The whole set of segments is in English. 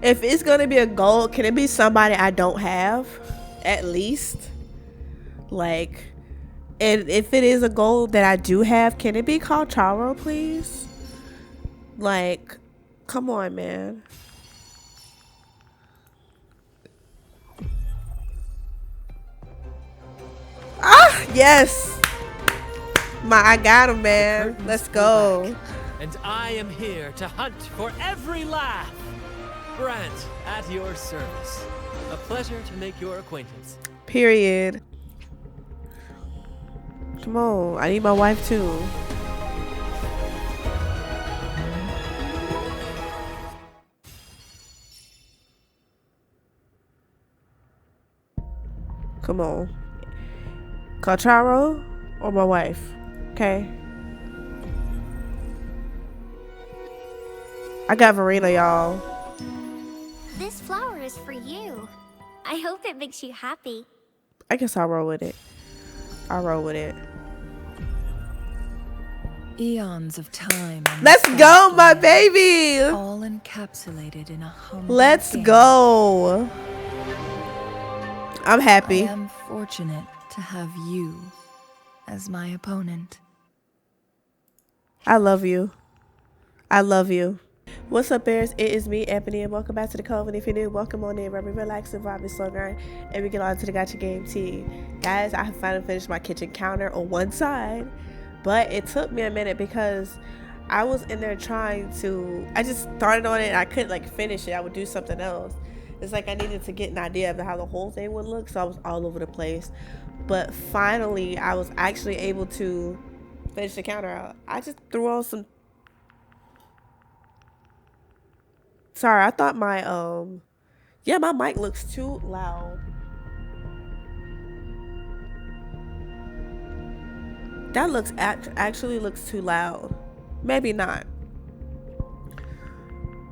If it's gonna be a goal, can it be somebody I don't have? At least. Like, and if it is a goal that I do have, can it be called Charo, please? Like, come on, man. Ah, yes. I got him, man. Let's go. And I am here to hunt for every laugh. Brant, at your service. A pleasure to make your acquaintance. Period. Come on, I need my wife too. Come on. Charo or my wife? Okay. I got Verena, y'all. This flower is for you. I hope it makes you happy. I guess I'll roll with it. I'll roll with it. Eons of time. Let's go, my baby. All encapsulated in a humble Let's game. go. I'm happy. I am fortunate to have you as my opponent. I love you. I love you. What's up, bears? It is me, Ebony, and welcome back to the Cove. And if you're new, welcome on in. Where we relax and vibe and slow down, and we get on to the Gacha Game tea. Guys, I have finally finished my kitchen counter on one side, but it took me a minute because I was in there trying to. I just started on it and I couldn't like finish it. I would do something else. It's like I needed to get an idea of how the whole thing would look, so I was all over the place. But finally, I was actually able to finish the counter out. I just threw on some. Sorry, I thought my yeah, my mic looks too loud. That looks actually looks too loud. Maybe not.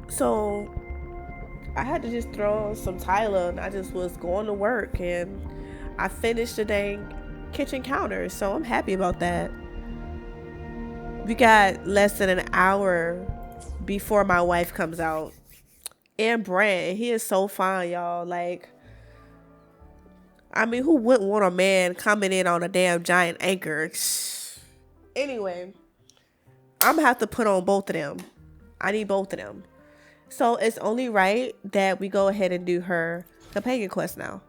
So I had to just throw on some Tyler, and I just was going to work, and I finished the dang kitchen counter, so I'm happy about that. We got less than an hour before my wife comes out. And Brant, he is so fine, y'all. Like, I mean, who wouldn't want a man coming in on a damn giant anchor? Anyway, I'm gonna have to put on both of them. I need both of them. So it's only right that we go ahead and do her companion quest now.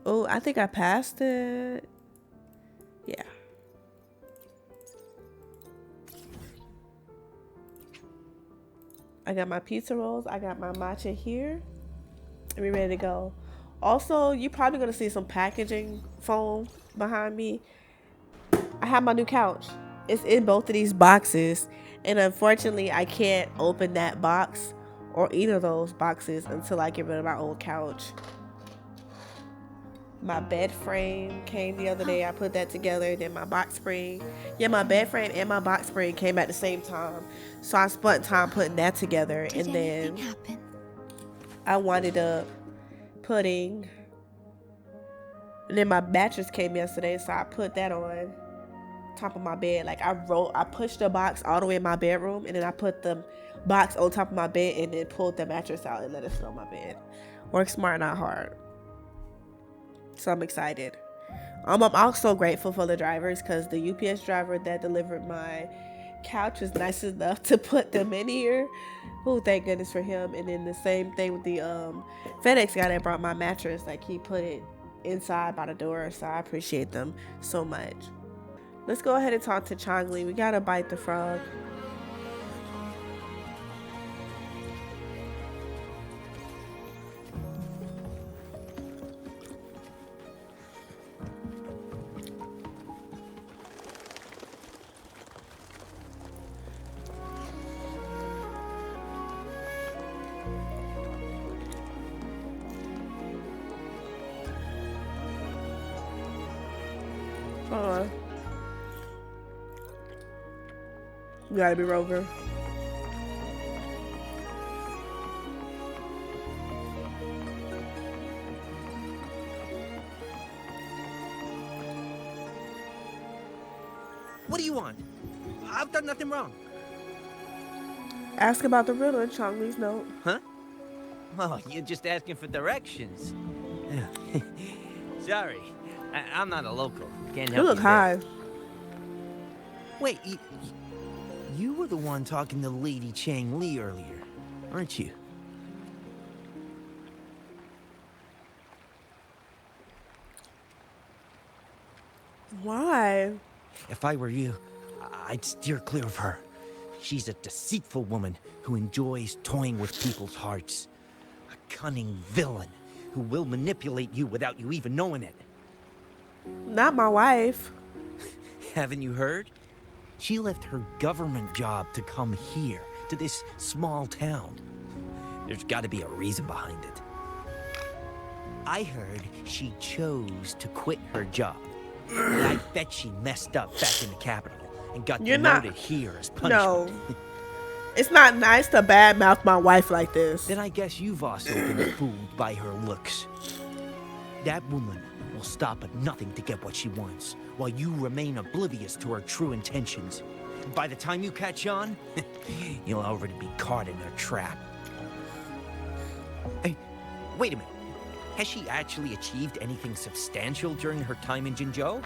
Oh, I think I passed it. Yeah. I got my pizza rolls. I got my matcha here. And we're ready to go. Also, you're probably going to see some packaging foam behind me. I have my new couch. It's in both of these boxes. And unfortunately, I can't open that box or either of those boxes until I get rid of my old couch. My bed frame came the other day. I put that together. Then my box spring. Yeah, my bed frame and my box spring came at the same time. So I spent time putting that together. And then I wound up putting. And then my mattress came yesterday. So I put that on top of my bed. Like I pushed the box all the way in my bedroom. And then I put the box on top of my bed. And then pulled the mattress out and let it sit on my bed. Work smart, not hard. So I'm excited. I'm also grateful for the drivers because the UPS driver that delivered my couch was nice enough to put them in here. Oh, thank goodness for him. And then the same thing with the FedEx guy that brought my mattress. Like he put it inside by the door. So I appreciate them so much. Let's go ahead and talk to Changli. We gotta bite the frog. Hold on. You gotta be Rover. What do you want? I've done nothing wrong. Ask about the riddle in Chong-Li's note. Huh? Oh, you're just asking for directions. Sorry, I'm not a local. Can't You help look you high. there. Wait, you were the one talking to Lady Chang Li earlier, aren't you? Why? If I were you, I'd steer clear of her. She's a deceitful woman who enjoys toying with people's hearts. A cunning villain who will manipulate you without you even knowing it. Not my wife. Haven't you heard? She left her government job to come here, to this small town. There's got to be a reason behind it. I heard she chose to quit her job. And I bet she messed up back in the capital and got demoted here as punishment. No. It's not nice to badmouth my wife like this. Then I guess you've also been fooled by her looks. That woman will stop at nothing to get what she wants, while you remain oblivious to her true intentions. And by the time you catch on, you'll already be caught in her trap. Hey, wait a minute. Has she actually achieved anything substantial during her time in Jinzhou?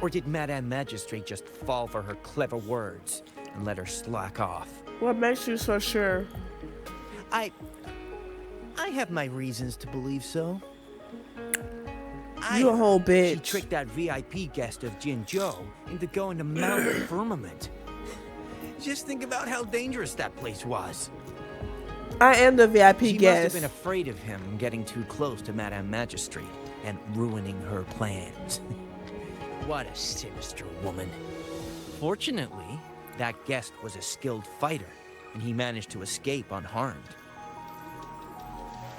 Or did Madame Magistrate just fall for her clever words and let her slack off? What makes you so sure? I have my reasons to believe so. You a whole bitch. She tricked that VIP guest of Jinzhou into going to Mount Firmament. Just think about how dangerous that place was. I am the VIP She must guest. have been afraid of him getting too close to Madame Magistrate and ruining her plans. What a sinister woman. Fortunately, that guest was a skilled fighter, and he managed to escape unharmed.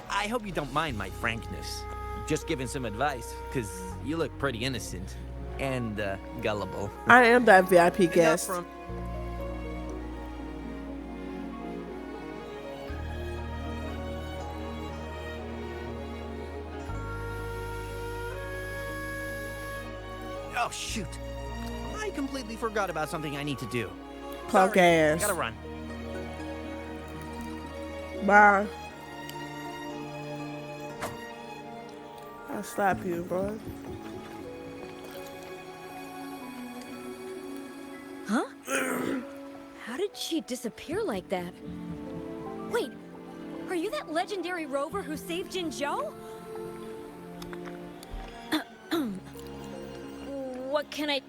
I hope you don't mind my frankness. Just giving some advice, because you look pretty innocent and gullible. I am that VIP guest. Oh, shoot. I completely forgot about something I need to do. Punk Sorry, ass. Gotta run. Bye. I'll slap you, bro. Huh? How did she disappear like that? Wait, are you that legendary rover who saved Jinzhou? What can I...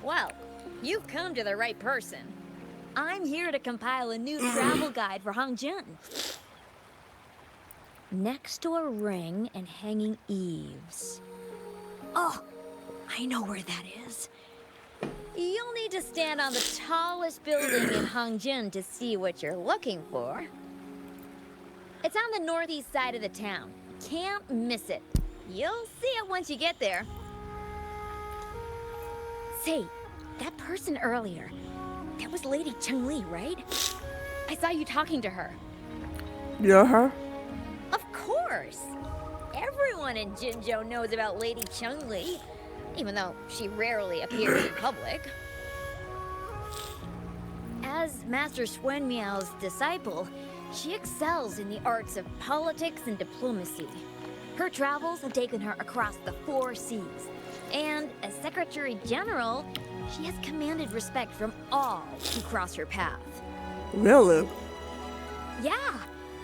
Well, you've come to the right person. I'm here to compile a new travel guide for Hangjin. Next door ring and hanging eaves. Oh, I know where that is. You'll need to stand on the tallest building in Hangjin to see what you're looking for. It's on the northeast side of the town. Can't miss it. You'll see it once you get there. Say, that person earlier, that was Lady Cheng Li, right? I saw you talking to her. You're her? Of course! Everyone in Jinzhou knows about Lady Cheng Li, even though she rarely appears in public. As Master Swen Miao's disciple, she excels in the arts of politics and diplomacy. Her travels have taken her across the 4 seas. And as Secretary General, she has commanded respect from all who cross her path. Really? Yeah,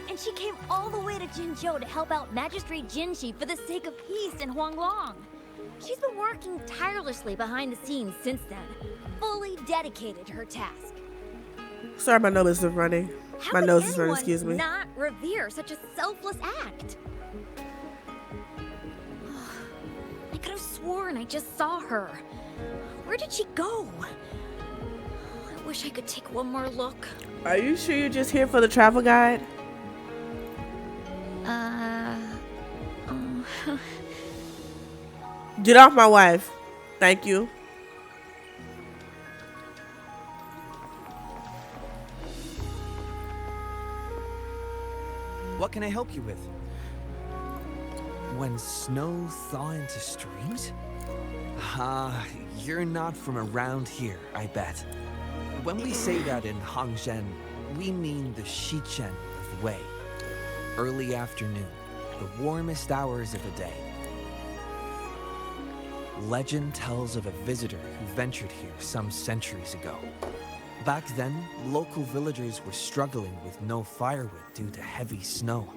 and she came all the way to Jinzhou to help out Magistrate Jinshi for the sake of peace in Huanglong. She's been working tirelessly behind the scenes since then, fully dedicated to her task. Sorry, my nose is running. How My could nose is running, anyone excuse me. not revere such a selfless act? I could have sworn I just saw her. Where did she go? I wish I could take one more look. Are you sure you're just here for the travel guide? Get off my wife. Thank you. What can I help you with? When snow thaw into streams? You're not from around here, I bet. When we say that in Hangzhen, we mean the Shichen of Wei. Early afternoon, the warmest hours of the day. Legend tells of a visitor who ventured here some centuries ago. Back then, local villagers were struggling with no firewood due to heavy snow.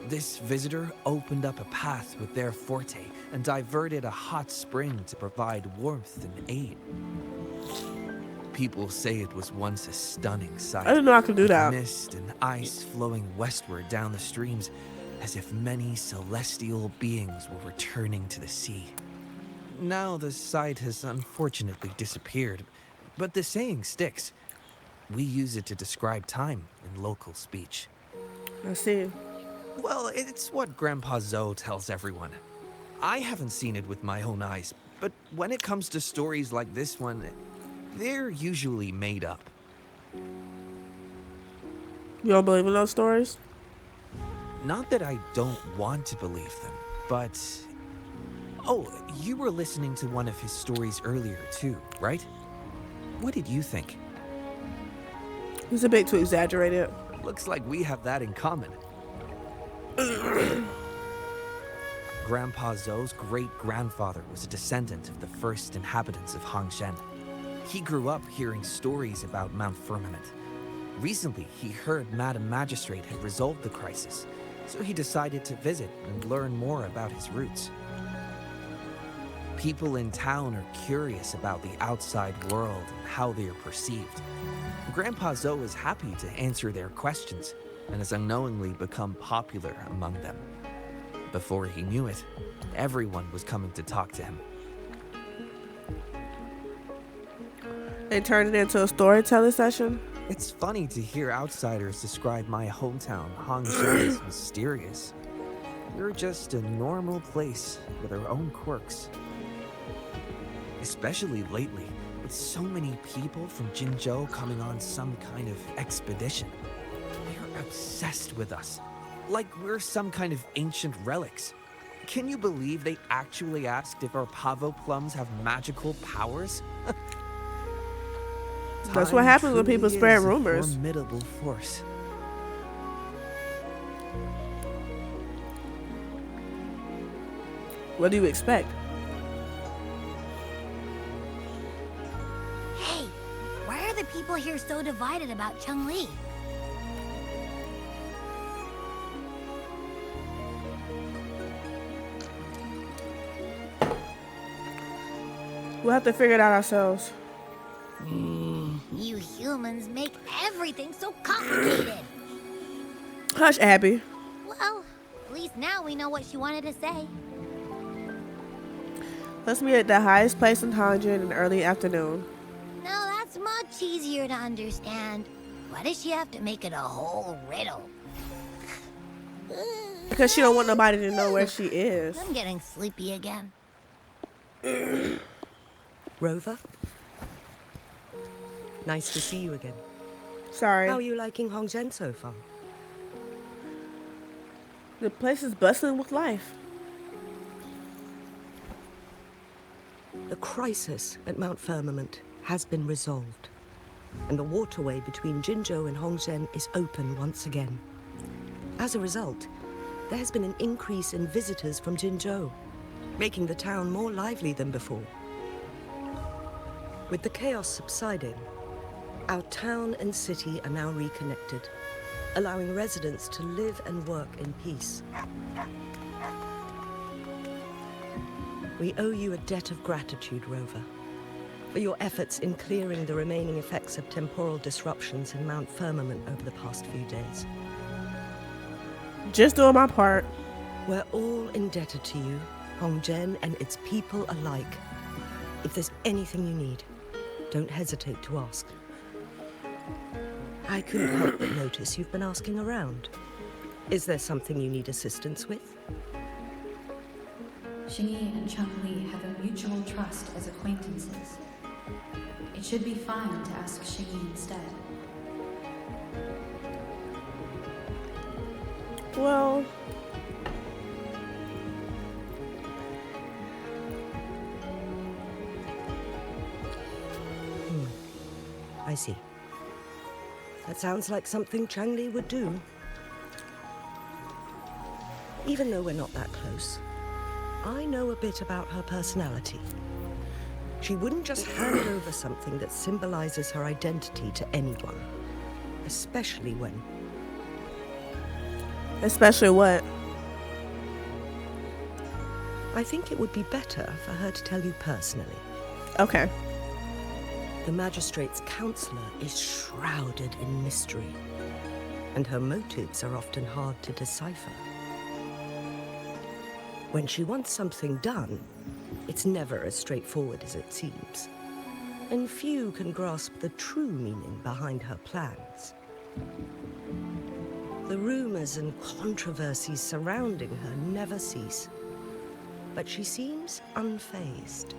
This visitor opened up a path with their forte and diverted a hot spring to provide warmth and aid. People say it was once a stunning sight. I didn't know I could do that. Mist and ice flowing westward down the streams, as if many celestial beings were returning to the sea. Now the sight has unfortunately disappeared, but the saying sticks. We use it to describe time in local speech. I see. Well, it's what Grandpa Zoe tells everyone. I haven't seen it with my own eyes, but when it comes to stories like this one, they're usually made up. You don't believe in those stories? Not that I don't want to believe them, but... Oh, you were listening to one of his stories earlier too, right? What did you think? It's a bit too exaggerated. Looks like we have that in common. Grandpa Zoe's great-grandfather was a descendant of the first inhabitants of Hangzhen. He grew up hearing stories about Mount Firmament. Recently, he heard Madam Magistrate had resolved the crisis, so he decided to visit and learn more about his roots. People in town are curious about the outside world and how they are perceived. Grandpa Zoe is happy to answer their questions and has unknowingly become popular among them. Before he knew it, everyone was coming to talk to him. They turned it into a storytelling session. It's funny to hear outsiders describe my hometown, Hangzhen, as mysterious. We're just a normal place with our own quirks. Especially lately, with so many people from Jinzhou coming on some kind of expedition. They're obsessed with us, like we're some kind of ancient relics. Can you believe they actually asked if our pavo plums have magical powers? That's what happens when people spread rumors. Formidable force. What do you expect? Hey, why are the people here so divided about Cheng-Li? We'll have to figure it out ourselves. You humans make everything so complicated. Hush, Abby. Well, at least now we know what she wanted to say. Let's meet at the highest place in Hangzhen in the early afternoon. No, that's much easier to understand. Why does she have to make it a whole riddle? Because she don't want nobody to know where she is. I'm getting sleepy again. Rover? Nice to see you again. Sorry. How are you liking Hangzhen so far? The place is bustling with life. The crisis at Mount Firmament has been resolved, and the waterway between Jinzhou and Hangzhen is open once again. As a result, there has been an increase in visitors from Jinzhou, making the town more lively than before. With the chaos subsiding, our town and city are now reconnected, allowing residents to live and work in peace. We owe you a debt of gratitude, Rover, for your efforts in clearing the remaining effects of temporal disruptions in Mount Firmament over the past few days. Just doing my part. We're all indebted to you, Hangzhen and its people alike. If there's anything you need, don't hesitate to ask. I couldn't help but notice you've been asking around. Is there something you need assistance with? Xingyi and Cheng-Li have a mutual trust as acquaintances. It should be fine to ask Xingyi instead. Well, I see. That sounds like something Changli would do. Even though we're not that close, I know a bit about her personality. She wouldn't just hand over something that symbolizes her identity to anyone, especially when... Especially what? I think it would be better for her to tell you personally. Okay. The magistrate's counselor is shrouded in mystery, and her motives are often hard to decipher. When she wants something done, it's never as straightforward as it seems, and few can grasp the true meaning behind her plans. The rumors and controversies surrounding her never cease, but she seems unfazed.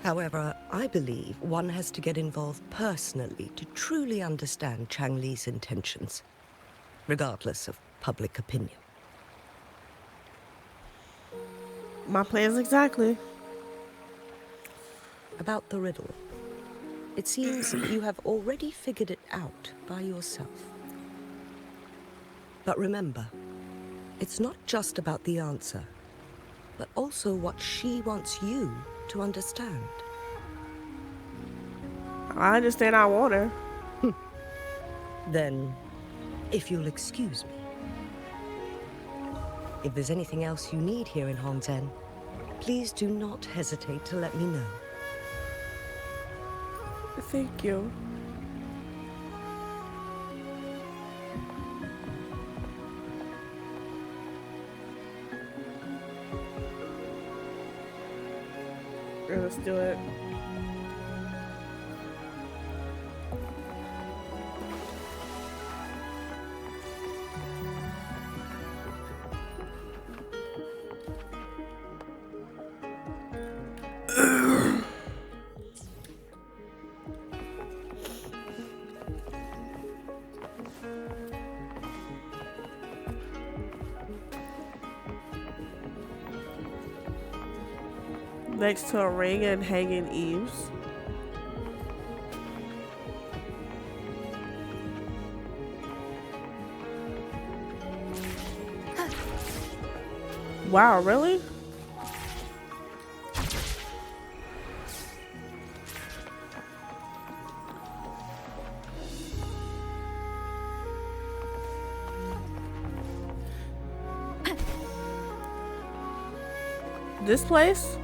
However, I believe one has to get involved personally to truly understand Changli's intentions, regardless of public opinion. My plans exactly. About the riddle, it seems you have already figured it out by yourself. But remember, it's not just about the answer, but also what she wants you to understand. I understand I want her. Then, if you'll excuse me, if there's anything else you need here in Hongzhen, please do not hesitate to let me know. Thank you. Let's do it. Next to a ring and hanging eaves. Wow, really? This place?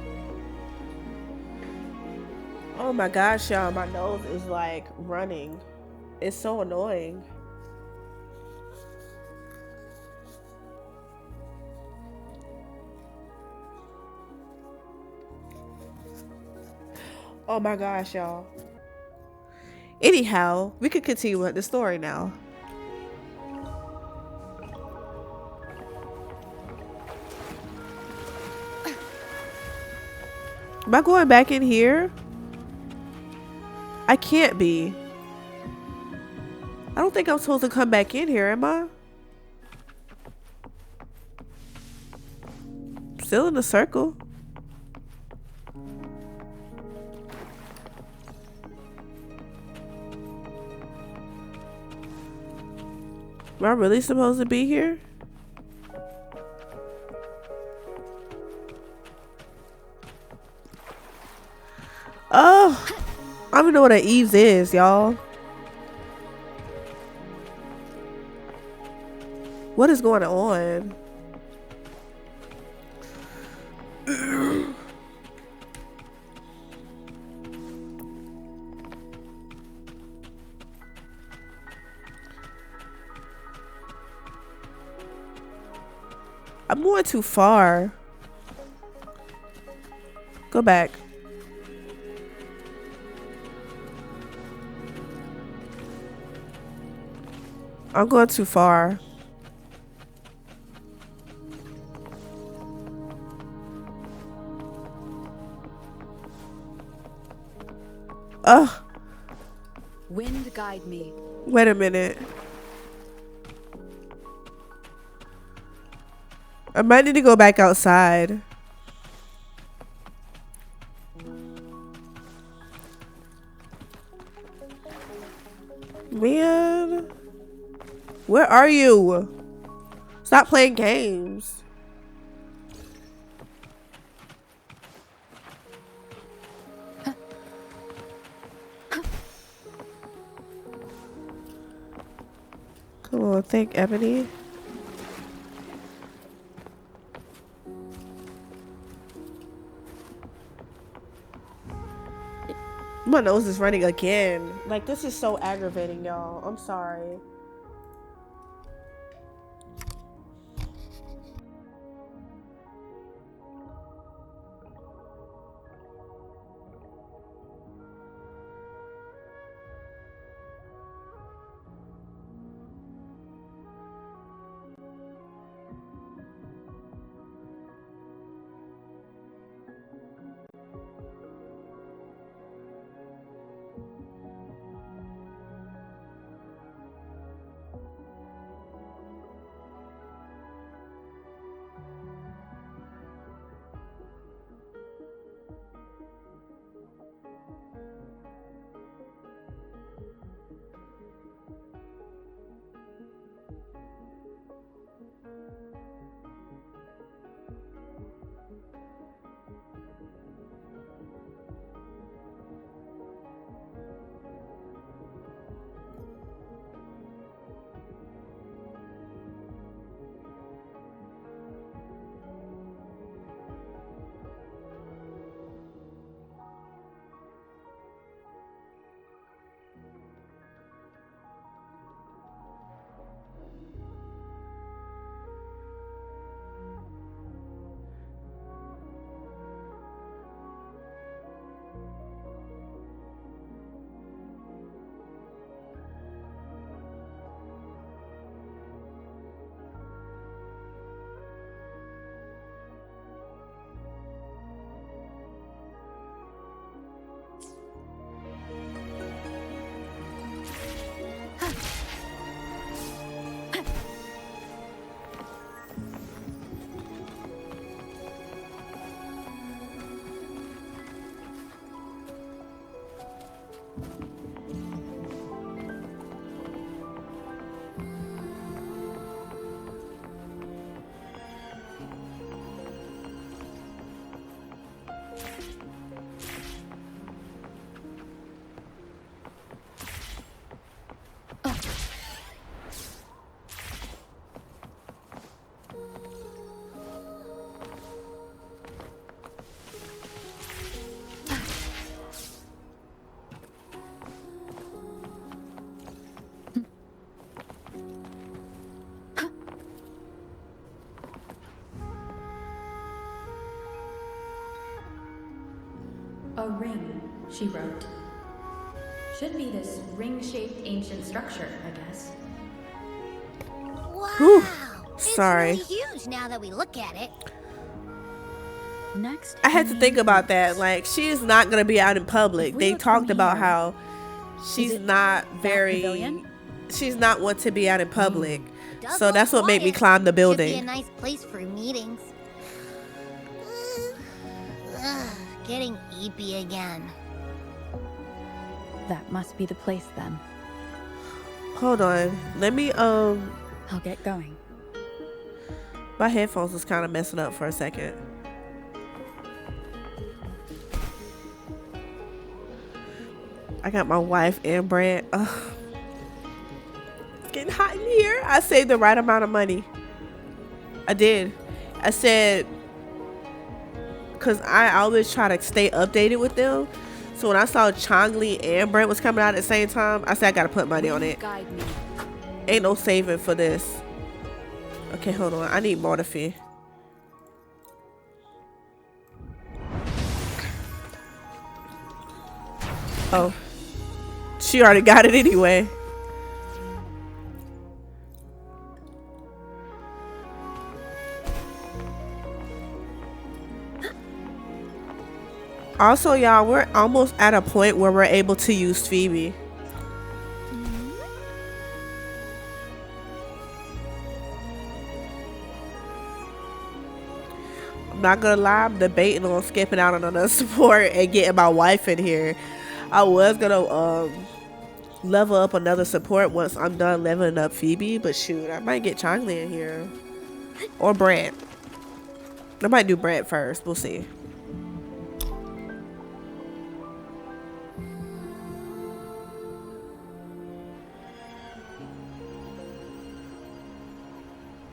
Oh my gosh, y'all, my nose is like running. It's so annoying. Oh my gosh, y'all. Anyhow, we could continue with the story now. Am I going back in here? I can't be. I don't think I'm supposed to come back in here, am I? Still in the circle. Am I really supposed to be here? Oh, I don't even know what an eaves is, y'all. What is going on? I'm going too far. Go back. I'm going too far. Ugh. Wind guide me. Wait a minute. I might need to go back outside. are you? Stop playing games. Come on, thank Ebony. My nose is running again. Like, this is so aggravating, y'all. I'm sorry. A ring, she wrote. Should be this ring-shaped ancient structure, I guess. Wow! Whew. Sorry. It's really huge now that we look at it. Next, I had to think about that. Like, she is not gonna be out in public. They talked about how she's not very. She's not one to be out in public. So that's what made me climb the Should be a building. nice place for meetings. Ugh, getting eepy again. That must be the place then. Hold on. Let me I'll get going. my headphones was kind of messing up for a second. I got my wife and Brad. Ugh. It's getting hot in here. I saved the right amount of money. I did. I said, because I always try to stay updated with them. So when I saw Chongli and Brent was coming out at the same time, I said I gotta put money on it. Guide me. Ain't no saving for this. Okay, hold on. I need morphine. Oh. She already got it anyway. Also, y'all, we're almost at a point where we're able to use Phoebe. I'm not gonna lie, I'm debating on skipping out on another support and getting my wife in here. I was gonna level up another support once I'm done leveling up Phoebe, but shoot, I might get Changli in here. Or Brant. I might do Brant first. We'll see.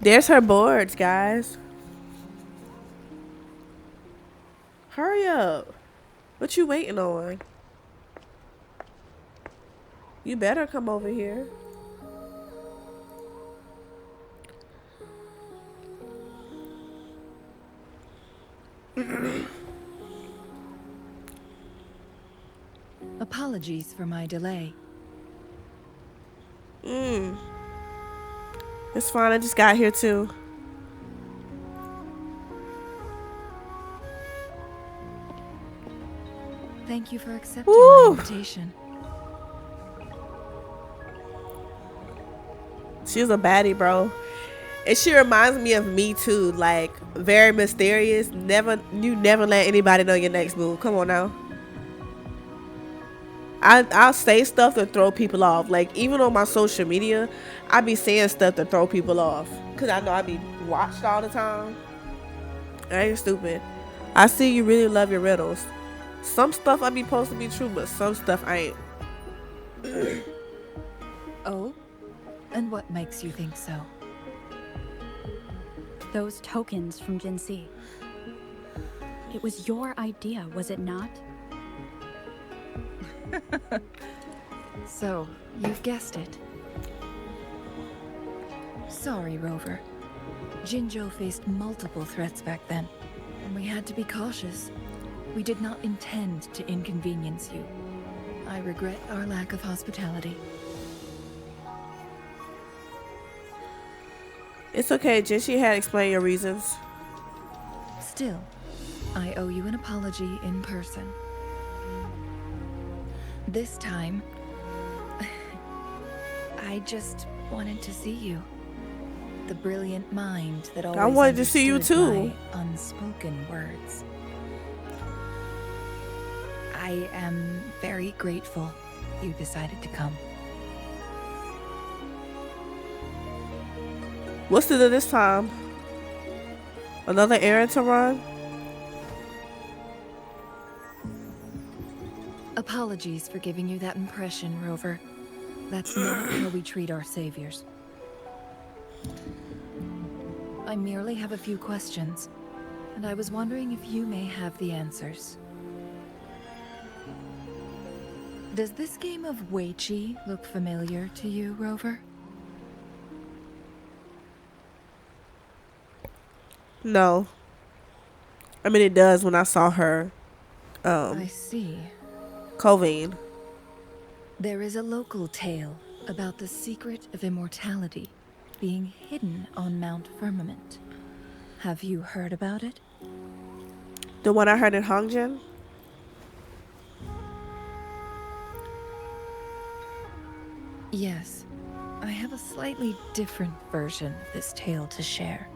There's her boards, guys. Hurry up. What you waiting on? You better come over here. Apologies for my delay. It's fine. I just got here too. Thank you for accepting my invitation. She's a baddie, bro. And she reminds me of me too. Like, very mysterious. You never let anybody know your next move. Come on now. I'll say stuff to throw people off. Like, even on my social media, I be saying stuff to throw people off. Cause I know I be watched all the time. I ain't stupid. I see you really love your riddles. Some stuff I be supposed to be true, but some stuff I ain't. Oh? And what makes you think so? Those tokens from Jinxi. It was your idea, was it not? So, you've guessed it. Sorry, Rover. Jinzhou faced multiple threats back then, and we had to be cautious. We did not intend to inconvenience you. I regret our lack of hospitality. It's okay, Jinxi had explained your reasons. Still, I owe you an apology in person. This time, I just wanted to see you. The brilliant mind that always I wanted to see you understood too. my unspoken words. I am very grateful you decided to come. What's it this time? Another errand to run? Apologies for giving you that impression, Rover. That's not how we treat our saviors. I merely have a few questions, and I was wondering if you may have the answers. Does this game of Weiqi look familiar to you, Rover? No. I mean, it does when I saw her. I see. Covine. There is a local tale about the secret of immortality being hidden on Mount Firmament. Have you heard about it? The one I heard in Hongjin? Yes. I have a slightly different version of this tale to share.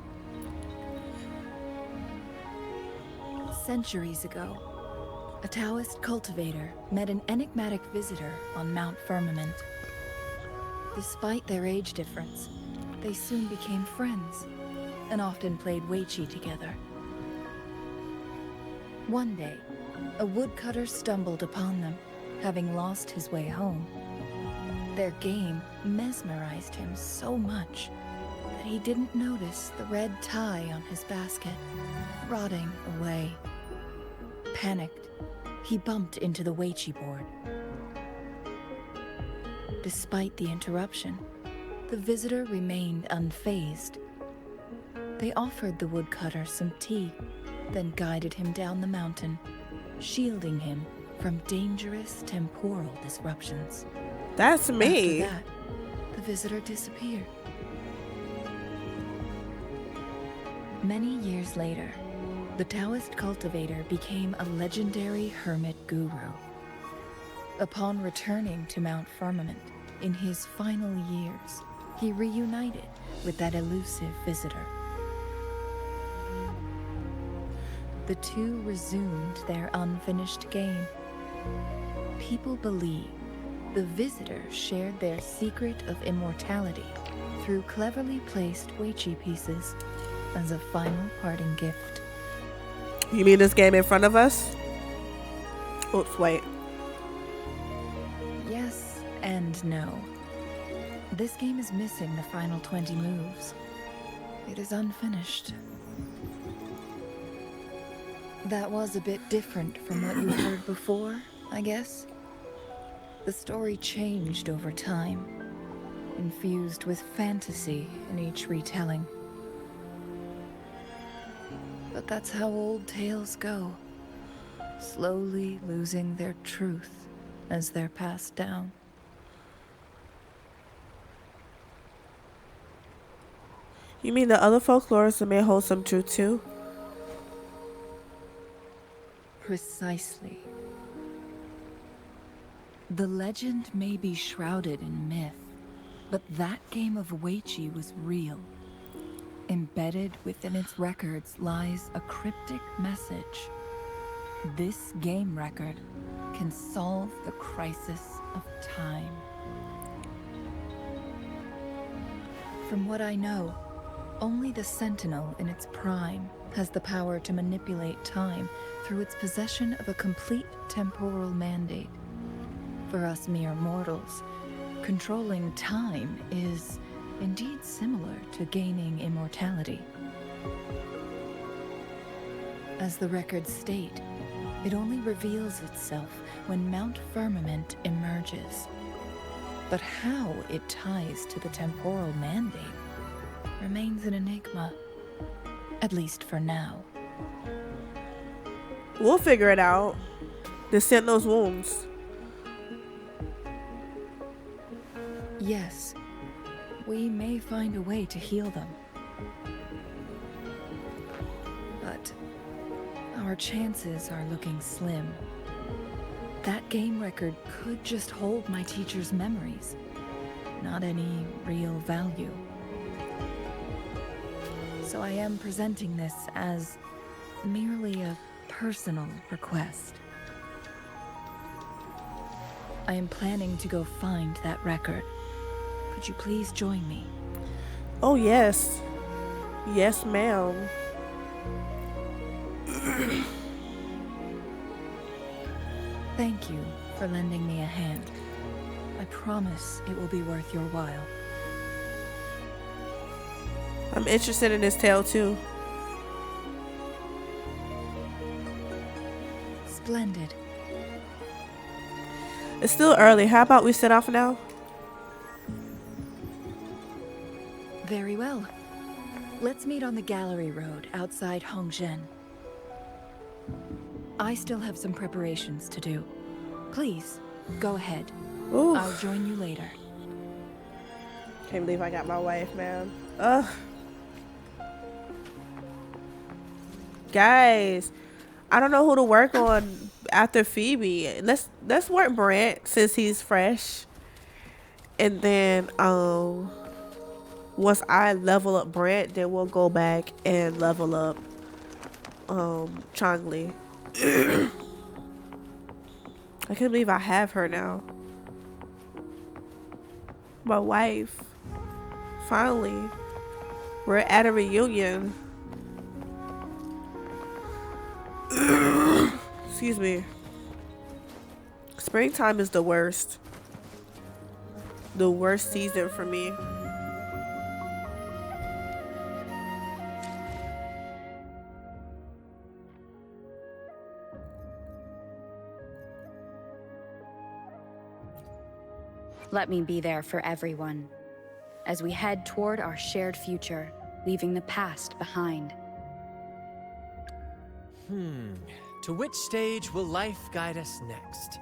Centuries ago, a Taoist cultivator met an enigmatic visitor on Mount Firmament. Despite their age difference, they soon became friends and often played Weiqi together. One day, a woodcutter stumbled upon them, having lost his way home. Their game mesmerized him so much that he didn't notice the red tie on his basket, rotting away. Panicked, he bumped into the Weiqi board. Despite the interruption, the visitor remained unfazed. They offered the woodcutter some tea, then guided him down the mountain, shielding him from dangerous temporal disruptions. That's me. After that, the visitor disappeared. Many years later, the Taoist cultivator became a legendary hermit guru. Upon returning to Mount Firmament in his final years, he reunited with that elusive visitor. The two resumed their unfinished game. People believe the visitors shared their secret of immortality through cleverly placed Wifey pieces as a final parting gift. You mean this game in front of us? Oops, wait. Yes and no. This game is missing the final 20 moves. It is unfinished. That was a bit different from what you heard before, I guess. The story changed over time, infused with fantasy in each retelling. But that's how old tales go, slowly losing their truth as they're passed down. You mean the other folklorists may hold some truth too? Precisely. The legend may be shrouded in myth, but that game of Wifey was real. Embedded within its records lies a cryptic message. This game record can solve the crisis of time. From what I know, only the Sentinel in its prime has the power to manipulate time through its possession of a complete temporal mandate. For us mere mortals, controlling time is indeed similar to gaining immortality. As the records state, it only reveals itself when Mount Firmament emerges. But how it ties to the temporal mandate remains an enigma, at least for now. We'll figure it out. The Sentinel's wounds. Yes, we may find a way to heal them. But our chances are looking slim. That game record could just hold my teacher's memories, not any real value. So I am presenting this as merely a personal request. I am planning to go find that record. Could you please join me? Oh, yes. Yes, ma'am. Thank you for lending me a hand. I promise it will be worth your while. I'm interested in this tale too. Splendid. It's still early. How about we set off now? Very well. Let's meet on the gallery road outside Hongzhen. I still have some preparations to do. Please, go ahead. Ooh. I'll join you later. Can't believe I got my wife, man. Ugh. Guys, I don't know who to work on after Phoebe. Let's work Brent since he's fresh. And then once I level up Brent, then we'll go back and level up Changli. I can't believe I have her now. My wife. Finally. We're at a reunion. Excuse me. Springtime is the worst. The worst season for me. Let me be there for everyone, as we head toward our shared future, leaving the past behind. To which stage will life guide us next?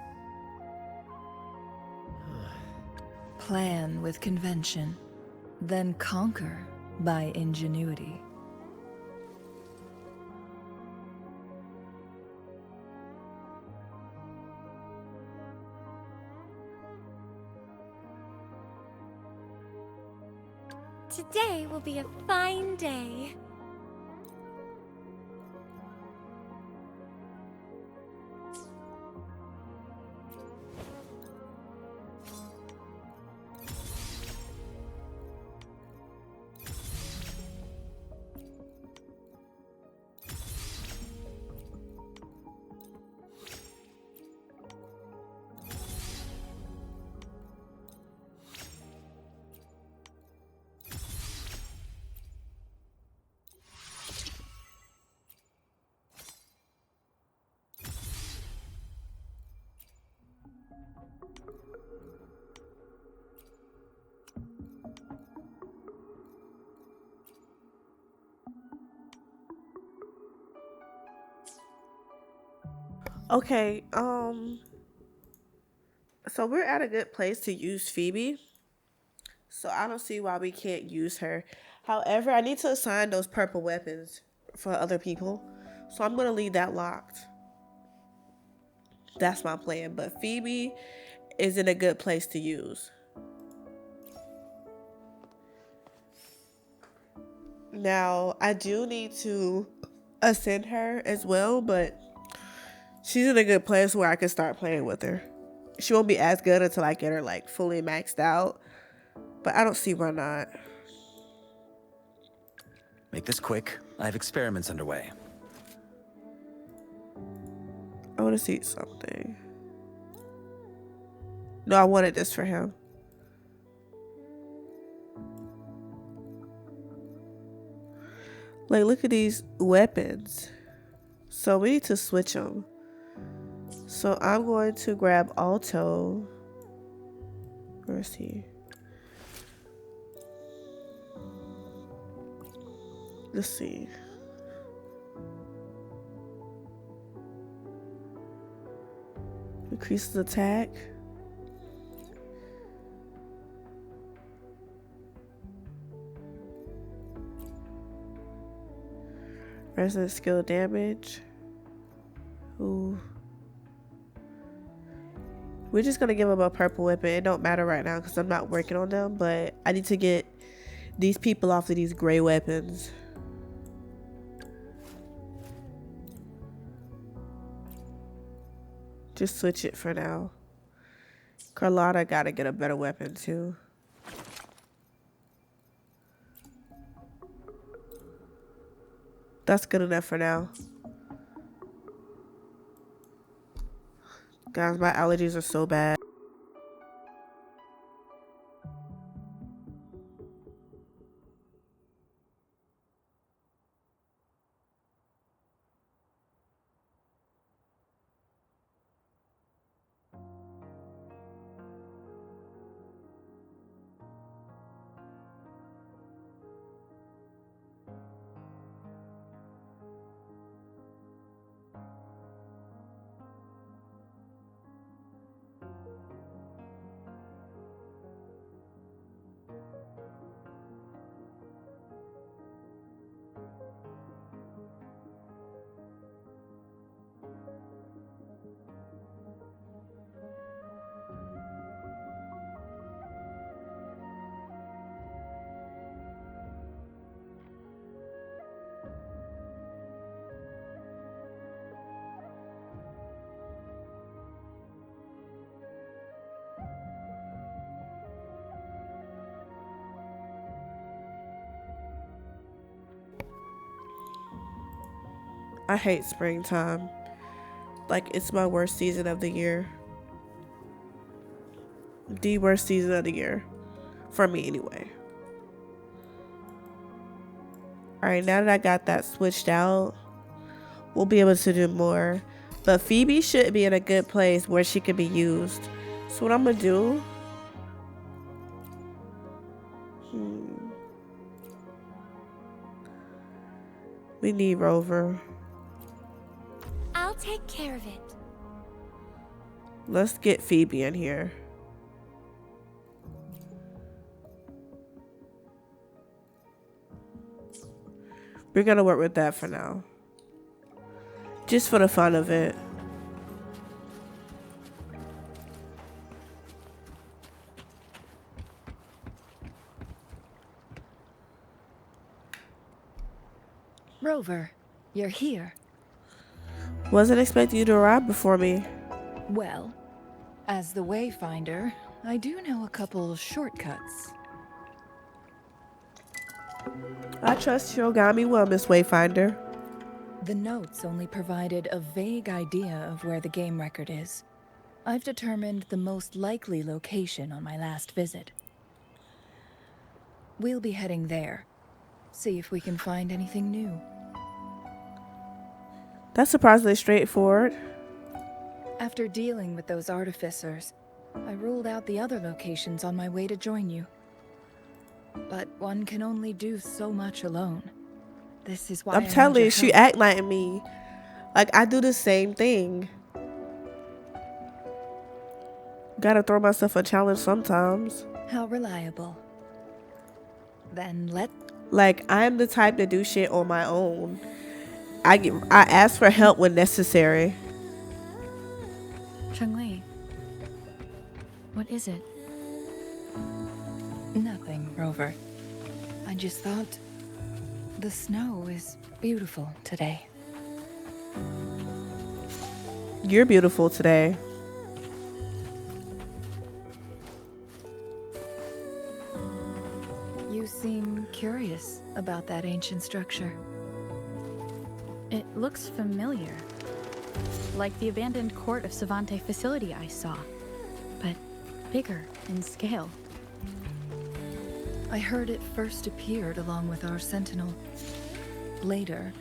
Plan with convention, then conquer by ingenuity. Today will be a fine day. Okay, so we're at a good place to use Phoebe. So I don't see why we can't use her. However, I need to assign those purple weapons for other people. So I'm gonna leave that locked. That's my plan. But Phoebe is in a good place to use. Now, I do need to ascend her as well, but she's in a good place where I can start playing with her. She won't be as good until I get her like fully maxed out, but I don't see why not. Make this quick. I have experiments underway. I want to see something. No, I wanted this for him. Like, look at these weapons. So we need to switch them. So I'm going to grab Alto. Where is he? Let's see. Increases attack. Resident skill damage. Ooh. We're just gonna give him a purple weapon. It don't matter right now because I'm not working on them, but I need to get these people off of these gray weapons. Just switch it for now. Carlotta gotta get a better weapon too. That's good enough for now. Guys, my allergies are so bad. I hate springtime. Like, it's my worst season of the year. The worst season of the year. For me, anyway. Alright, now that I got that switched out, we'll be able to do more. But Phoebe should be in a good place where she can be used. So what I'm gonna do... We need Rover. I'll take care of it. Let's get Phoebe in here. We're gonna work with that for now. Just for the fun of it. Rover, you're here. Wasn't expecting you to arrive before me. Well, as the Wayfinder, I do know a couple shortcuts. I trust you'll guide me well, Miss Wayfinder. The notes only provided a vague idea of where the game record is. I've determined the most likely location on my last visit. We'll be heading there. See if we can find anything new. That's surprisingly straightforward. After dealing with those artificers, I ruled out the other locations on my way to join you. But one can only do so much alone. This is why I'm I need telling your you, she help. act like me. Like, I do the same thing. Gotta throw myself a challenge sometimes. How reliable. Then let... Like, I'm the type to do shit on my own. I ask for help when necessary. Chun-Li. What is it? Nothing, Rover. I just thought the snow is beautiful today. You're beautiful today. You seem curious about that ancient structure. It looks familiar. Like the abandoned court of Savante facility I saw, but bigger in scale. I heard it first appeared along with our Sentinel. Later,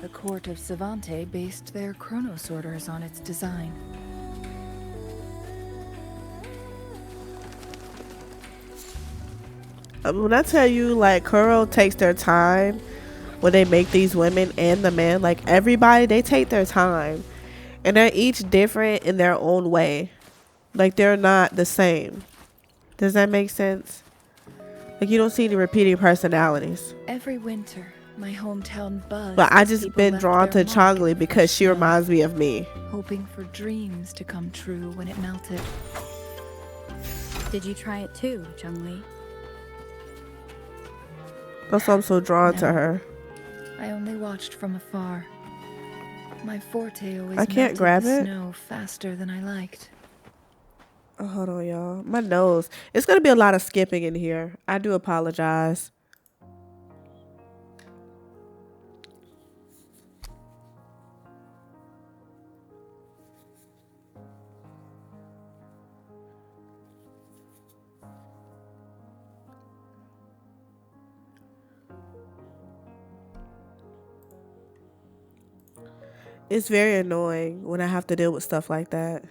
the court of Savante based their Chronos orders on its design. When I tell you, like, Kuro takes their time when they make these women and the men, like, everybody, they take their time. And they're each different in their own way. Like, they're not the same. Does that make sense? Like, you don't see any repeating personalities. Every winter, my hometown buzzed. But I as just people been left drawn their to mark in Chongli the because fresh she snow, reminds me of me. hoping for dreams to come true when it melted. Did you try it too, Chun-Li? That's why I'm so drawn to No. her. I only watched from afar. My forte always I can't melted grab the it. snow faster than I liked. Oh, hold on, y'all. My nose. It's going to be a lot of skipping in here. I do apologize. It's very annoying when I have to deal with stuff like that.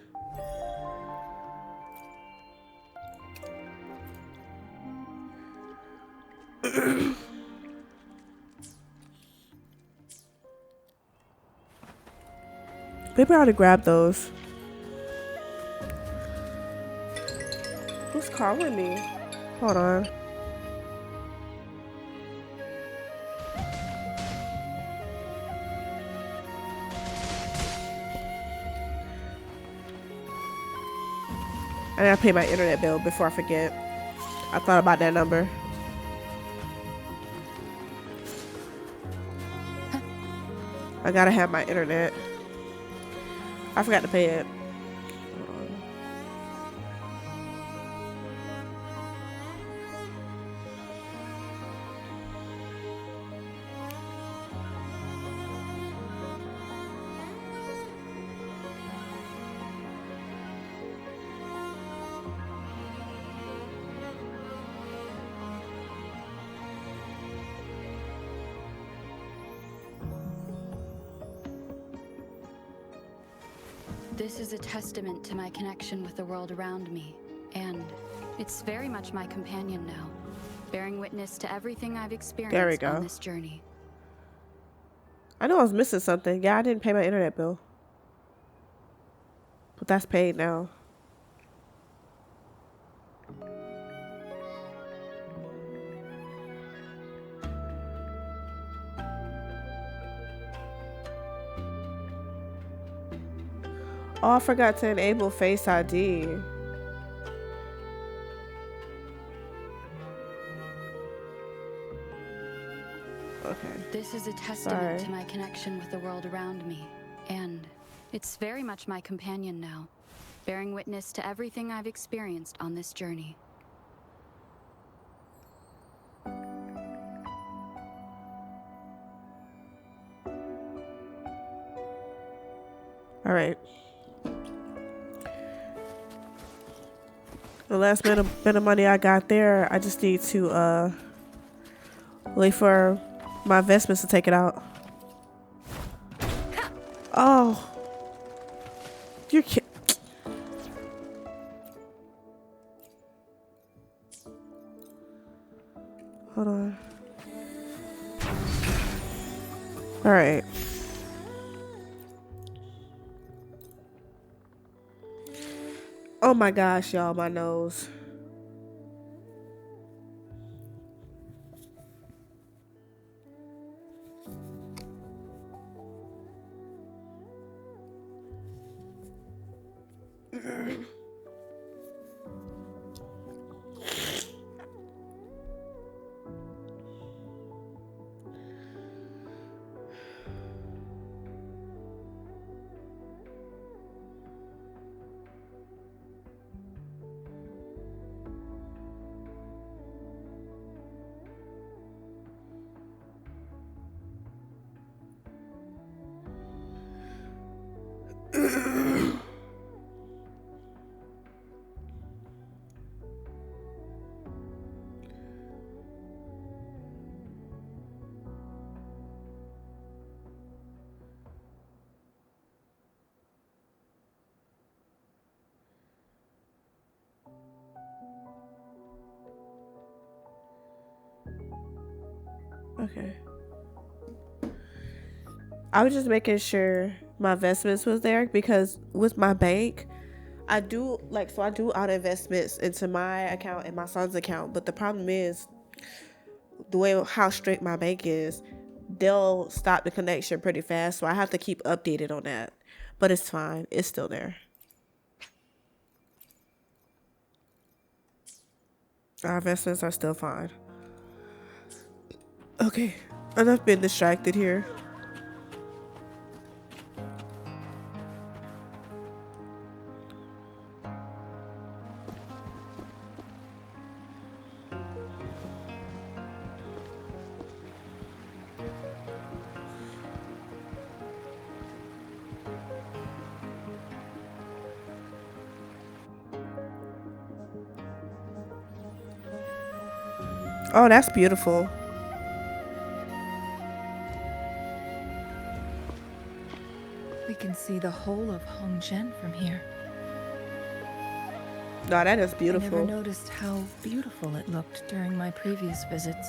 Maybe I ought to grab those. Who's calling me? Hold on. I gotta pay my internet bill before I forget. I thought about that number. I gotta have my internet. I forgot to pay it. Hold on. This is a testament to my connection with the world around me, and it's very much my companion now, bearing witness to everything I've experienced on this journey. I know I was missing something. Yeah, I didn't pay my internet bill. But that's paid now. Oh, I forgot to enable Face ID. Okay. This is a testament to my connection with the world around me, and it's very much my companion now, bearing witness to everything I've experienced on this journey. All right. The last bit of money I got there, I just need to wait for my investments to take it out. Oh, you can't. Hold on. All right. Oh my gosh, y'all, my nose. Okay. I was just making sure my investments was there because with my bank, I do auto investments into my account and my son's account. But the problem is the way how strict my bank is, they'll stop the connection pretty fast. So I have to keep updated on that. But it's fine. It's still there. Our investments are still fine. Okay, enough being distracted here. Oh, that's beautiful. We can see the whole of Hongzhen from here. No, that is beautiful. I never noticed how beautiful it looked during my previous visits.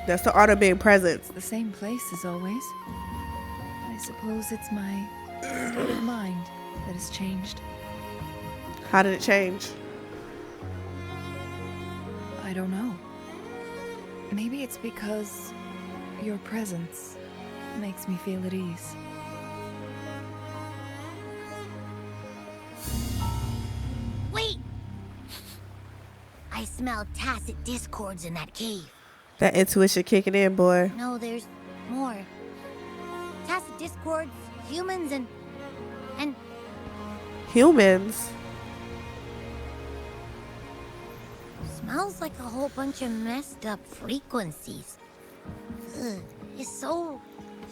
That's the art of being present. It's the same place as always. I suppose it's my state of mind that has changed. How did it change? I don't know. Maybe it's because your presence makes me feel at ease. Wait! I smell tacit discords in that cave. That intuition kicking in, boy. No, there's more. Tacit discords, humans, and... Humans? Smells like a whole bunch of messed up frequencies. Ugh, it's so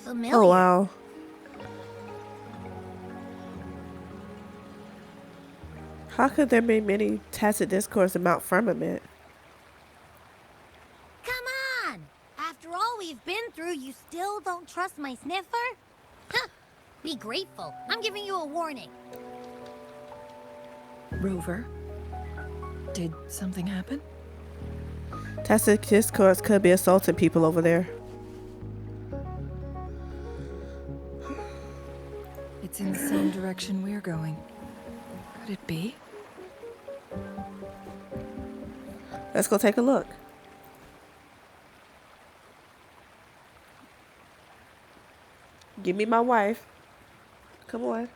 familiar. Oh, wow. How could there be many tacit discourse in Mount Firmament? Come on! After all we've been through, you still don't trust my sniffer? Huh! Be grateful. I'm giving you a warning. Rover, did something happen? Tacit discourse could be assaulting people over there. It's in the same direction we're going. Could it be? Let's go take a look. Give me my wife. Come on.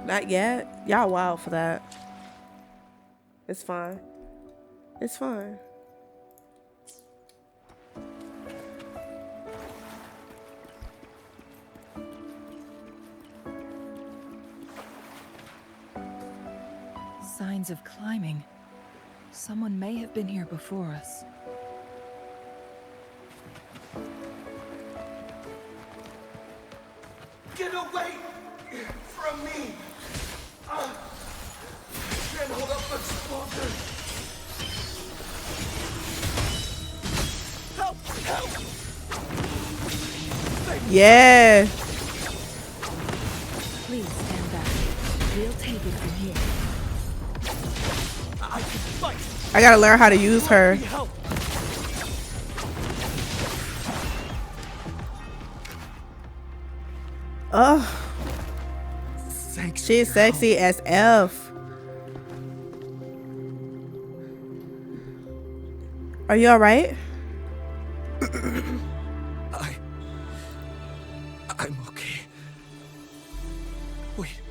Not yet. Y'all wild for that. It's fine. It's fine. Signs of climbing. Someone may have been here before us. Get away from me! Can't hold up much longer. Help! Help! Yeah. Please stand back. We'll take it from here. I can fight. I gotta learn how to use her. Help! Oh, Thanks. she's sexy as F. Are you all right? I'm okay. Wait.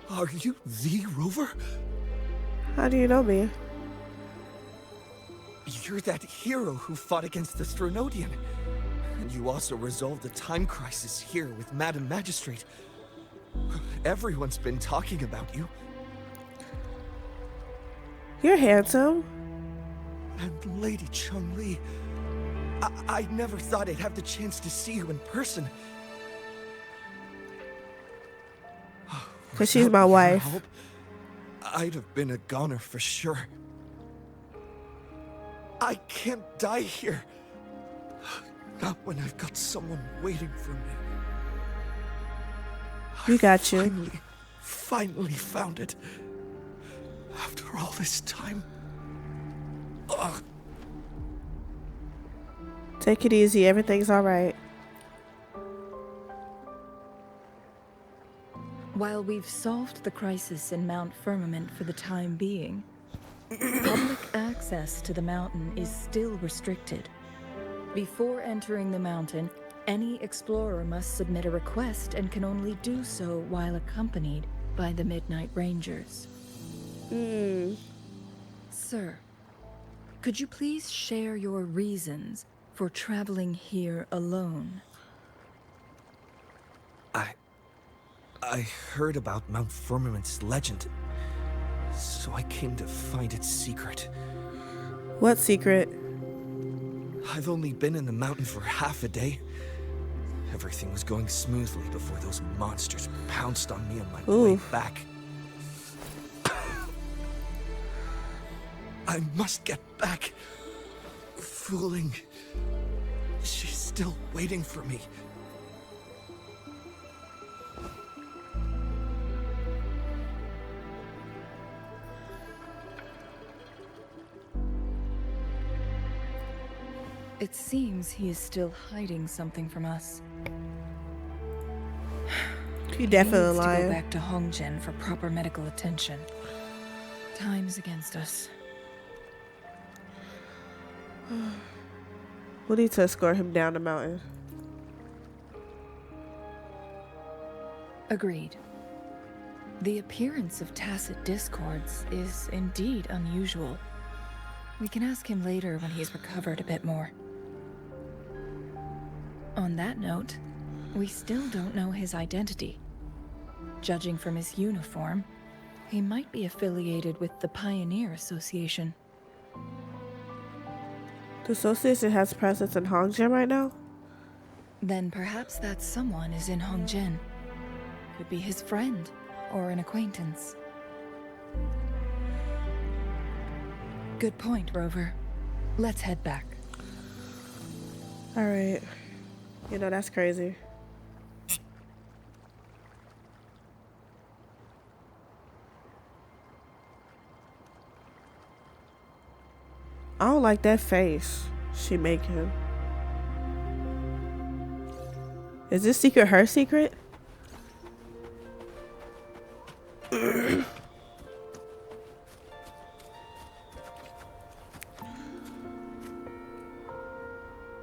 Are you the Rover? How do you know me? You're that hero who fought against the Stronodian. And you also resolved a time crisis here with Madam Magistrate. Everyone's been talking about you. You're handsome. And Lady Chun-Li. I never thought I'd have the chance to see you in person. Because she's my wife. Help, I'd have been a goner for sure. I can't die here. Not when I've got someone waiting for me. We got you. Finally found it. After all this time. Ugh. Take it easy. Everything's all right. While we've solved the crisis in Mount Firmament for the time being, public access to the mountain is still restricted. Before entering the mountain, any explorer must submit a request and can only do so while accompanied by the Midnight Rangers. Sir, could you please share your reasons for traveling here alone? I heard about Mount Firmament's legend, so I came to find its secret. What secret? I've only been in the mountain for half a day. Everything was going smoothly before those monsters pounced on me on my way back. I must get back. Fooling. She's still waiting for me. It seems he is still hiding something from us. You definitely He needs to lying. go back to Hongzhen for proper medical attention. Time's against us. We need to escort him down the mountain. Agreed. The appearance of tacit discords is indeed unusual. We can ask him later when he's recovered a bit more. On that note, we still don't know his identity. Judging from his uniform, he might be affiliated with the Pioneer Association. The association has presence in Hongzhen right now? Then perhaps that someone is in Hongzhen. Could be his friend or an acquaintance. Good point, Rover. Let's head back. All right. You know, that's crazy. I don't like that face she making. Is this secret her secret?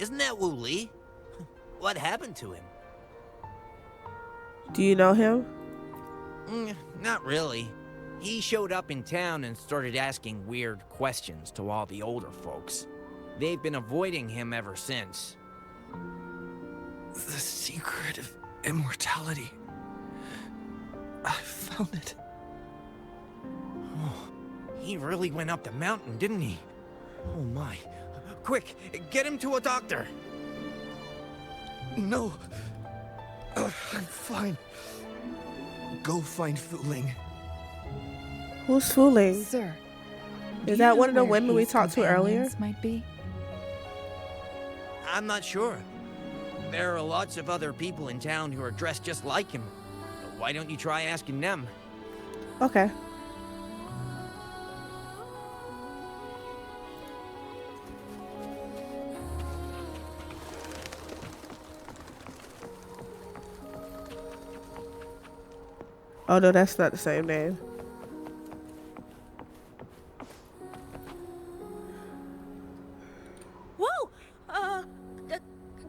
Isn't that Wu Li? What happened to him? Do you know him? Not really. He showed up in town and started asking weird questions to all the older folks. They've been avoiding him ever since. The secret of immortality. I found it. Oh, he really went up the mountain, didn't he? Oh my. Quick, get him to a doctor. No. I'm fine. Go find Fu Ling. Who's fooling? Sir, is that one of the women we talked to earlier? Might be. I'm not sure. There are lots of other people in town who are dressed just like him. Why don't you try asking them? Okay. Oh no, that's not the same name. Whoa!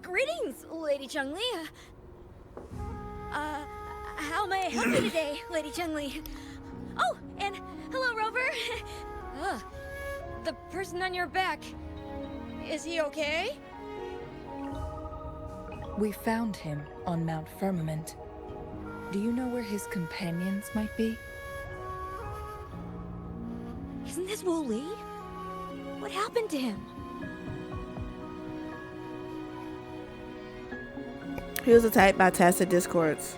Greetings, Lady Chun-Li. How may I help you today, Lady Chun-Li? Oh, and hello, Rover. The person on your back, is he okay? We found him on Mount Firmament. Do you know where his companions might be? Isn't this Wu Li? What happened to him? He was attacked by tacit discords.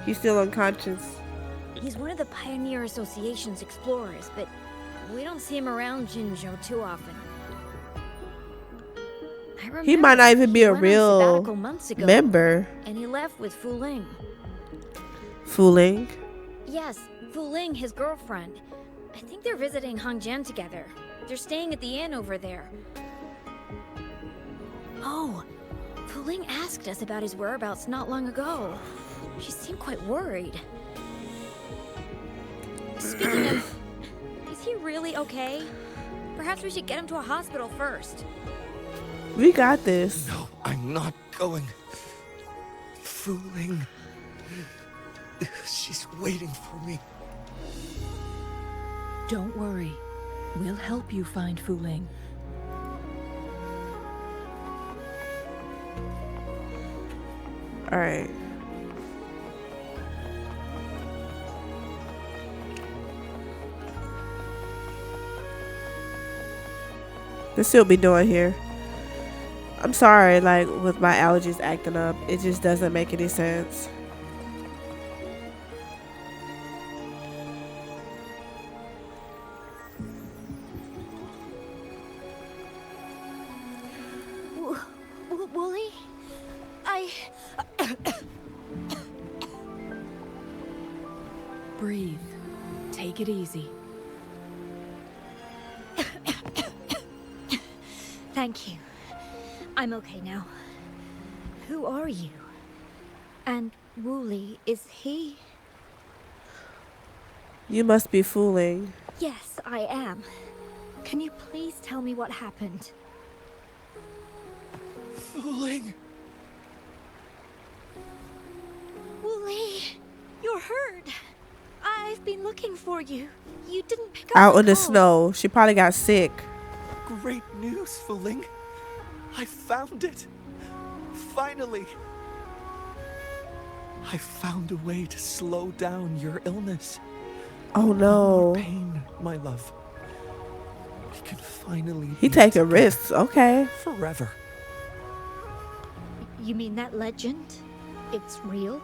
He's still unconscious. He's one of the Pioneer Association's explorers, but we don't see him around Jinzhou too often. He might not even be a went on real sabbatical months ago, member. and he left with Fu Ling. Fu Ling? Yes, Fu Ling, his girlfriend. I think they're visiting Hongjian together. They're staying at the inn over there. Oh, Fu Ling asked us about his whereabouts not long ago. She seemed quite worried. Speaking of, is he really okay? Perhaps we should get him to a hospital first. We got this. No, I'm not going. Fu Ling. She's waiting for me. Don't worry. We'll help you find Fu Ling. Alright. Let's see what we doing here. I'm sorry, like, with my allergies acting up, it just doesn't make any sense. Wooly? Breathe. Take it easy. Thank you. I'm okay now. Who are you? And Wooly, is he? You must be fooling. Yes, I am. Can you please tell me what happened? Fu Ling. Wooly, you're hurt. I've been looking for you. You didn't pick up Out my in the call. snow. She probably got sick. Great news, Fu Ling. I found it. Finally. I found a way to slow down your illness. Oh No no. more pain, my love. We can finally He be taking together risks. Okay. forever. You mean that legend? It's real?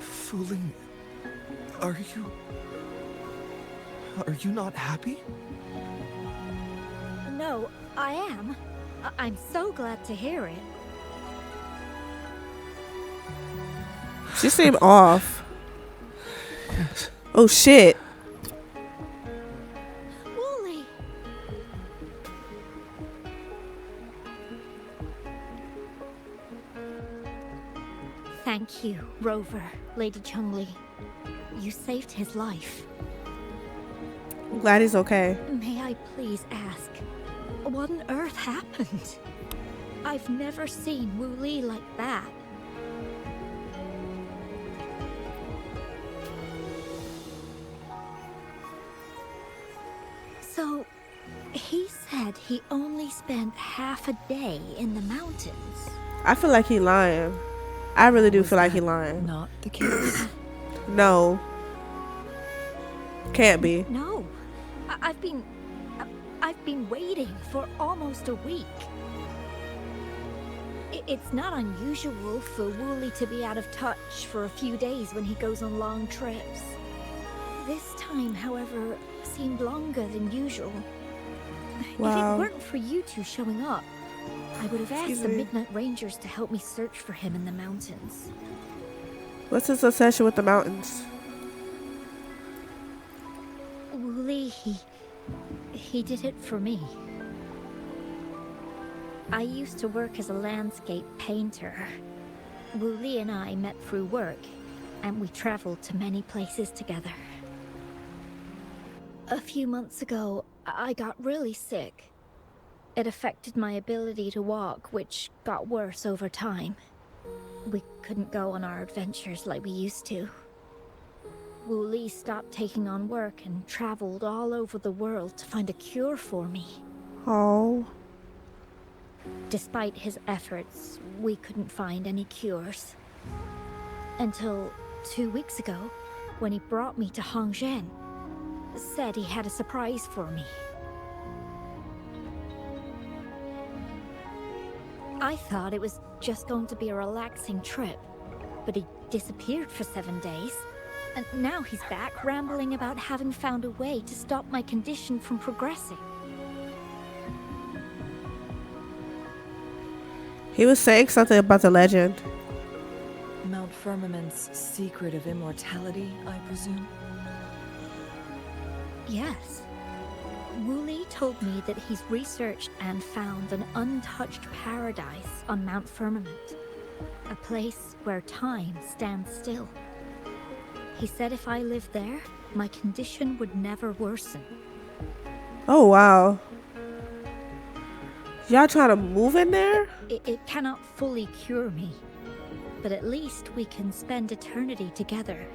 Fu Ling, are you not happy? No, I am. I'm so glad to hear it. She seemed off. Oh shit. Wooly! Thank you, Rover, Lady Chun-Li. You saved his life. I'm glad he's okay. May I please ask, what on earth happened? I've never seen Wu Li like that. So, he said he only spent half a day in the mountains. I feel like he lying. I really do Was feel like he that lying. Not the case. No. Can't be. No, I've been waiting for almost a week. It's not unusual for Wooly to be out of touch for a few days when he goes on long trips. This time, however, seemed longer than usual. If Wow. it weren't for you two showing up, I would have asked Excuse the me. Midnight Rangers to help me search for him in the mountains. What's his obsession with the mountains? Wooly, he did it for me. I used to work as a landscape painter. Wu Li and I met through work, and we traveled to many places together. A few months ago, I got really sick. It affected my ability to walk, which got worse over time. We couldn't go on our adventures like we used to. Wu Li stopped taking on work and traveled all over the world to find a cure for me. Oh. Despite his efforts, we couldn't find any cures. Until 2 weeks ago, when he brought me to Hongzhen. Said he had a surprise for me. I thought it was just going to be a relaxing trip, but he disappeared for 7 days. And now he's back rambling about having found a way to stop my condition from progressing. He was saying something about the legend. Mount Firmament's secret of immortality, I presume? Yes. Wu Li told me that he's researched and found an untouched paradise on Mount Firmament. A place where time stands still. He said if I lived there, my condition would never worsen. Oh, wow. Y'all trying to move in there? It cannot fully cure me, but at least we can spend eternity together.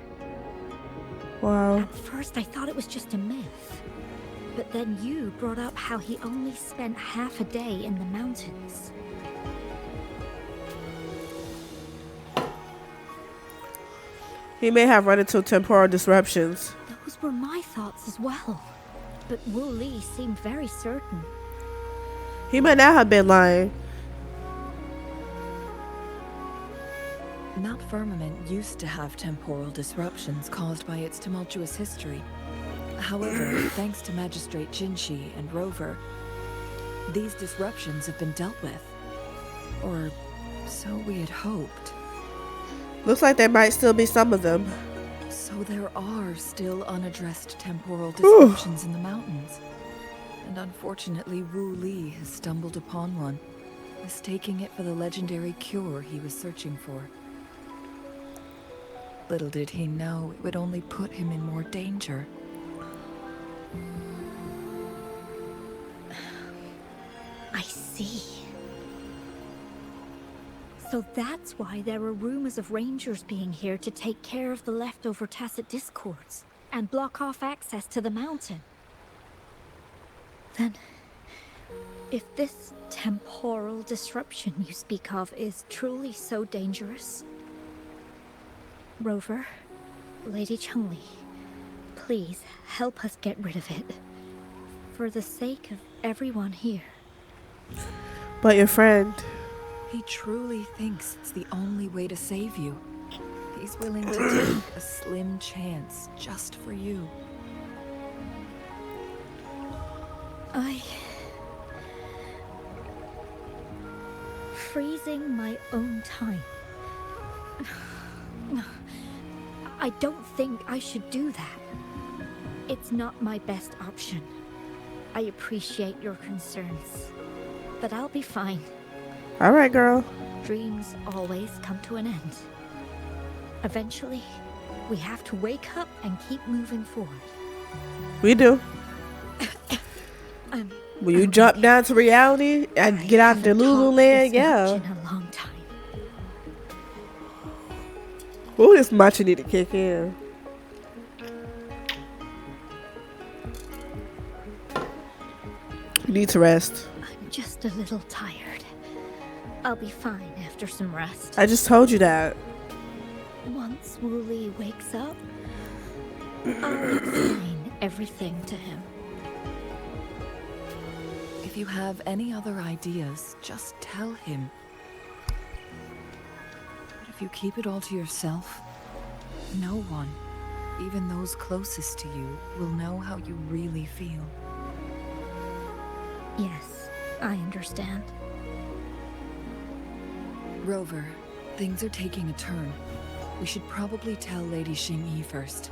Wow. At first I thought it was just a myth, but then you brought up how he only spent half a day in the mountains. He may have run into temporal disruptions. Those were my thoughts as well, but Wu Li seemed very certain. He might not have been lying. Mount Firmament used to have temporal disruptions caused by its tumultuous history. However, thanks to Magistrate Jinshi and Rover, these disruptions have been dealt with. Or so we had hoped. Looks like there might still be some of them. So there are still unaddressed temporal disruptions in the mountains. And unfortunately, Wu Li has stumbled upon one, mistaking it for the legendary cure he was searching for. Little did he know it would only put him in more danger. I see. So that's why there are rumors of rangers being here to take care of the leftover tacit discords and block off access to the mountain. Then, if this temporal disruption you speak of is truly so dangerous, Rover, Lady Chengli, please help us get rid of it. For the sake of everyone here. But your friend... He truly thinks it's the only way to save you. He's willing to take a slim chance just for you. Freezing my own time. I don't think I should do that. It's not my best option. I appreciate your concerns, but I'll be fine. All right, girl. Dreams always come to an end. Eventually, we have to wake up and keep moving forward. We do. When you jump down to reality and get out the Lululand, yeah. In a long time. Ooh, this matcha need to kick in. You need to rest. I'm just a little tired. I'll be fine after some rest. I just told you that. Once Wu Li wakes up, I'll explain everything to him. If you have any other ideas, just tell him. But if you keep it all to yourself, no one, even those closest to you, will know how you really feel. Yes, I understand. Rover, things are taking a turn. We should probably tell Lady Xingyi first.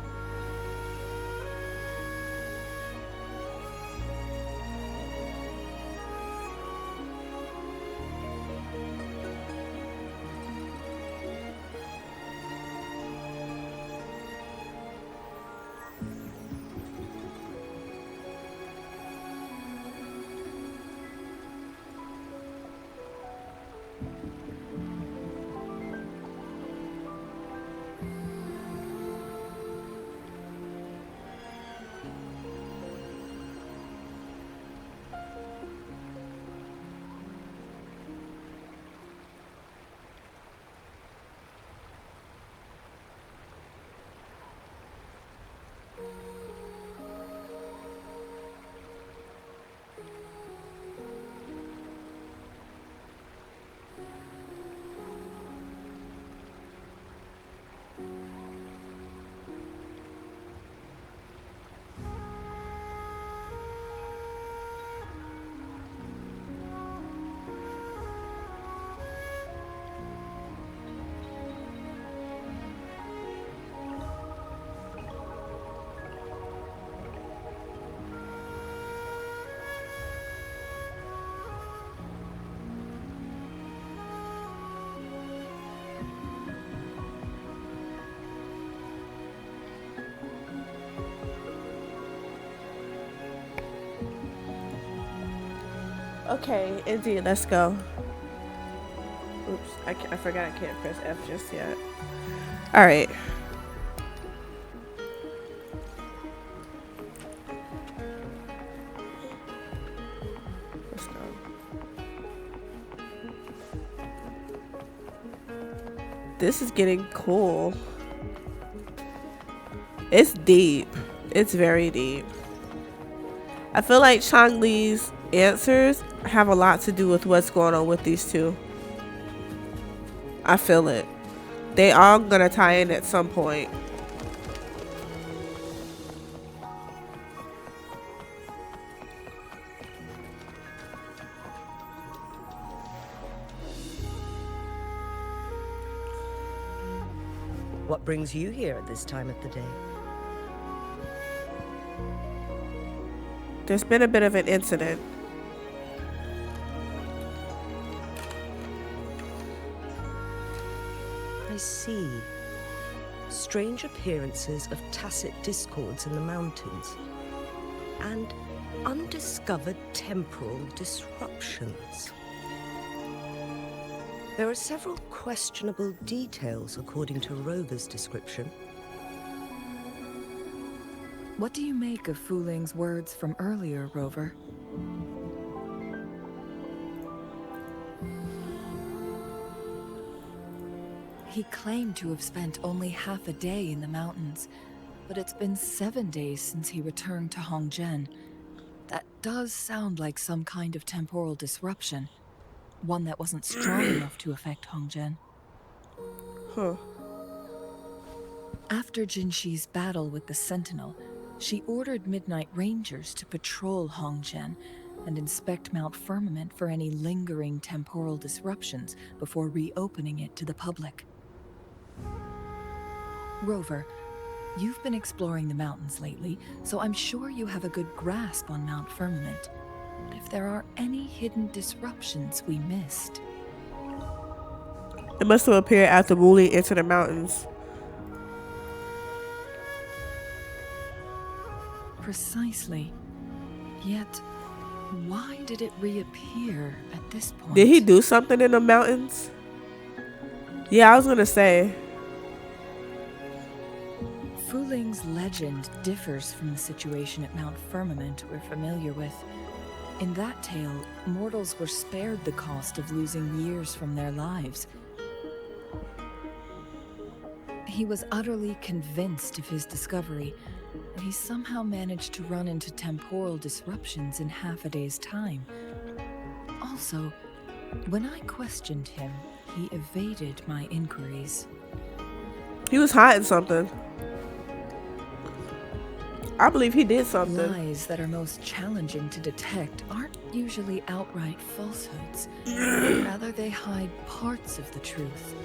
Okay, indeed, let's go. Oops, I forgot I can't press F just yet. All right. Let's go. This is getting cool. It's deep. It's very deep. I feel like Chang-Li's answers have a lot to do with what's going on with these two. I feel it. They all gonna tie in at some point. What brings you here at this time of the day? There's been a bit of an incident. I see. Strange appearances of tacit discords in the mountains. And undiscovered temporal disruptions. There are several questionable details according to Rover's description. What do you make of Fu Ling's words from earlier, Rover? He claimed to have spent only half a day in the mountains, but it's been 7 days since he returned to Hongzhen. That does sound like some kind of temporal disruption, one that wasn't strong enough to affect Hongzhen. Huh. After Jinxi's battle with the Sentinel, she ordered Midnight Rangers to patrol Hongzhen and inspect Mount Firmament for any lingering temporal disruptions before reopening it to the public. Rover, you've been exploring the mountains lately, so I'm sure you have a good grasp on Mount Firmament. But if there are any hidden disruptions we missed... It must have appeared after Wooly entered the mountains. Precisely. Yet, why did it reappear at this point? Did he do something in the mountains? Yeah, I was gonna say. Fu Ling's legend differs from the situation at Mount Firmament we're familiar with. In that tale, mortals were spared the cost of losing years from their lives. He was utterly convinced of his discovery, and he somehow managed to run into temporal disruptions in half a day's time. Also, when I questioned him, he evaded my inquiries. He was hiding something. I believe he did something. Lies that are most challenging to detect aren't usually outright falsehoods. Rather, they hide parts of the truth.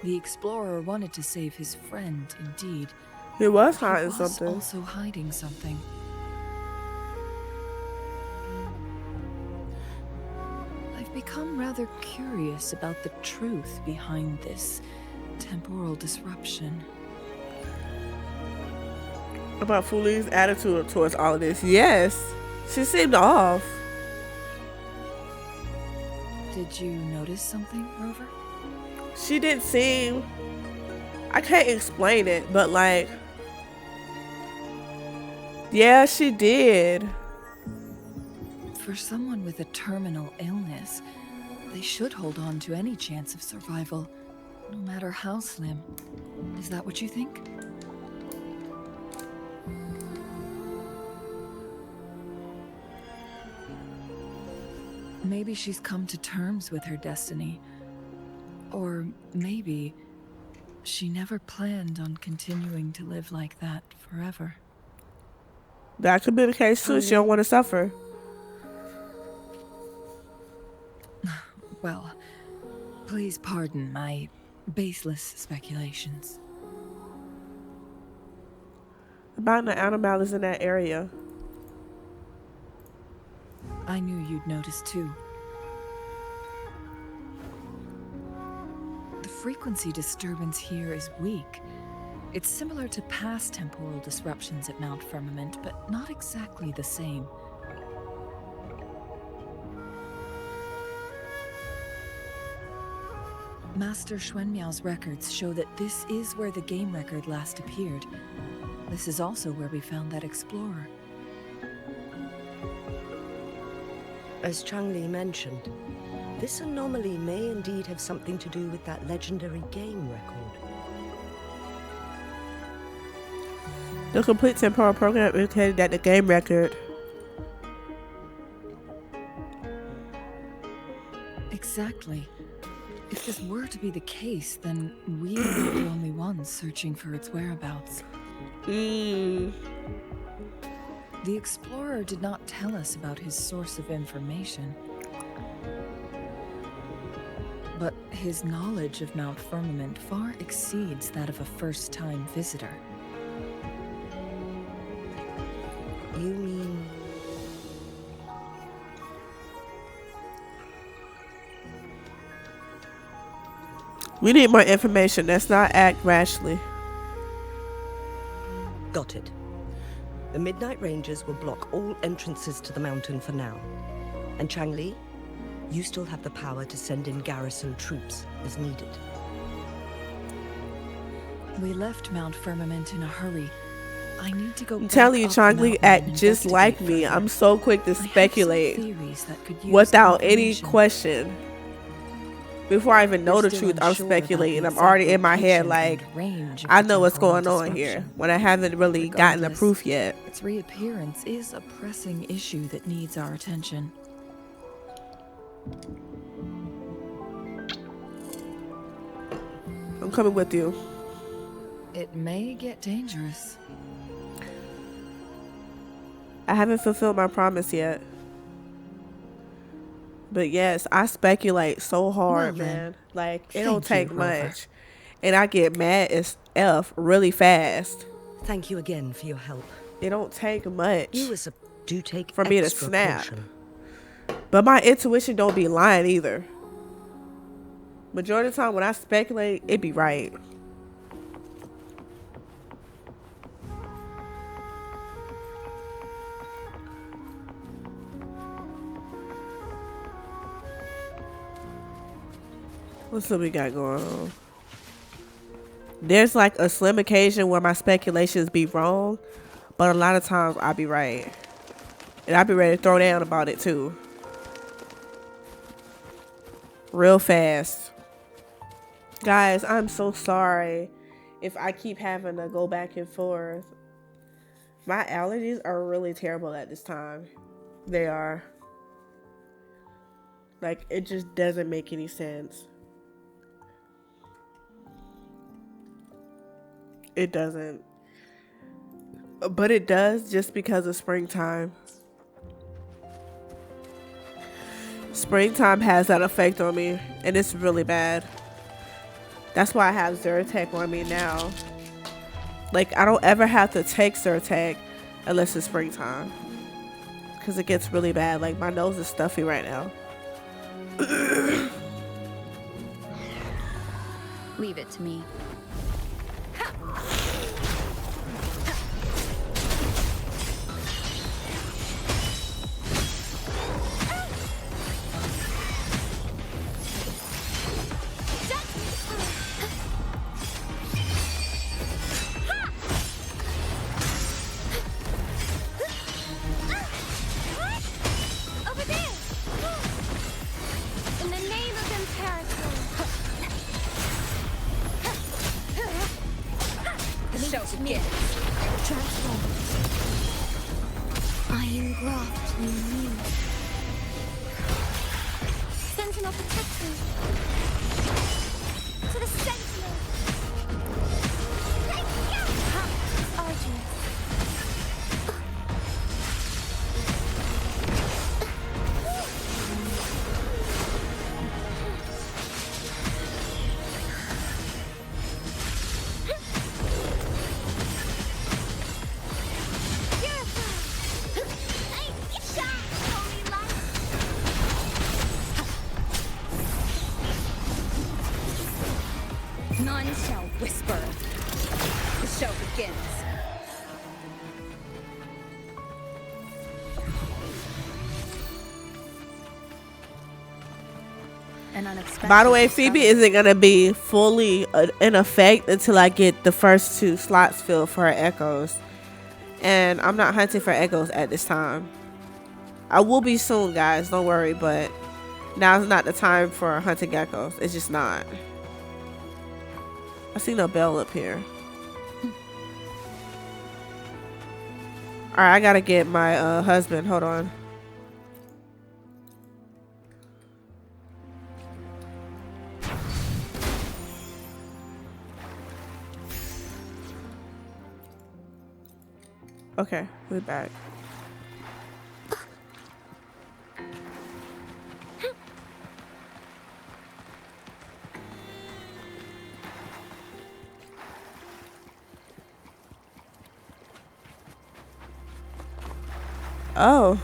The explorer wanted to save his friend, indeed. He was hiding something. He was also hiding something. I've become rather curious about the truth behind this temporal disruption. About Fu Ling's attitude towards all of this. Yes, she seemed off. Did you notice something, Rover? She didn't seem... I can't explain it, but like... Yeah, she did. For someone with a terminal illness, they should hold on to any chance of survival, no matter how slim. Is that what you think? Maybe she's come to terms with her destiny. Or maybe she never planned on continuing to live like that forever. That could be the case too. She don't want to suffer. Well, please pardon my baseless speculations. About the animals in that area. I knew you'd notice too. The frequency disturbance here is weak. It's similar to past temporal disruptions at Mount Firmament, but not exactly the same. Master Xuanmiao's records show that this is where the game record last appeared. This is also where we found that explorer. As Changli mentioned, this anomaly may indeed have something to do with that legendary game record. The complete temporal program indicated that the game record. Exactly. If this were to be the case, then we are not the only ones searching for its whereabouts. The explorer did not tell us about his source of information. But his knowledge of Mount Firmament far exceeds that of a first-time visitor. You mean... We need more information. Let's not act rashly. Got it. The Midnight Rangers will block all entrances to the mountain for now. And Changli, you still have the power to send in garrison troops as needed. We left Mount Firmament in a hurry. I need to go. I'm telling you, Changli act just like me. I'm so quick to speculate without any question. Before I even know the truth, I'm speculating. I'm already in my head like, I know what's going on here, when I haven't really gotten the proof yet. Its reappearance is a pressing issue that needs our attention. I'm coming with you. It may get dangerous. I haven't fulfilled my promise yet. But yes, I speculate so hard, man. Like, it don't take much. And I get mad as F really fast. Thank you again for your help. It don't take much do take for me to snap. Caution. But my intuition don't be lying either. Majority of the time when I speculate, it be right. What's what we got going on? There's like a slim occasion where my speculations be wrong, but a lot of times I be right. And I be ready to throw down about it too. Real fast. Guys, I'm so sorry if I keep having to go back and forth. My allergies are really terrible at this time. They are. Like, it just doesn't make any sense. It doesn't. But it does just because of springtime. Springtime has that effect on me, and it's really bad. That's why I have Zyrtec on me now. Like, I don't ever have to take Zyrtec unless it's springtime. Because it gets really bad. Like, my nose is stuffy right now. Leave it to me. None shall whisper. The show begins. An unexpected By the way, Phoebe discovery. isn't gonna be fully in effect until I get the first 2 slots filled for her echoes, and I'm not hunting for echoes at this time. I will be soon, guys. Don't worry, but now's not the time for hunting geckos. It's just not. I see no bell up here. All right, I gotta get my husband. Hold on. Okay, we're back. Oh.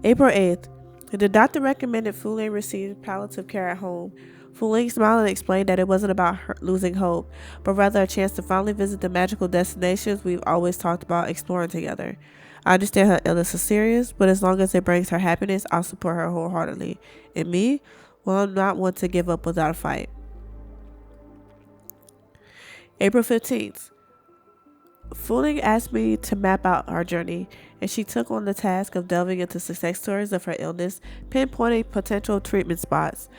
April 8th. The doctor recommended Fu Ling receive palliative care at home. Fu Ling smiled and explained that it wasn't about her losing hope, but rather a chance to finally visit the magical destinations we've always talked about exploring together. I understand her illness is serious, but as long as it brings her happiness, I'll support her wholeheartedly. And me? Well, I'm not one to give up without a fight. April 15th. Fu Ling asked me to map out our journey, and she took on the task of delving into success stories of her illness, pinpointing potential treatment spots.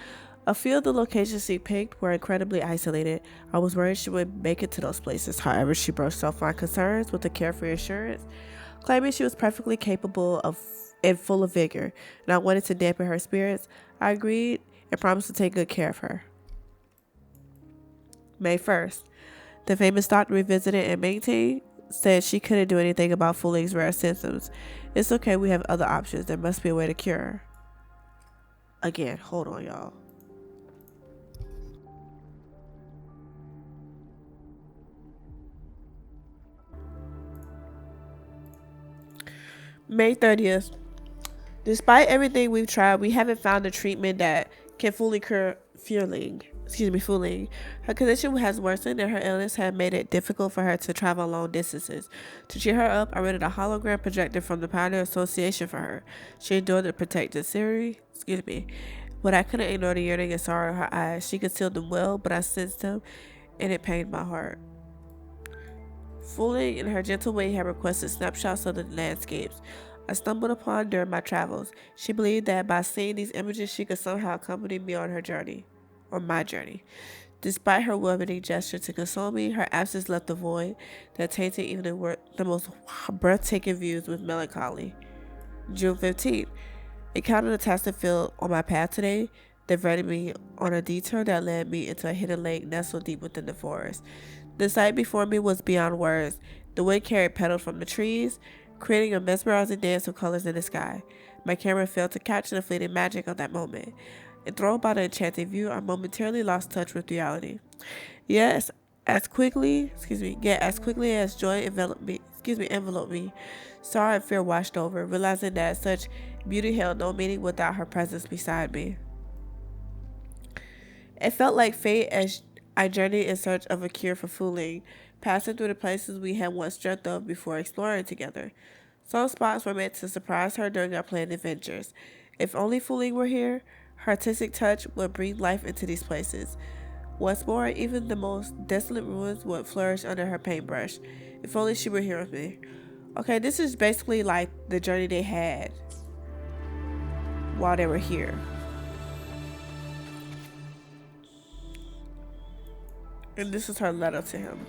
A few of the locations she picked were incredibly isolated. I was worried she would make it to those places. However, she brushed off my concerns with a carefree assurance, claiming she was perfectly capable of and full of vigor, and I wanted to dampen her spirits. I agreed and promised to take good care of her. May 1st. The famous doctor we visited in Mingting said she couldn't do anything about Fu Ling's rare symptoms. It's okay, we have other options. There must be a way to cure her. Again, hold on, y'all. May 30th. Despite everything we've tried, we haven't found a treatment that can fully cure Fu Ling. Her condition has worsened and her illness had made it difficult for her to travel long distances. To cheer her up, I rented a hologram projector from the Pioneer Association for her. She endured the protective series. But I couldn't ignore the yearning and sorrow in her eyes. She concealed them well, but I sensed them, and it pained my heart. Fu Ling, in her gentle way, had requested snapshots of the landscapes I stumbled upon during my travels. She believed that by seeing these images, she could somehow accompany me on my journey. Despite her welcoming gesture to console me, her absence left a void that tainted even the most breathtaking views with melancholy. June 15th. Encountered a tested field on my path today, diverting me on a detour that led me into a hidden lake nestled deep within the forest. The sight before me was beyond words. The wind carried petals from the trees, creating a mesmerizing dance of colors in the sky. My camera failed to capture the fleeting magic of that moment. Enthralled by the enchanting view, I momentarily lost touch with reality. Yet, as quickly as joy enveloped me, sorrow and fear washed over, realizing that such beauty held no meaning without her presence beside me. It felt like fate as I journeyed in search of a cure for Fu Ling, passing through the places we had once dreamt of before exploring together. Some spots were meant to surprise her during our planned adventures. If only Fu Ling were here, her artistic touch would breathe life into these places. Once more, even the most desolate ruins would flourish under her paintbrush. If only she were here with me. Okay, this is basically like the journey they had while they were here. And this is her letter to him.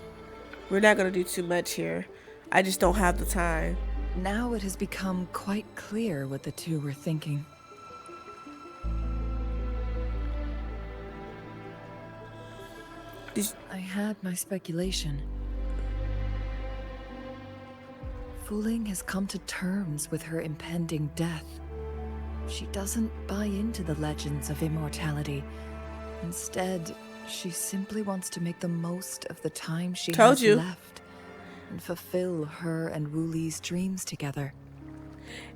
We're not going to do too much here. I just don't have the time. Now it has become quite clear what the two were thinking. I had my speculation. Fu Ling has come to terms with her impending death. She doesn't buy into the legends of immortality. Instead, she simply wants to make the most of the time she has left and fulfill her and Wu Li's dreams together.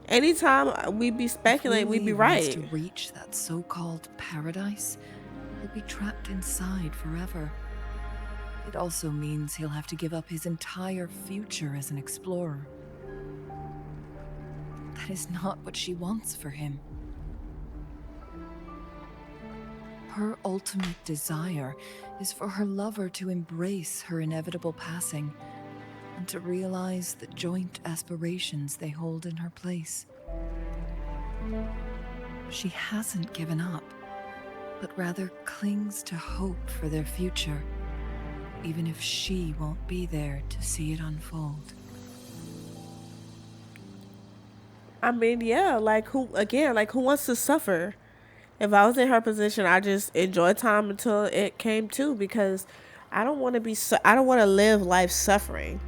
Anytime we be speculating, we be right. If Wu Li wants to reach that so-called paradise, he'll be trapped inside forever. It also means he'll have to give up his entire future as an explorer. That is not what she wants for him. Her ultimate desire is for her lover to embrace her inevitable passing and to realize the joint aspirations they hold in her place. She hasn't given up, but rather clings to hope for their future, even if she won't be there to see it unfold. I mean, yeah, like who wants to suffer? If I was in her position, I just enjoy time until it came to, because I don't want to live life suffering.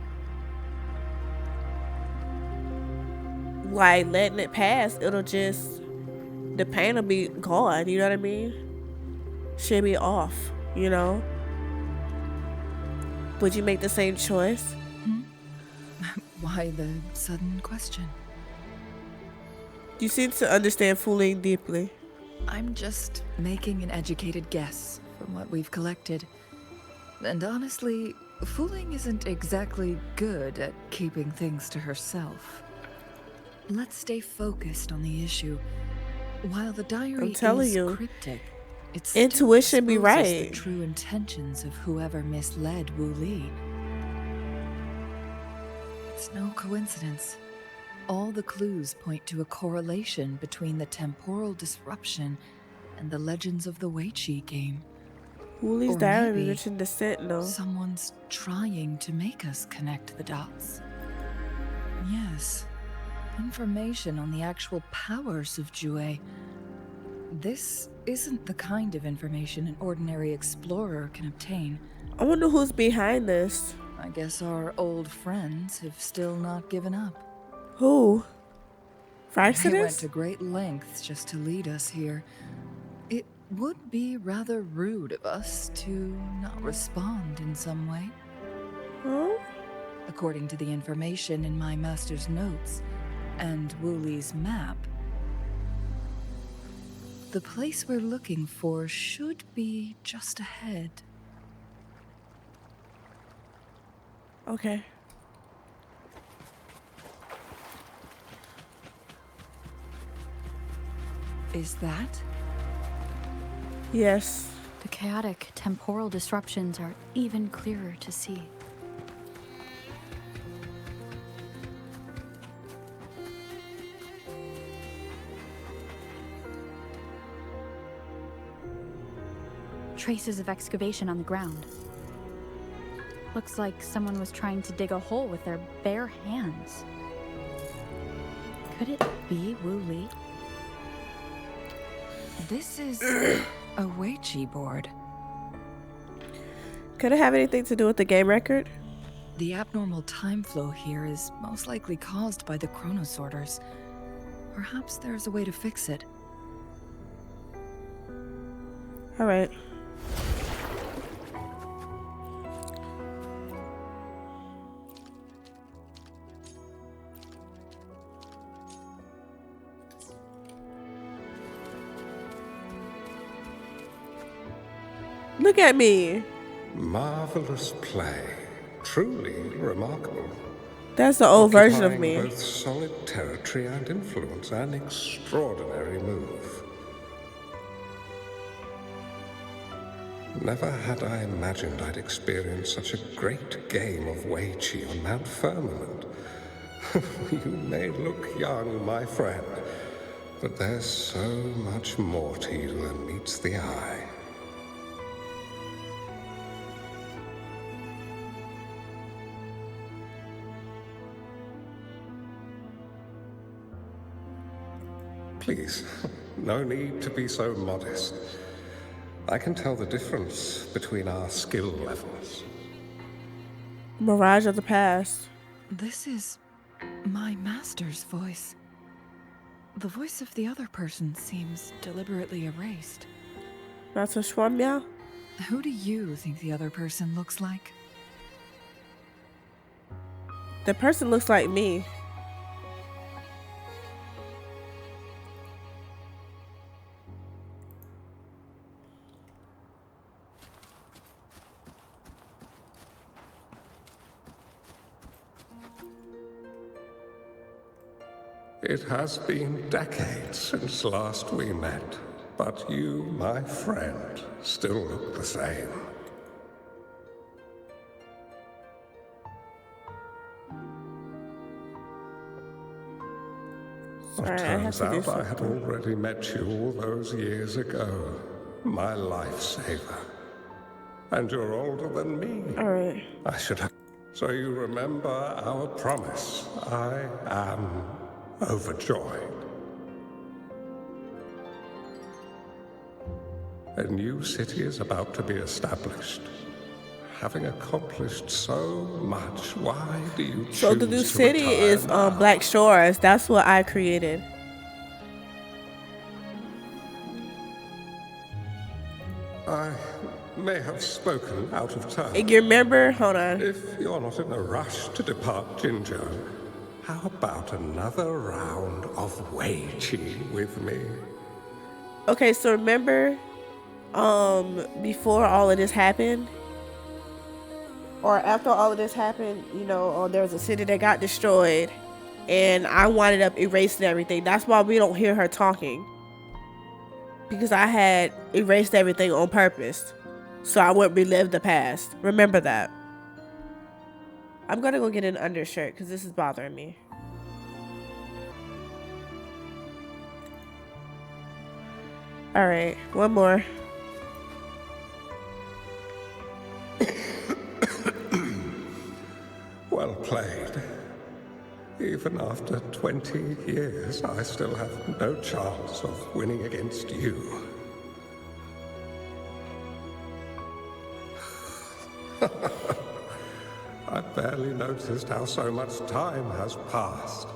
Like letting it pass, the pain will be gone, you know what I mean? She'll be off, you know? Would you make the same choice? Why the sudden question? You seem to understand fooling deeply. I'm just making an educated guess from what we've collected. And honestly, fooling isn't exactly good at keeping things to herself. Let's stay focused on the issue. While the diary is cryptic, it's intuition be right. The true intentions of whoever misled Wu Li. It's no coincidence. All the clues point to a correlation between the temporal disruption and the legends of the Weiqi game. Wu Li's diary mentioned the Sentinel. Someone's trying to make us connect the dots. Yes. Information on the actual powers of Jue. This isn't the kind of information an ordinary explorer can obtain. I wonder who's behind this. I guess our old friends have still not given up. Who? Fraxidus? They went to great lengths just to lead us here. It would be rather rude of us to not respond in some way. Huh? According to the information in my master's notes and Wu Li's map, the place we're looking for should be just ahead. Okay. Is that? Yes. The chaotic temporal disruptions are even clearer to see. Traces of excavation on the ground. Looks like someone was trying to dig a hole with their bare hands. Could it be Wu Li? This is a Weiqi board. Could it have anything to do with the game record? The abnormal time flow here is most likely caused by the chronosorters. Perhaps there's a way to fix it. All right. Look at me. Marvelous play. Truly remarkable. That's the old version of Occupying me. both solid territory and influence, an extraordinary move. Never had I imagined I'd experience such a great game of Weiqi on Mount Firmament. You may look young, my friend, but there's so much more to you than meets the eye. Please, no need to be so modest. I can tell the difference between our skill levels. Mirage of the past. This is my master's voice. The voice of the other person seems deliberately erased. That's a Schwamya? Who do you think the other person looks like? The person looks like me. It has been decades since last we met, but you, my friend, still look the same. It turns out I had already met you all those years ago. My lifesaver. And you're older than me. Alright. I should have... So you remember our promise. I am overjoyed. A new city is about to be established. Having accomplished so much, why do you choose So the new city is now? Black Shores. That's what I created. I may have spoken out of turn. You remember? Hold on. If you're not in a rush to depart Jinjo, how about another round of Wei-Chi with me? Okay, so remember, before all of this happened, or after all of this happened, you know, there was a city that got destroyed, and I wound up erasing everything. That's why we don't hear her talking. Because I had erased everything on purpose, so I wouldn't relive the past. Remember that. I'm gonna go get an undershirt, because this is bothering me. Alright, one more. Well played. Even after 20 years, I still have no chance of winning against you. I barely noticed how so much time has passed.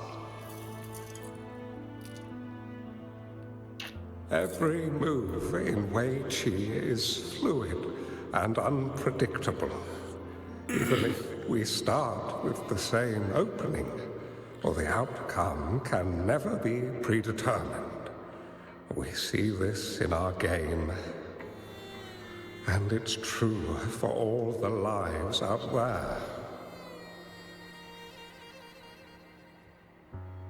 Every move in Wei-Chi is fluid and unpredictable. Even if we start with the same opening, or the outcome can never be predetermined. We see this in our game. And it's true for all the lives out there.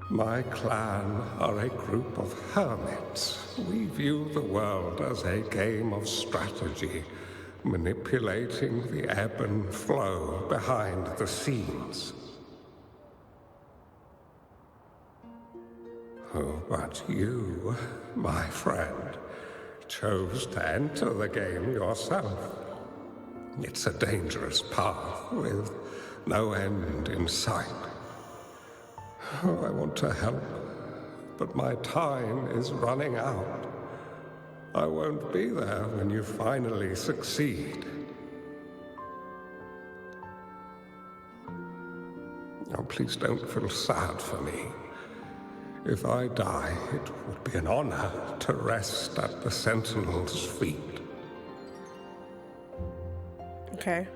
My clan are a group of hermits. We view the world as a game of strategy, manipulating the ebb and flow behind the scenes. Oh, but you, my friend, chose to enter the game yourself. It's a dangerous path with no end in sight. Oh, I want to help, but my time is running out. I won't be there when you finally succeed. Oh, please don't feel sad for me. If I die, it would be an honor to rest at the Sentinel's feet. Okay.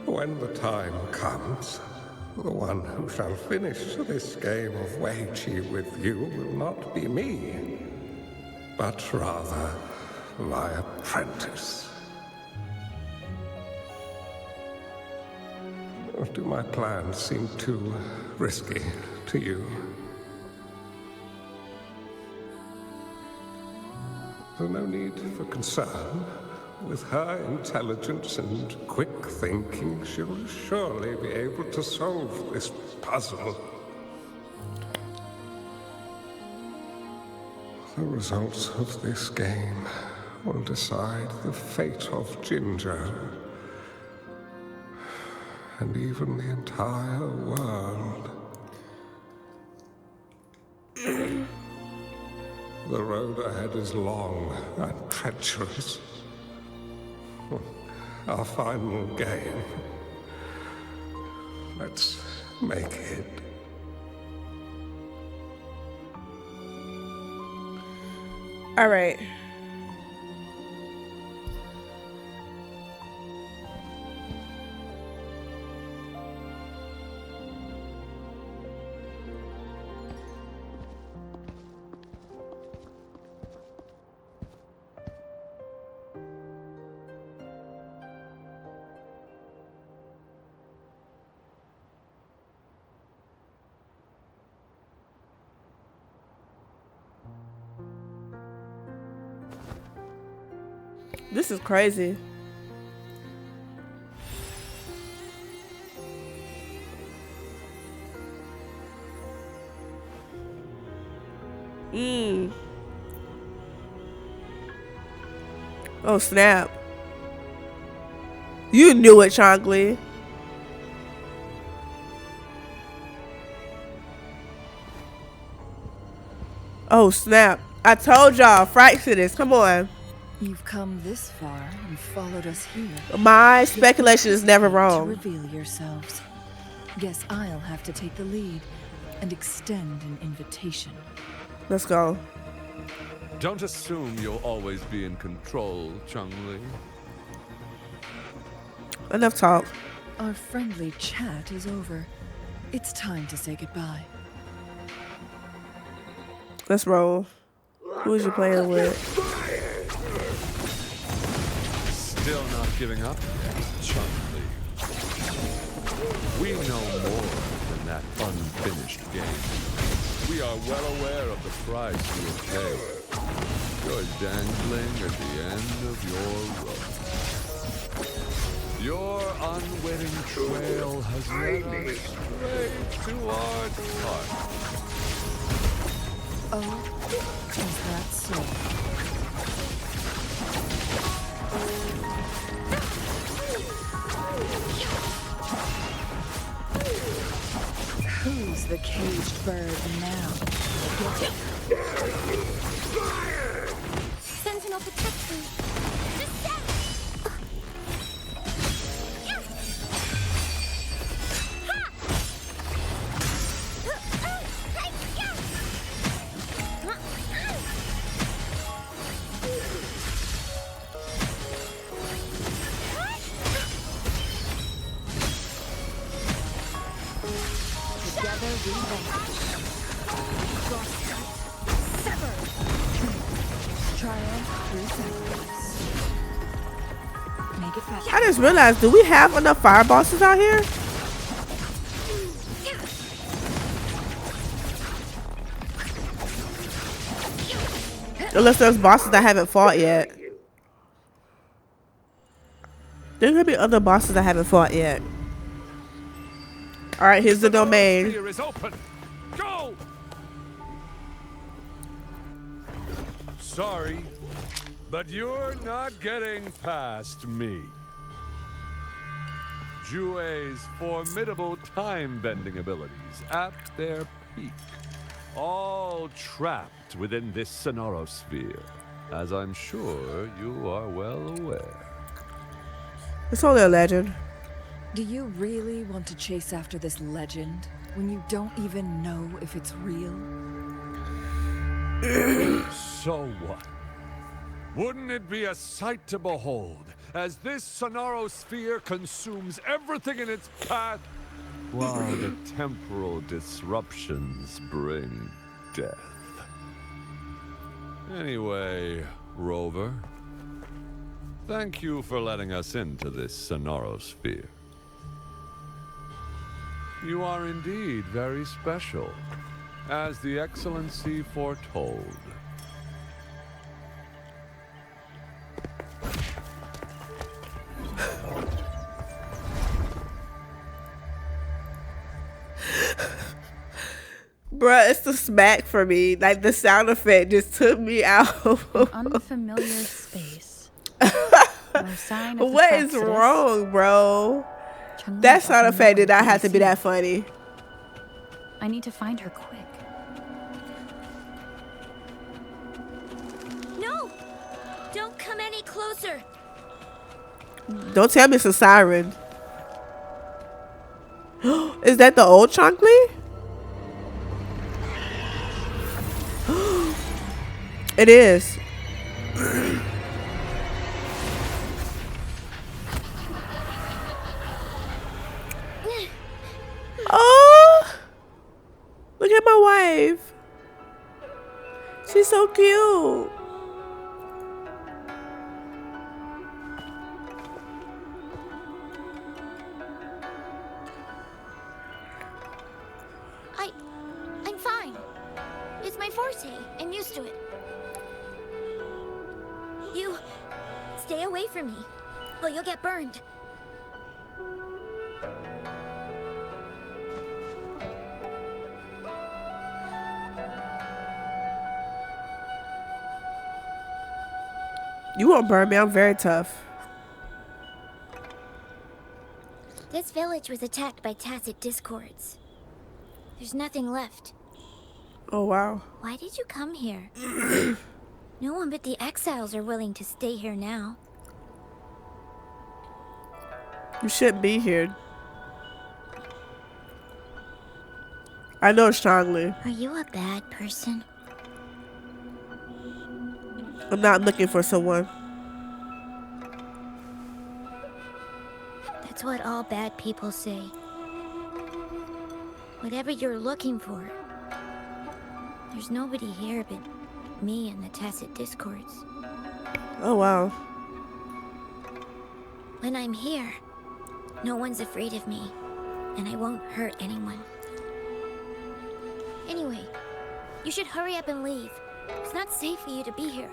When the time comes, the one who shall finish this game of Wei-Chi with you will not be me, but rather my apprentice. Or do my plans seem too risky to you? There's no need for concern. With her intelligence and quick thinking, she'll surely be able to solve this puzzle. The results of this game will decide the fate of Jinjo, and even the entire world. The road ahead is long and treacherous. Our final game. Let's make it. All right. This is crazy. Oh snap. You knew it, Chongli. Oh snap. I told y'all, Fraxidus, come on. You've come this far and followed us here. My speculation is never wrong. To reveal yourselves. Guess I'll have to take the lead and extend an invitation. Let's go. Don't assume you'll always be in control, Chongli. Enough talk. Our friendly chat is over. It's time to say goodbye. Let's roll. Who is you playing with? Still not giving up yet, Chongli. We know more than that unfinished game. We are well aware of the price you will pay. You're dangling at the end of your rope. Your unwitting trail has led us straight to our target. Oh, is that so? Who's the caged bird now? Sentinel protects me. I just realized, do we have enough fire bosses out here? Unless there's bosses I haven't fought yet. There could be other bosses I haven't fought yet. Alright, here's the domain. Is open. Go! Sorry, but you're not getting past me. Jue's formidable time-bending abilities at their peak, all trapped within this Sonorosphere, as I'm sure you are well aware. It's only a legend. Do you really want to chase after this legend when you don't even know if it's real? So what? Wouldn't it be a sight to behold as this Sonorosphere consumes everything in its path, while the temporal disruptions bring death? Anyway, Rover, thank you for letting us into this Sonorosphere. You are indeed very special, as the Excellency foretold. Bruh, it's the smack for me. Like, the sound effect just took me out. An unfamiliar space. No sign of What is wrong, bro? That sound effect did not have to be that funny. I need to find her quick. No! Don't come any closer. Don't tell me it's a siren. Is that the old Chongli? It is. Oh, look at my wife. She's so cute. I'm fine. It's my forte. I'm used to it. You stay away away from me. Oh, you'll get burned. You won't burn me. I'm very tough. This village was attacked by tacit discords. There's nothing left. Oh, wow. Why did you come here? No one but the exiles are willing to stay here now. You shouldn't be here. I know strongly. Are you a bad person? I'm not looking for someone. That's what all bad people say. Whatever you're looking for, there's nobody here but me and the tacit discords. Oh, wow. When I'm here, no one's afraid of me, and I won't hurt anyone. Anyway, you should hurry up and leave. It's not safe for you to be here.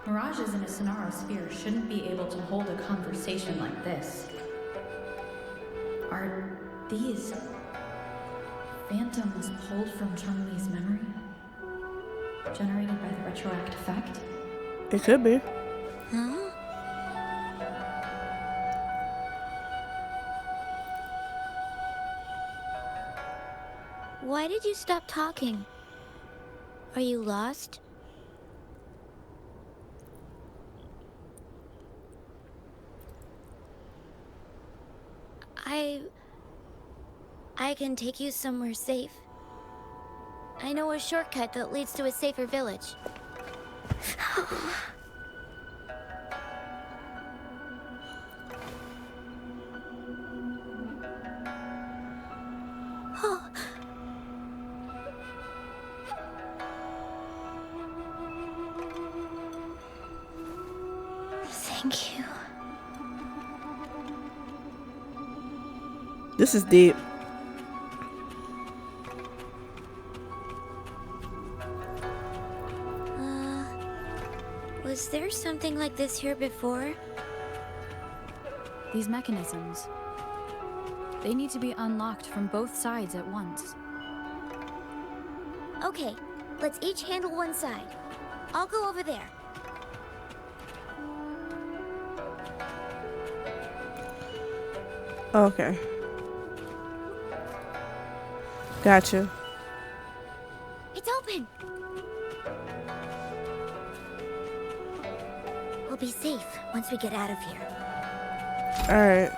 Mirages in a Sonaro sphere shouldn't be able to hold a conversation like this. Are these phantoms pulled from Chun-Li's memory? Generated by the retroact effect? It could be. Huh? Why did you stop talking? Are you lost? I can take you somewhere safe. I know a shortcut that leads to a safer village. Oh. Thank you. This is deep. Was there something like this here before? These mechanisms, they need to be unlocked from both sides at once. Okay, let's each handle one side. I'll go over there. Okay. Gotcha. It's open! We'll be safe once we get out of here. Alright.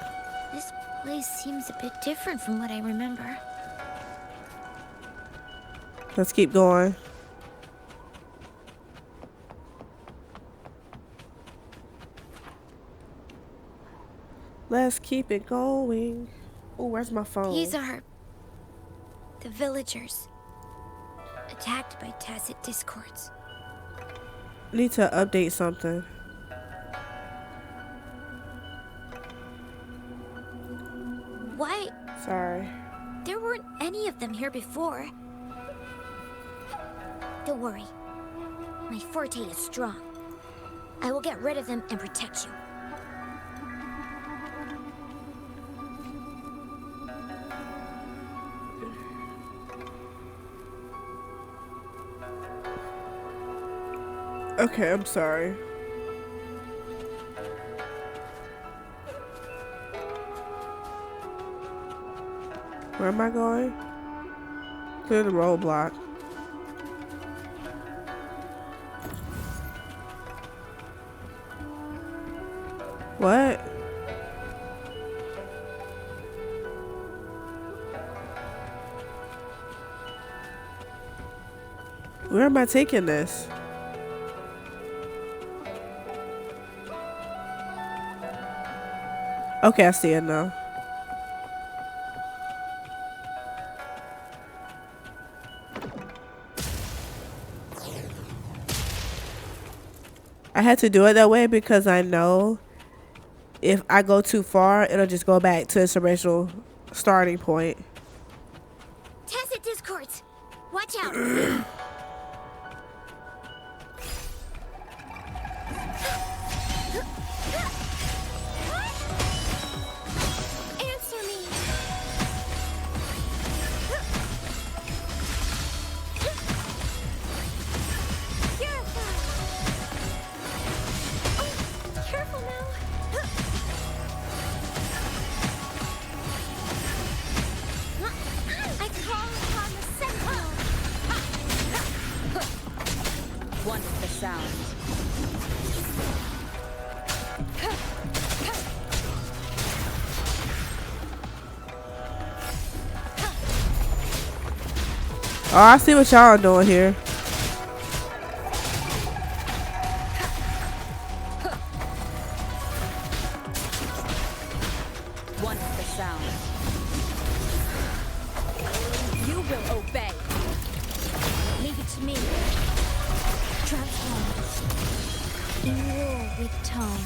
This place seems a bit different from what I remember. Let's keep going. Let's keep it going. Oh, where's my phone? These are the villagers, attacked by tacit discords. Need to update something. Why? Sorry. There weren't any of them here before. Don't worry. My forte is strong. I will get rid of them and protect you. Okay, I'm sorry. Where am I going? Clear the roadblock. What? Where am I taking this? Okay, I see it now. I had to do it that way because I know if I go too far, it'll just go back to its original starting point. Watch out! Answer me! Purify! Oh, careful now! I call upon the sentinel! Wonderful sound. Oh, I see what y'all doing here. Wonderful sound. You will obey. Leave it to me. Transform. In war with tone.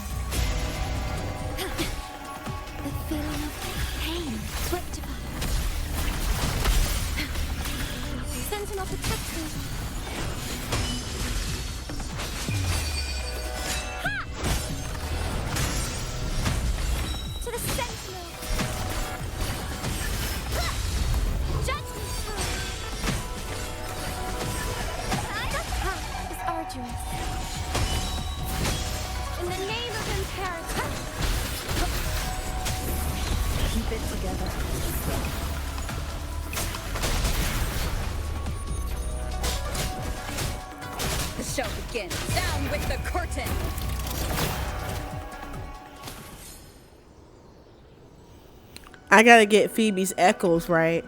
The feeling of pain swept above. Sentinel protect me. Ha! To the sentinel. Ha! Judgment time. The path is arduous. In the name of imperative. Keep it together. The show begins. Down with the curtain. I gotta get Phoebe's echoes right.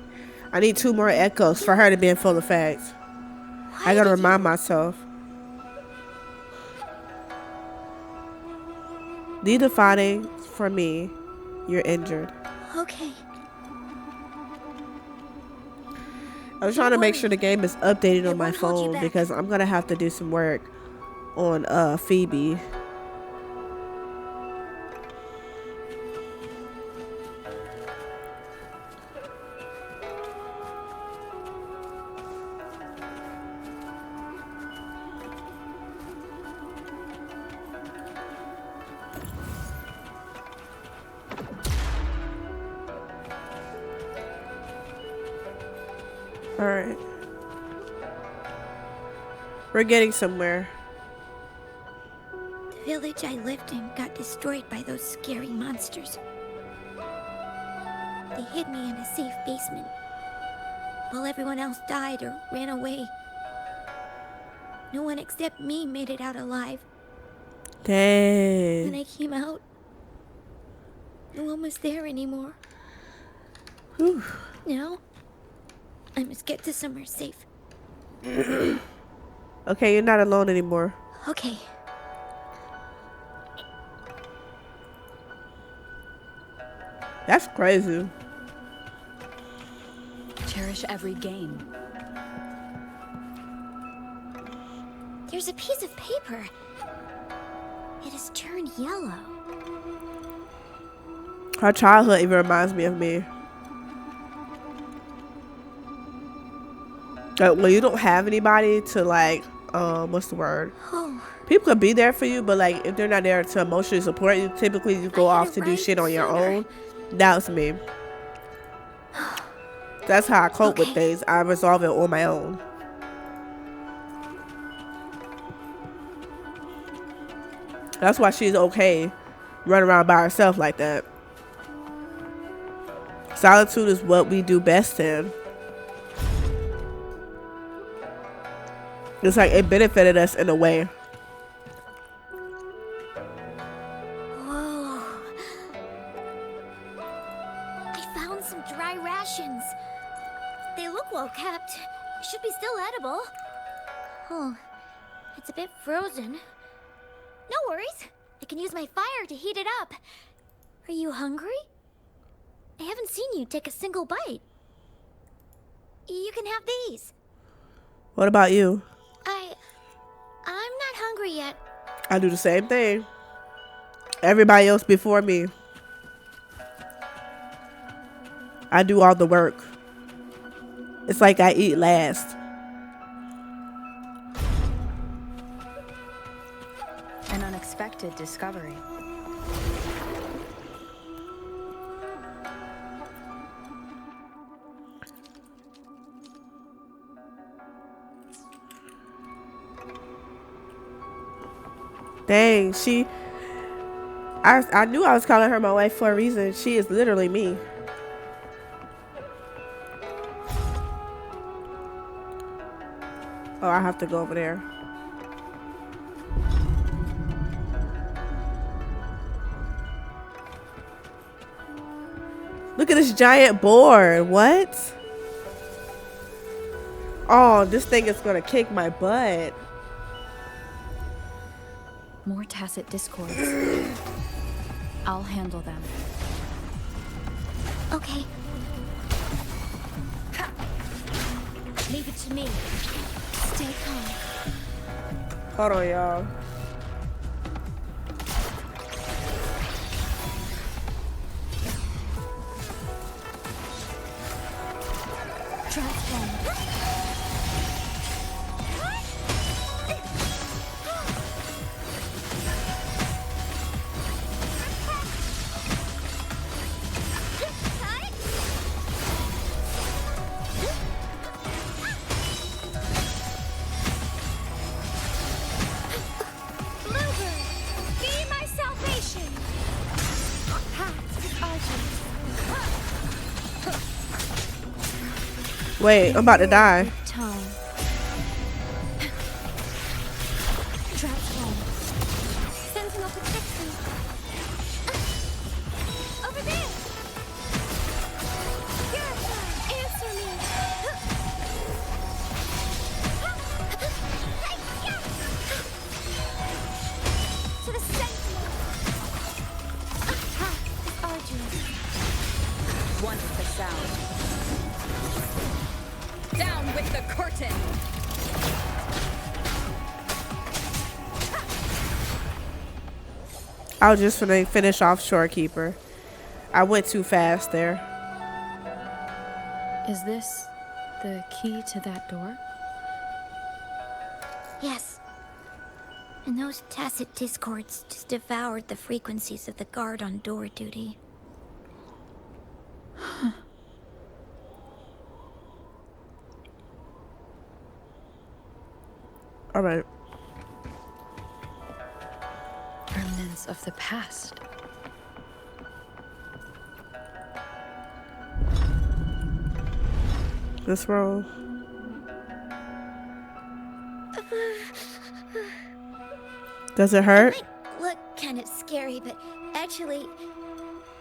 I need 2 more echoes for her to be in full effect. I gotta remind myself. Need the fighting for me. You're injured. Okay. I was trying to make sure the game is updated on my phone because I'm gonna have to do some work on Phoebe. Alright. We're getting somewhere. The village I lived in got destroyed by those scary monsters. They hid me in a safe basement, while everyone else died or ran away. No one except me made it out alive. Dang. When I came out, no one was there anymore. Whew. Now, I must get to somewhere safe. Okay, you're not alone anymore. Okay. That's crazy. Cherish every game. There's a piece of paper. It has turned yellow. Her childhood even reminds me of me. Like, when you don't have anybody to, like, what's the word? Oh. People could be there for you, but, like, if they're not there to emotionally support you, typically you go off to do shit on your own. That's me. That's how I cope with things. I resolve it on my own. That's why she's okay running around by herself like that. Solitude is what we do best in. It's like it benefited us in a way. Whoa. I found some dry rations. They look well kept. Should be still edible. Oh, it's a bit frozen. No worries. I can use my fire to heat it up. Are you hungry? I haven't seen you take a single bite. You can have these. What about you? I'm not hungry yet. I do the same thing. Everybody else before me. I do all the work. It's like I eat last. unexpected discovery. Dang, I knew I was calling her my wife for a reason. She is literally me. Oh, I have to go over there. Look at this giant board. What? Oh, this thing is gonna kick my butt. More tacit discords. I'll handle them. Okay. Leave it to me. Stay calm. Hold on, y'all. Transform. Wait, I'm about to die. Transform. Sentinel protection. Over there. Purify. Answer me. To the sentinel. Arduous. One with the sound. Down with the curtain! I was just gonna finish off Shorekeeper. I went too fast there. Is this the key to that door? Yes. And those tacit discords just devoured the frequencies of the guard on door duty. All right. Remnants of the past. This roll. Does it hurt? It might look kind of scary, but actually,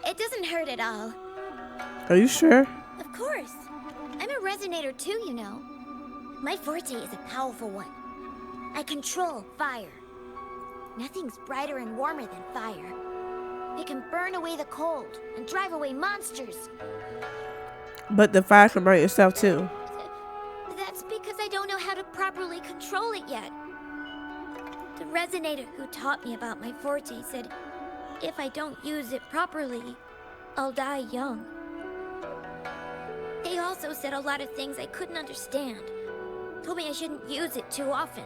it doesn't hurt at all. Are you sure? Of course. I'm a resonator too, you know. My forte is a powerful one. I control fire. Nothing's brighter and warmer than fire. It can burn away the cold and drive away monsters. But the fire can burn yourself too. That's because I don't know how to properly control it yet. The resonator who taught me about my forte said if I don't use it properly, I'll die young. They also said a lot of things I couldn't understand. Told me I shouldn't use it too often.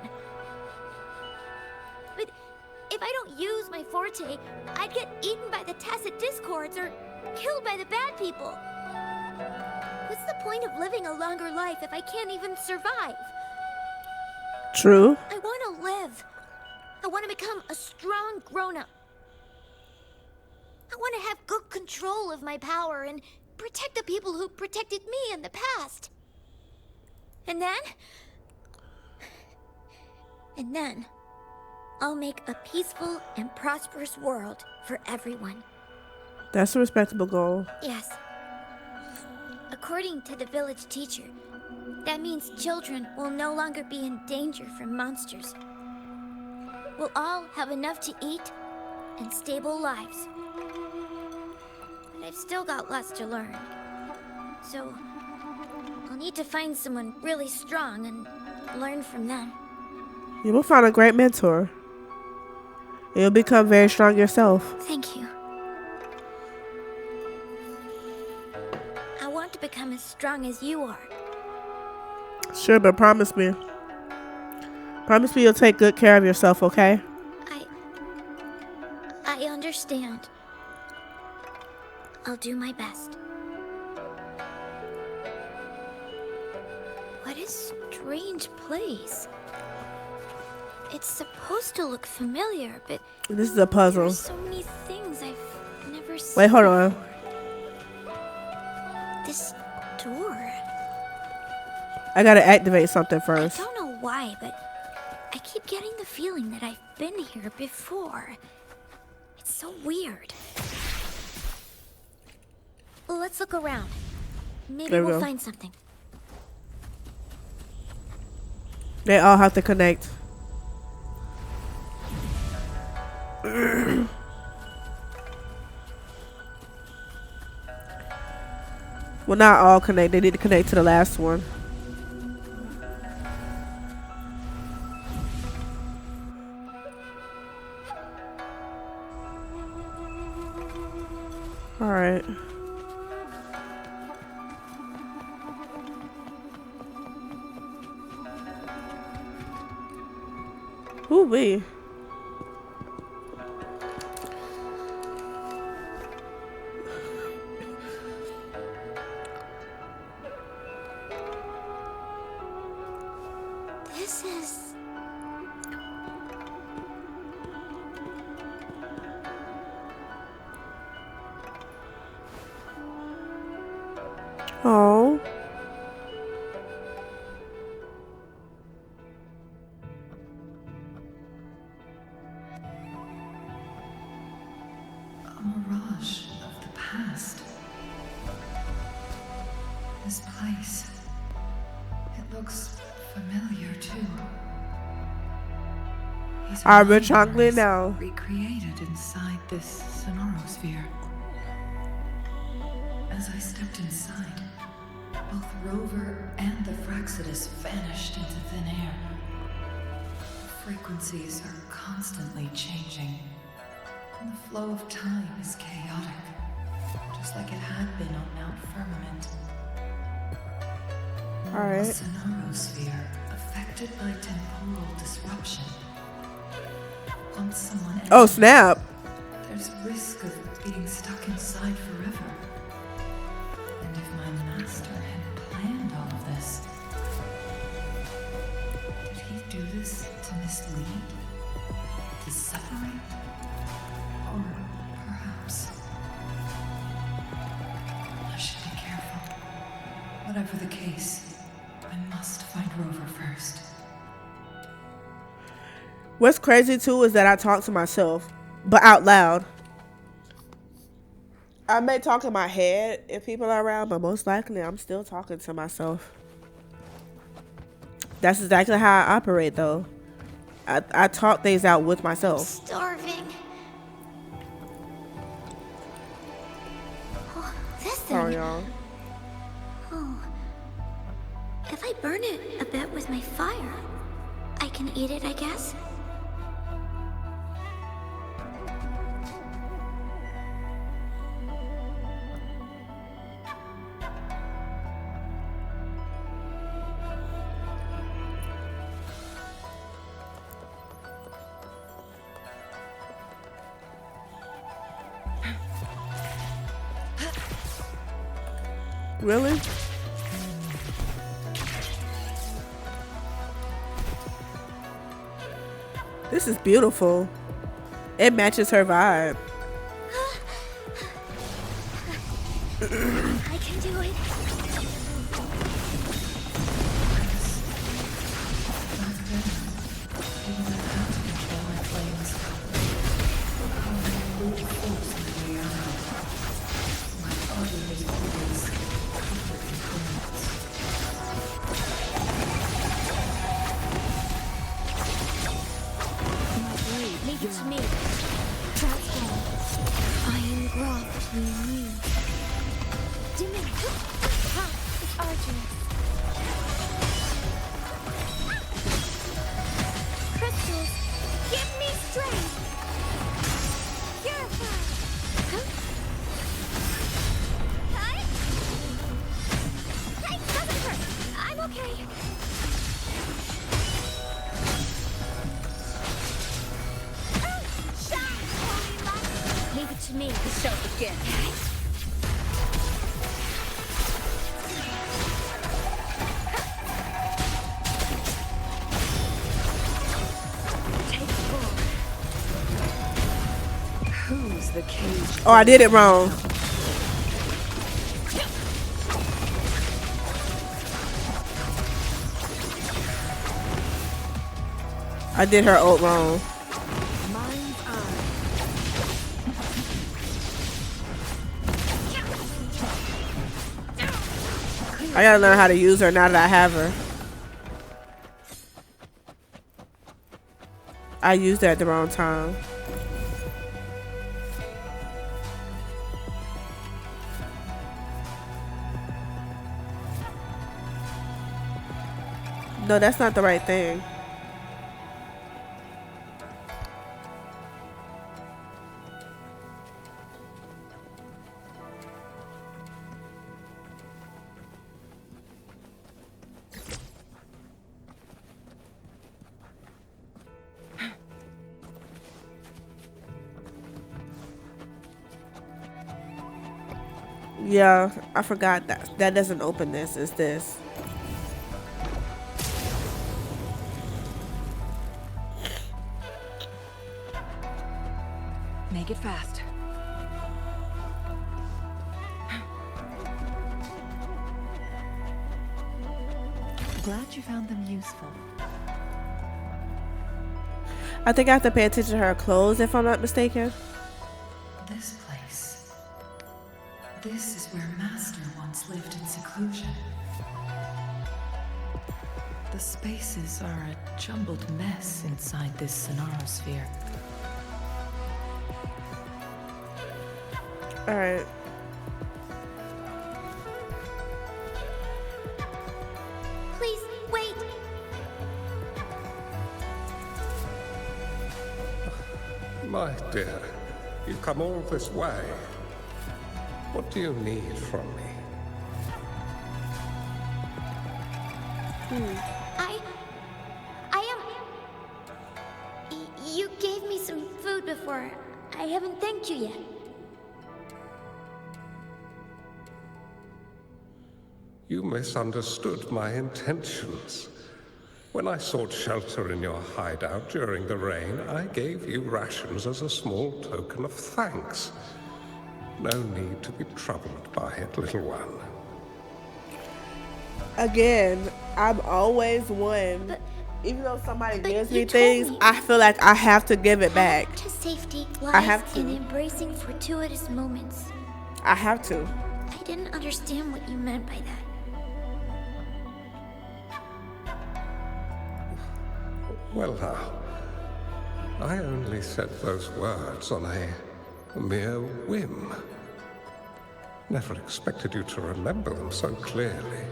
But if I don't use my forte, I'd get eaten by the tacit discords or killed by the bad people. What's the point of living a longer life if I can't even survive? True. I want to live. I want to become a strong grown-up. I want to have good control of my power and protect the people who protected me in the past. And then, I'll make a peaceful and prosperous world for everyone. That's a respectable goal. Yes. According to the village teacher, that means children will no longer be in danger from monsters. We'll all have enough to eat and stable lives. But I've still got lots to learn. So, I'll need to find someone really strong and learn from them. You will find a great mentor. You'll become very strong yourself. Thank you. I want to become as strong as you are. Sure, but promise me. Promise me you'll take good care of yourself, okay? understand. I'll do my best. What a strange place. It's supposed to look familiar, but this is a puzzle. there's so many things I've never seen. Wait, hold on. This door. I gotta activate something I first. don't know why, but I keep getting the feeling that I've been here before. It's so weird. Let's look around. Maybe There we we'll go. find something. They all have to connect. Well, not all connect. They need to connect to the last one. All right. Ooh wee. This is... Oh. A mirage of the past. This place. It looks familiar too. These Our are rich chocolate memories now. recreated inside this Sonorosphere. As I stepped inside, both Rover and the Fraxidus vanished into thin air. Frequencies are constantly changing, and the flow of time is chaotic, just like it had been on Mount Firmament. All right. A Sonorosphere affected by temporal disruption. Once someone Oh enters, snap. there's risk of being stuck inside forever. And if my master had planned all of this, did he do this to mislead? To separate? Or perhaps... I should be careful. Whatever the case, I must find Rover first. What's crazy too is that I talk to myself, but out loud. I may talk in my head if people are around, but most likely I'm still talking to myself. That's exactly how I operate though. I talk things out with myself. starving. Oh, this thing. Sorry, y'all. Oh. If I burn it a bit with my fire, I can eat it, I guess. Really? This is beautiful. It matches her vibe. I can do it. It's me. Transform. I am Groff, you. Diminish. yourself again. Who's the cage? Oh, I did it wrong. I did her ult wrong. I gotta learn how to use her now that I have her. I used her at the wrong time. No, that's not the right thing. Yeah, I forgot that. That doesn't open this. It's this. Make it fast. Glad you found them useful. I think I have to pay attention to her clothes if I'm not mistaken. This place. This is where Master once lived in seclusion. The spaces are a jumbled mess inside this Sonarosphere. All right. Please, wait. My dear, you've come all this way. What do you need from me? You gave me some food before. I haven't thanked you yet. You misunderstood my intentions. When I sought shelter in your hideout during the rain, I gave you rations as a small token of thanks. No need to be troubled by it, little one. Again, I'm always one. Even though somebody gives me things, I feel like I have to give it back. To safety I have lies to. in embracing fortuitous moments. I have to. I didn't understand what you meant by that. Well now, I only said those words on a mere whim. Never expected you to remember them so clearly.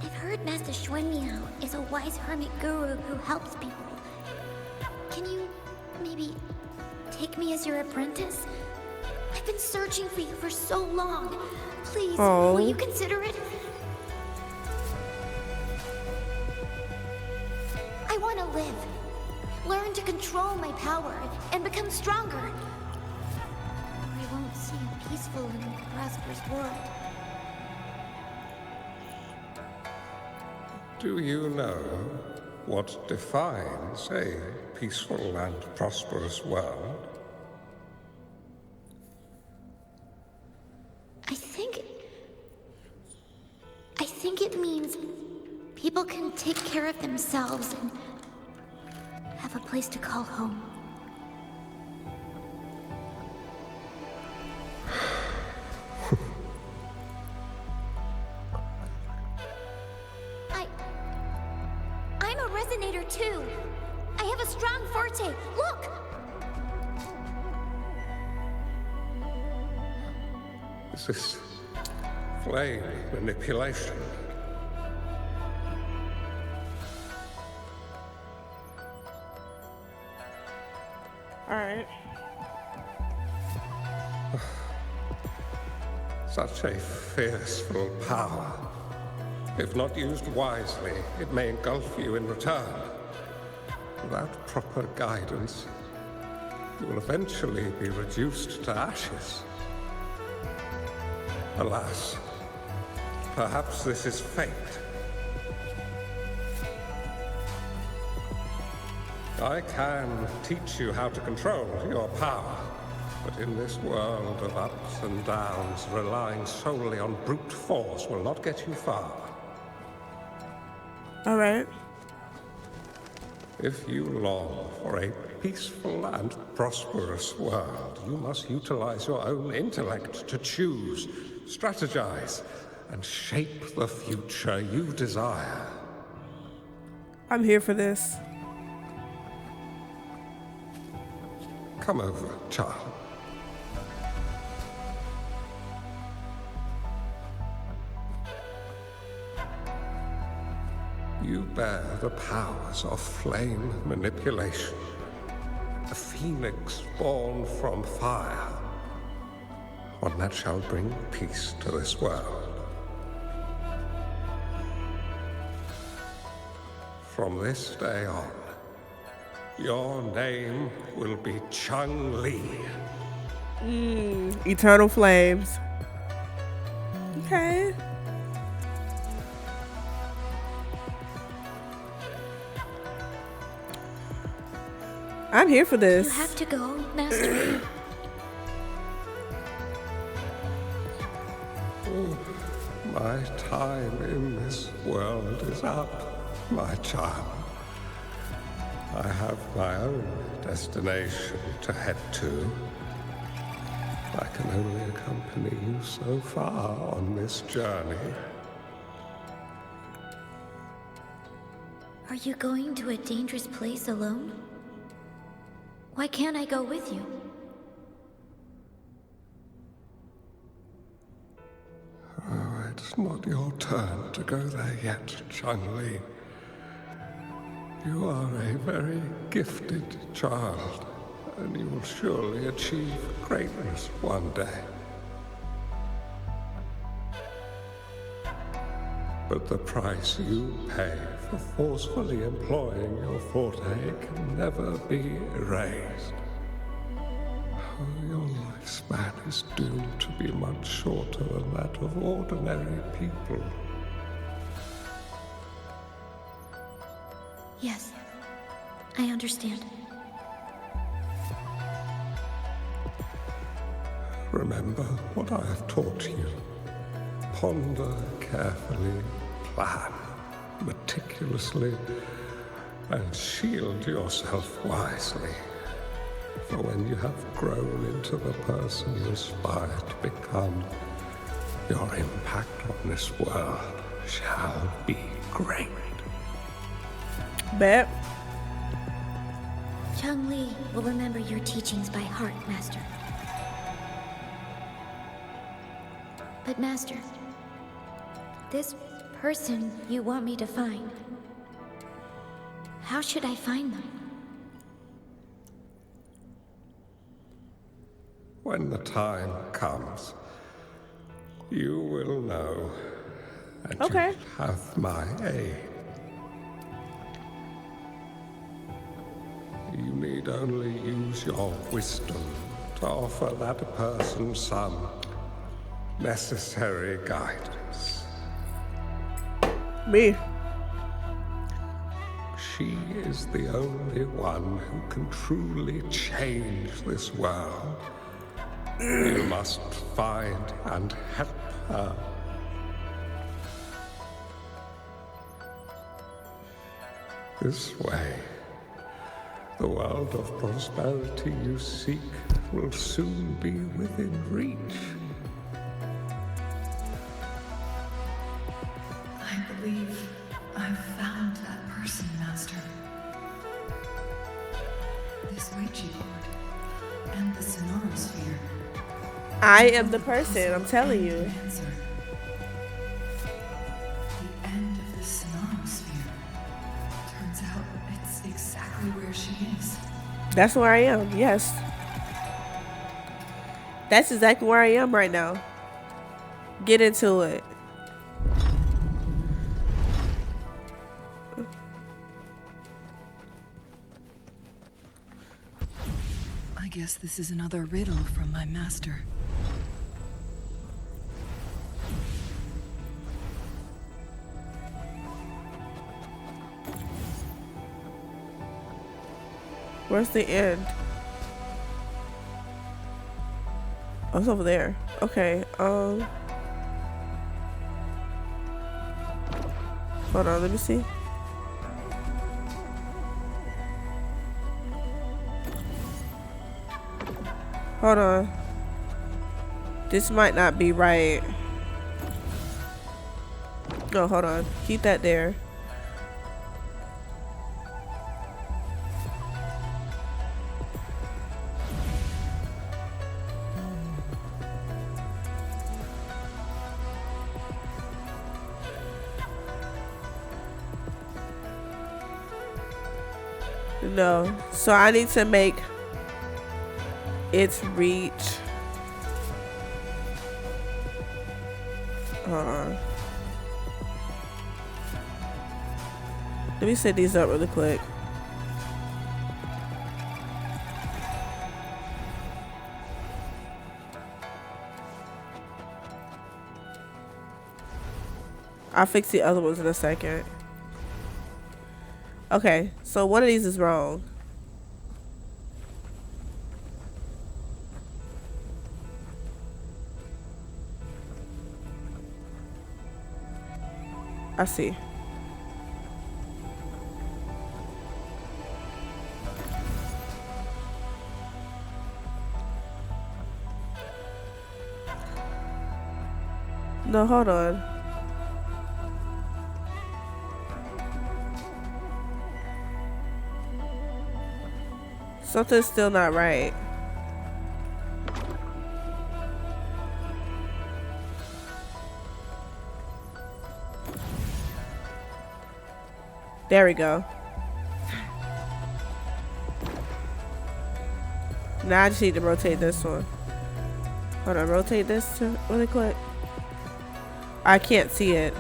I've heard Master Xuanmiao is a wise hermit guru who helps people. Can you maybe take me as your apprentice? I've been searching for you for so long. Please, Oh. will you consider it? I want to live. Learn to control my power and become stronger. I won't see a peaceful and prosperous world. Do you know what defines a peaceful and prosperous world? I think it means people can take care of themselves and have a place to call home. I'm a resonator too. I have a strong forte. Look! Is this flame manipulation? All right. Such a fearful power. If not used wisely, it may engulf you in return. Without proper guidance, you will eventually be reduced to ashes. Alas, perhaps this is fate. I can teach you how to control your power, but in this world of ups and downs, relying solely on brute force will not get you far. All right. If you long for a peaceful and prosperous world, you must utilize your own intellect to choose, strategize, and shape the future you desire. I'm here for this. Come over, child. You bear the powers of flame manipulation, a phoenix born from fire, one that shall bring peace to this world. From this day on, your name will be Chung-Li. Eternal flames. Okay. I'm here for this. You have to go, Master. My time in this world is up, my child. I have my own destination to head to. I can only accompany you so far on this journey. Are you going to a dangerous place alone? Why can't I go with you? Oh, it's not your turn to go there yet, Chung-Li. You are a very gifted child, and you will surely achieve greatness one day. But the price you pay for forcefully employing your forte can never be erased. Oh, your lifespan is doomed to be much shorter than that of ordinary people. Yes, I understand. Remember what I have taught you. Ponder carefully, plan meticulously, and shield yourself wisely. For when you have grown into the person you aspire to become, your impact on this world shall be great. Bet. Chung-Li will remember your teachings by heart, Master. But Master, this person you want me to find, how should I find them? When the time comes, you will know, and you have my aid. You need only use your wisdom to offer that person some necessary guidance. Me. She is the only one who can truly change this world. You must find and help her. This way, the world of prosperity you seek will soon be within reach. I believe I've found that person, Master. This Ouija board and the Sonoro sphere. I am the person, I'm telling you. Answer. The end of the Sonoro sphere. Turns out it's exactly where she is. That's where I am, yes. That's exactly where I am right now. Get into it. I guess this is another riddle from my master. Where's the end? Oh, it's over there. Okay, hold on, let me see. Hold on. This might not be right. No, hold on. Keep that there. No. So I need to make its reach. Hold on. Let me set these up really quick. I'll fix the other ones in a second. Okay, so one of these is wrong. I see. No, hold on. Something's still not right. There we go. Now I just need to rotate this one. Hold on, rotate this really quick. I can't see it.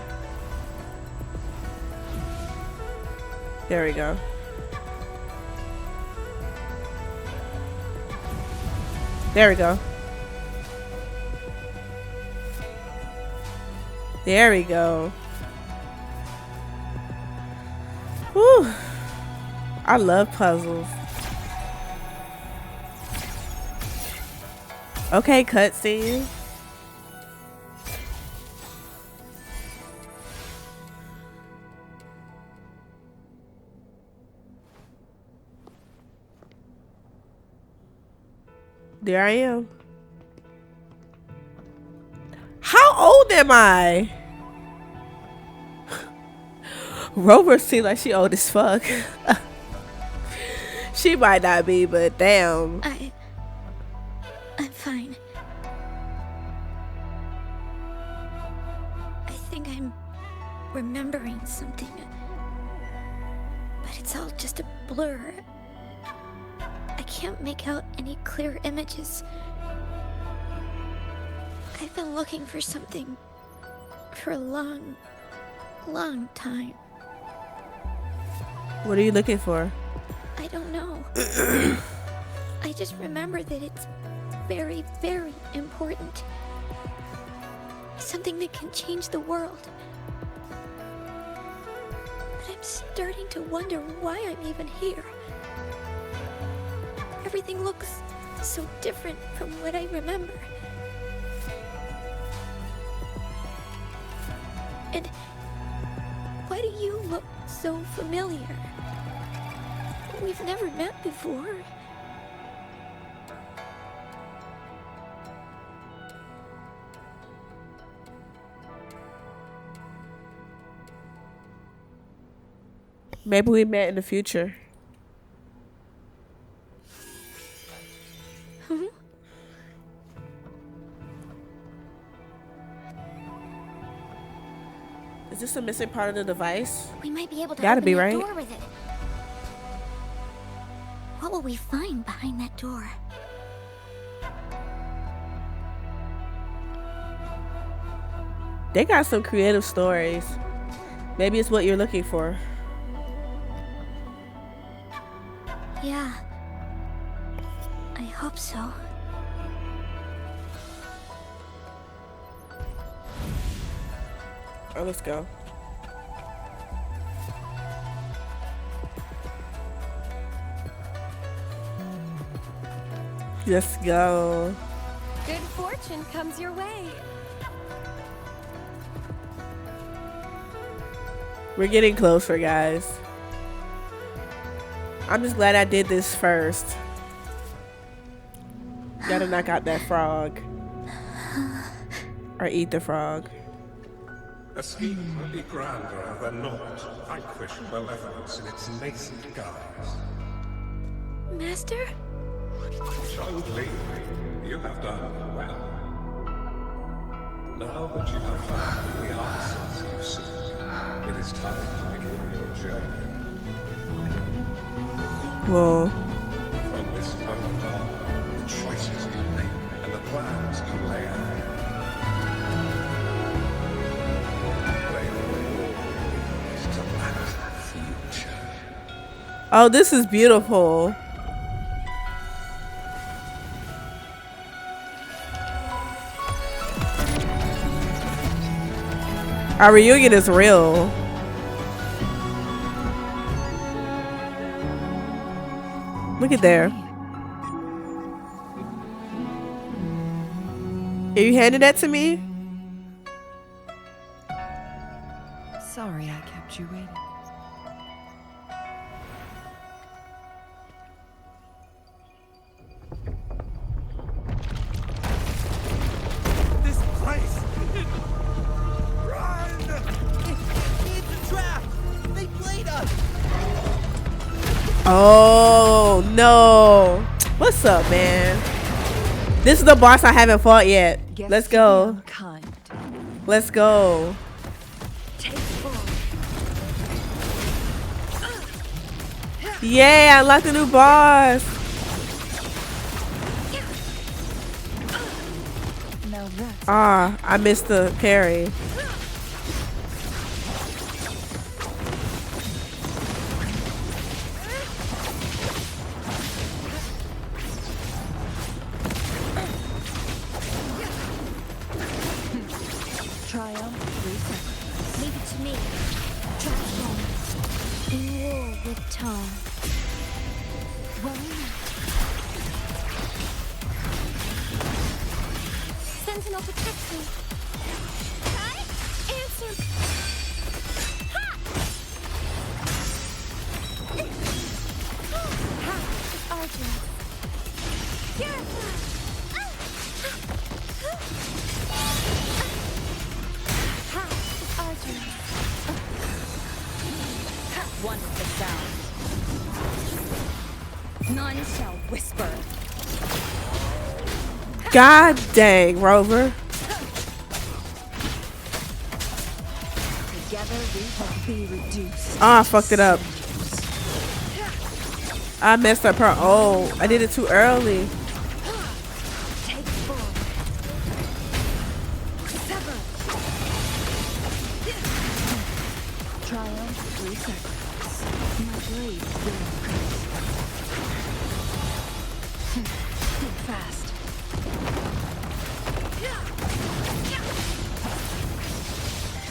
There we go. There we go. There we go. Whew. I love puzzles. Okay, cutscene. There I am. How old am I? Rover seems like she old as fuck. She might not be, but damn. I'm fine. I think I'm remembering something. But it's all just a blur. I can't make out any clear images. I've been looking for something for a long, long time. What are you looking for? I don't know. I just remember that it's very, very important. Something that can change the world. But I'm starting to wonder why I'm even here. Everything looks so different from what I remember. And why do you look so familiar? We've never met before. Maybe we met in the future. Is this a missing part of the device? We might be able to Gotta open be that right. door with it. What will we find behind that door? They got some creative stories. Maybe it's what you're looking for. Yeah. I hope so. Oh, let's go. Let's go. Good fortune comes your way. We're getting closer, guys. I'm just glad I did this first. Gotta knock out that frog. Or eat the frog. A scheme would be grander than not to vanquish malevolence in its nascent guise. Master? Don't leave me. You have done well. Now that you have found the answers you seek, it is time to begin your journey. Whoa. From this moment on, the choices you make and the plans you lay out, they will all lead to that future. Oh, this is beautiful. Our reunion is real. Look at there. Are you handing that to me? Sorry I kept you waiting. This place! Run! It's a trap! They played us! Oh no. What's up, man? This is the boss I haven't fought yet. Let's go. Let's go. Yay, I unlocked a new boss. Ah, I missed the parry. Leave it to me. Transform. In war with Tom. Sentinel protects me. Answer. Ha! Argent. One with the sound. None shall whisper. God dang, Rover. Together we will be reduced. Ah, I fucked it up. I messed up her. Oh, I did it too early. Take full. Sever. Triumph through sacrifice. My blade will increase. Think fast.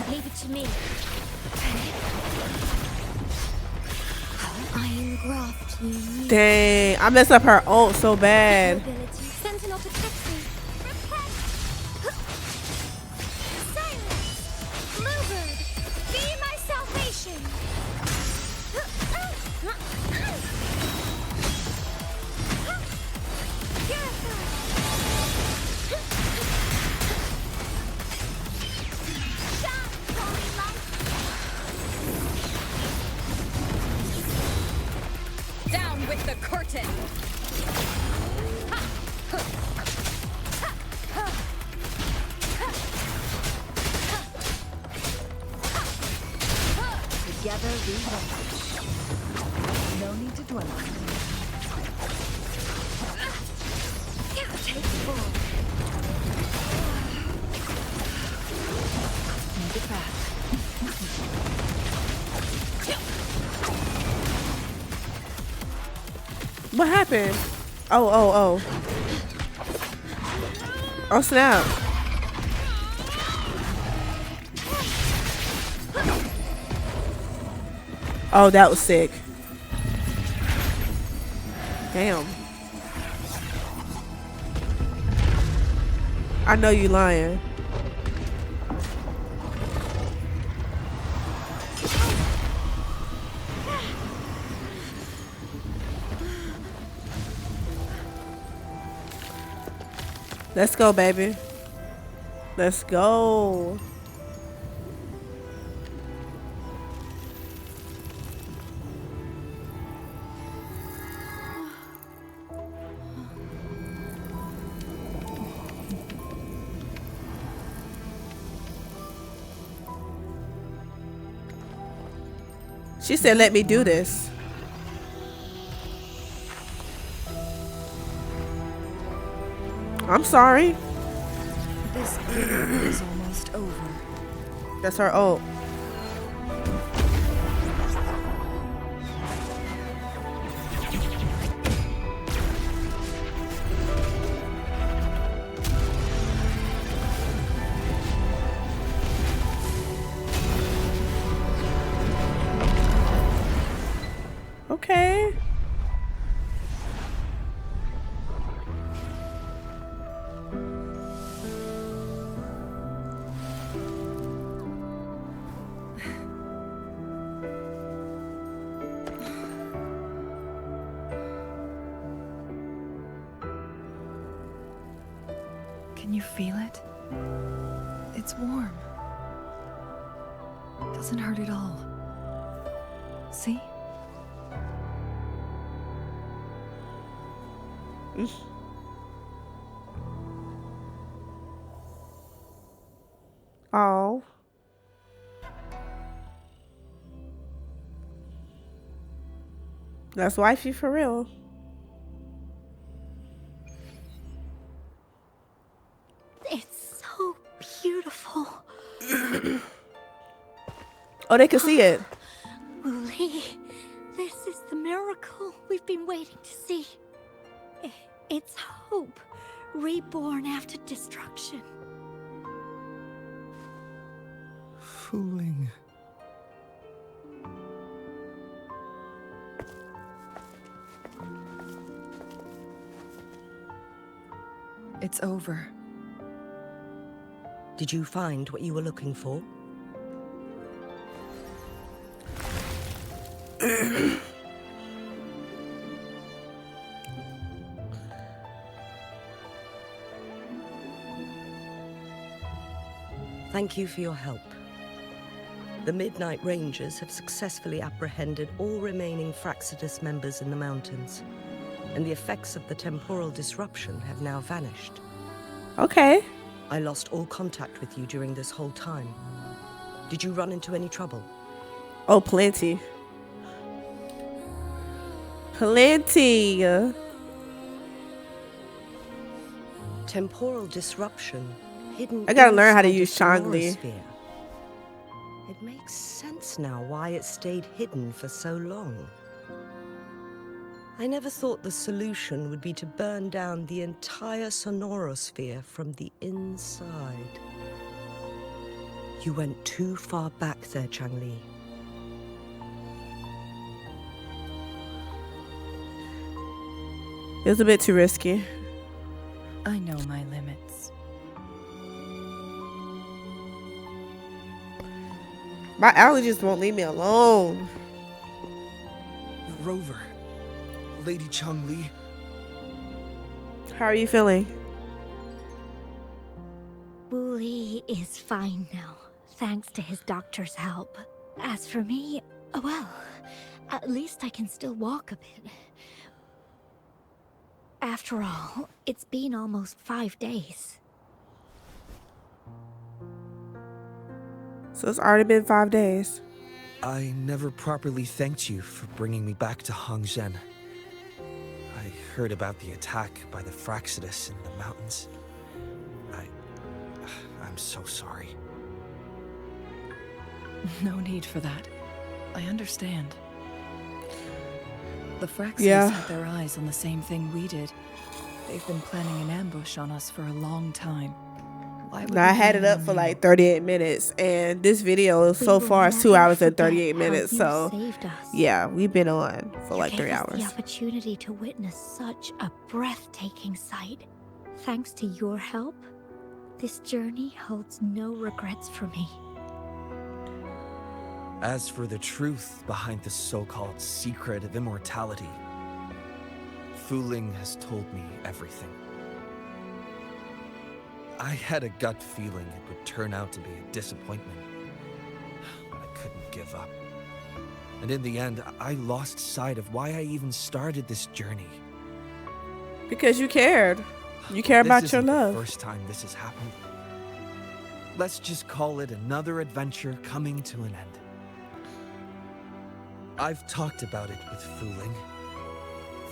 Leave it to me. Iron graft, you need. Dang, I messed up her ult so bad. Ability. Sentinel protects me. Repent. Silence. Bluebird, be my salvation. Down with the curtain. Together we vanquish. No need to dwell on it. Take full. Make it fast. What happened? Oh. Oh, snap. Oh, that was sick. Damn. I know you lying. Let's go, baby. Let's go. She said, let me do this. I'm sorry. This is almost over. That's her ult. Okay. Can you feel it? It's warm. Doesn't hurt at all. See? Oh. That's wifey for real. It's so beautiful. Oh, they can see it. Wooly, this is the miracle we've been waiting to see. It's hope, reborn after destruction. Fooling. It's over. Did you find what you were looking for? Thank you for your help. The Midnight Rangers have successfully apprehended all remaining Fraxidus members in the mountains, and the effects of the temporal disruption have now vanished. Okay. I lost all contact with you during this whole time. Did you run into any trouble? Oh, plenty. Plenty. Temporal disruption, hidden. I gotta learn how to inside use the Changli. Sonorosphere. It makes sense now why it stayed hidden for so long. I never thought the solution would be to burn down the entire Sonorosphere from the inside. You went too far back there, Changli. It was a bit too risky. I know my limits. My allergies won't leave me alone. Rover. Lady Changli. How are you feeling? Wooly is fine now, thanks to his doctor's help. As for me, well, at least I can still walk a bit. After all, it's been almost 5 days. So it's already been 5 days. I never properly thanked you for bringing me back to Hongzhen. I heard about the attack by the Fraxidus in the mountains. I'm so sorry. No need for that. I understand. The Fraxes Yeah. had their eyes on the same thing we did. They've been planning an ambush on us for a long time. Why would I we had blame it up on for you? like 38 minutes, and this video so will far is 2 never hours and forget 38 how minutes. you So saved us. yeah, we've been on for You like gave 3 us hours. the opportunity to witness such a breathtaking sight. Thanks to your help, this journey holds no regrets for me. As for the truth behind the so-called secret of immortality, Fu Ling has told me everything. I had a gut feeling it would turn out to be a disappointment, but I couldn't give up. And in the end, I lost sight of why I even started this journey. Because you cared. You care about This your isn't the love. first time this has happened. Let's just call it another adventure coming to an end. I've talked about it with Fu Ling.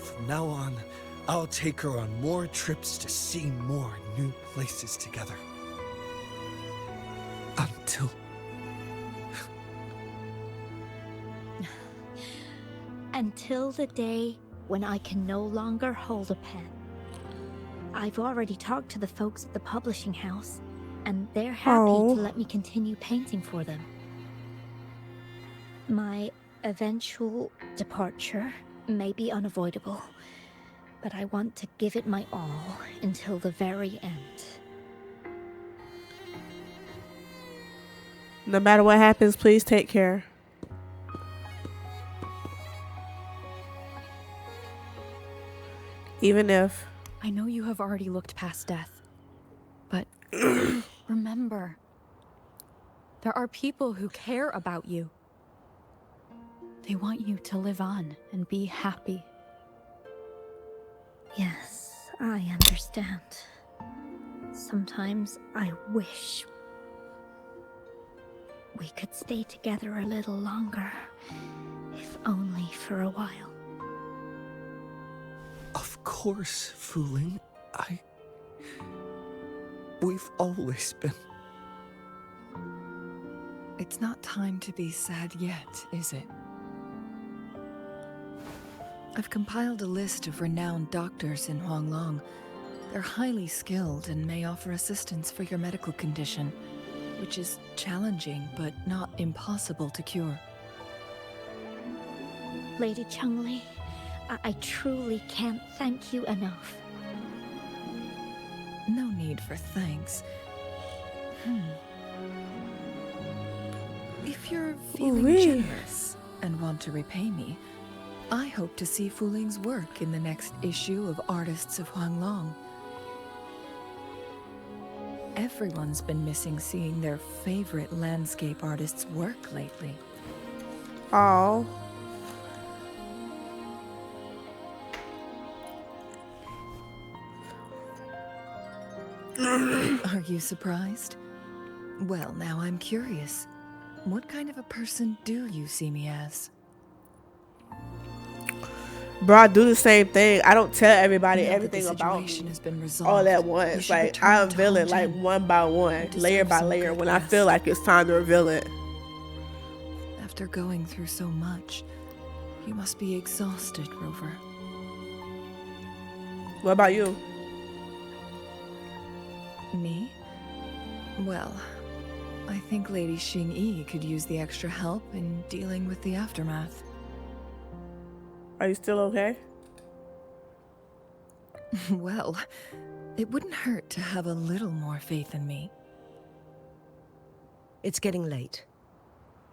From now on, I'll take her on more trips to see more new places together. Until the day when I can no longer hold a pen. I've already talked to the folks at the publishing house, and they're happy Oh. to let me continue painting for them. My eventual departure may be unavoidable, but I want to give it my all until the very end. No matter what happens, please take care. Even if. I know you have already looked past death, but remember, there are people who care about you. They want you to live on and be happy. Yes, I understand. Sometimes I wish we could stay together a little longer, if only for a while. Of course, Fu Ling. We've always been... It's not time to be sad yet, is it? I've compiled a list of renowned doctors in Huanglong. They're highly skilled and may offer assistance for your medical condition, which is challenging but not impossible to cure. Lady Chengli, I truly can't thank you enough. No need for thanks. If you're feeling Ooh-wee. generous and want to repay me, I hope to see Fu Ling's work in the next issue of Artists of Huanglong. Everyone's been missing seeing their favorite landscape artists work lately. Oh. Are you surprised? Well, now I'm curious. What kind of a person do you see me as? Bro, I do the same thing. I don't tell everybody Now that everything the about situation me has been resolved, all at you once. should Like, return I to unveil it like Hongjian. one by one, You layer deserve by some layer good when I rest. feel like it's time to reveal it. After going through so much, you must be exhausted, Rover. What about you? Me? Well, I think Lady Xing-Yi could use the extra help in dealing with the aftermath. Are you still okay? Well, it wouldn't hurt to have a little more faith in me. It's getting late.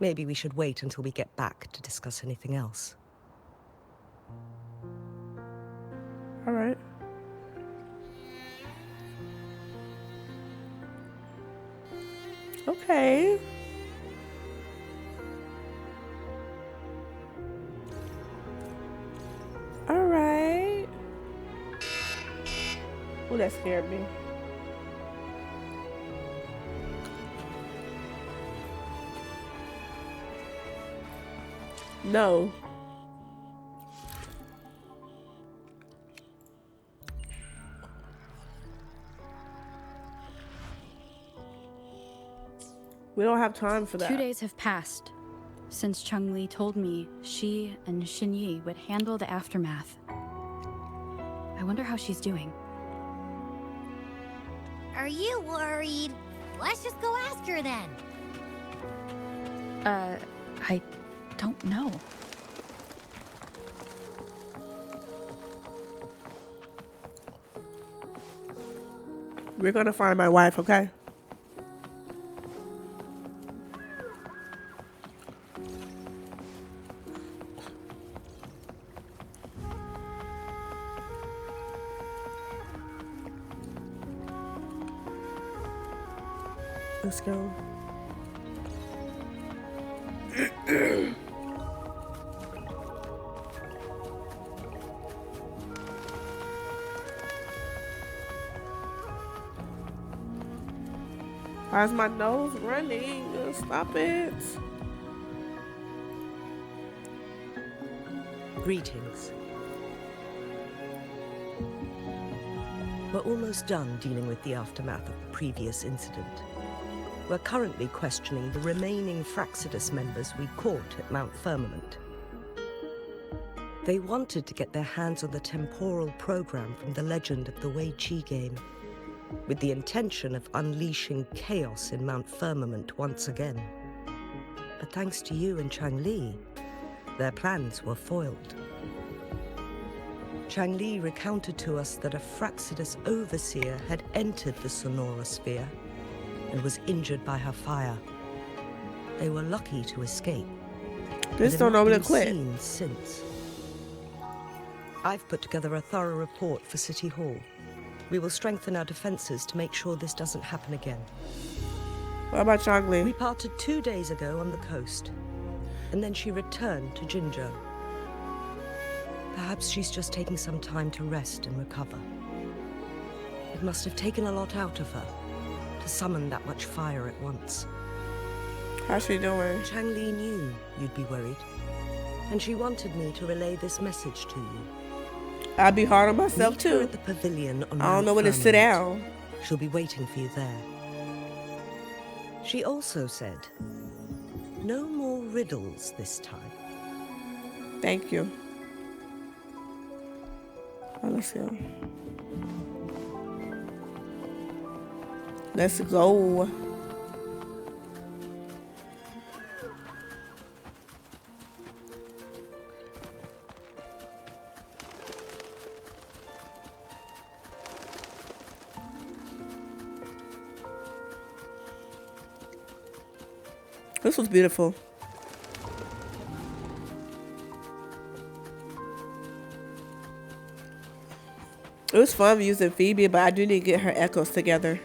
Maybe we should wait until we get back to discuss anything else. All right. Okay. All right. Oh, that scared me. No. We don't have time for that. 2 days have passed. since Chun-Li told me she and Xinyi would handle the aftermath. I wonder how she's doing. Are you worried? Let's just go ask her then. I don't know. We're gonna find my wife, okay? Let's go. Why is my nose running? Stop it. Greetings. We're almost done dealing with the aftermath of the previous incident. We're currently questioning the remaining Fraxidus members we caught at Mount Firmament. They wanted to get their hands on the temporal program from the legend of the Wei Qi game, with the intention of unleashing chaos in Mount Firmament once again. But thanks to you and Chun-Li, their plans were foiled. Chun-Li recounted to us that a Fraxidus overseer had entered the Sonora Sphere and was injured by her fire. They were lucky to escape. Just don't know where to quit. Seen since. I've put together a thorough report for City Hall. We will strengthen our defenses to make sure this doesn't happen again. What about Chun-Li? We parted 2 days ago on the coast, and then she returned to Jinzhou. Perhaps she's just taking some time to rest and recover. It must have taken a lot out of her to summon that much fire at once. How's she doing? Chun-Li knew you'd be worried, and she wanted me to relay this message to you. I'd be hard on myself Meet her too. at the pavilion on I don't know where to sit Firmament. down. She'll be waiting for you there. She also said, no more riddles this time. Thank you. Oh, let's go. Let's go. This was beautiful. It was fun using Phoebe, but I do need to get her echoes together.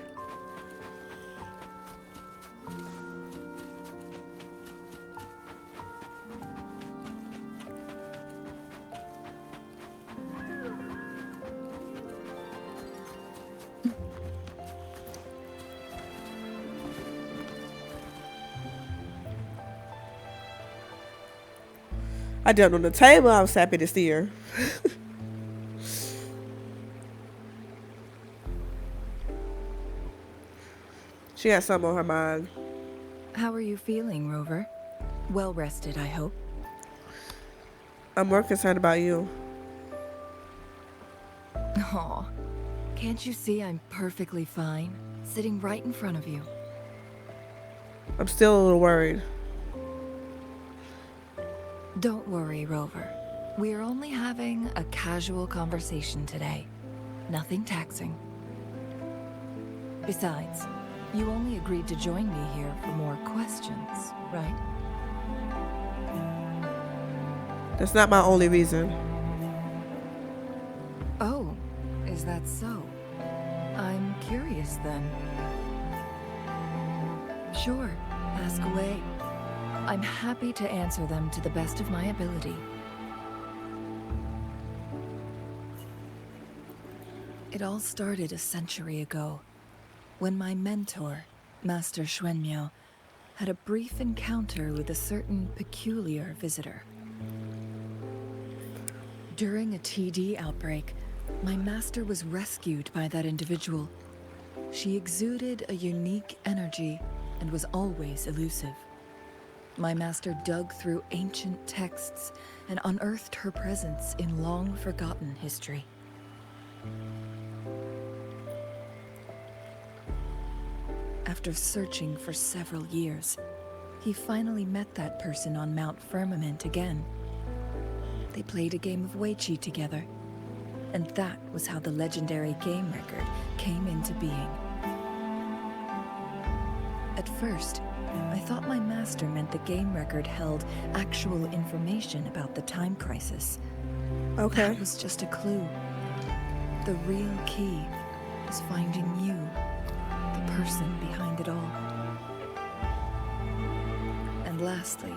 I jumped on the table. I was happy to see her. She had something on her mind. How are you feeling, Rover? Well rested, I hope. I'm more concerned about you. Aw, can't you see I'm perfectly fine, sitting right in front of you? I'm still a little worried. Don't worry, Rover. We're only having a casual conversation today. Nothing taxing. Besides, you only agreed to join me here for more questions, right? That's not my only reason. Oh, is that so? I'm curious then. Sure, ask away. I'm happy to answer them to the best of my ability. It all started a century ago, when my mentor, Master Xuanmiao, had a brief encounter with a certain peculiar visitor. During a TD outbreak, my master was rescued by that individual. She exuded a unique energy and was always elusive. my master dug through ancient texts and unearthed her presence in long-forgotten history. After searching for several years, he finally met that person on Mount Firmament again. They played a game of Weiqi together, and that was how the legendary game record came into being. At first, I thought my master meant the game record held actual information about the time crisis. Okay. That was just a clue. The real key is finding you, the person behind it all. And lastly,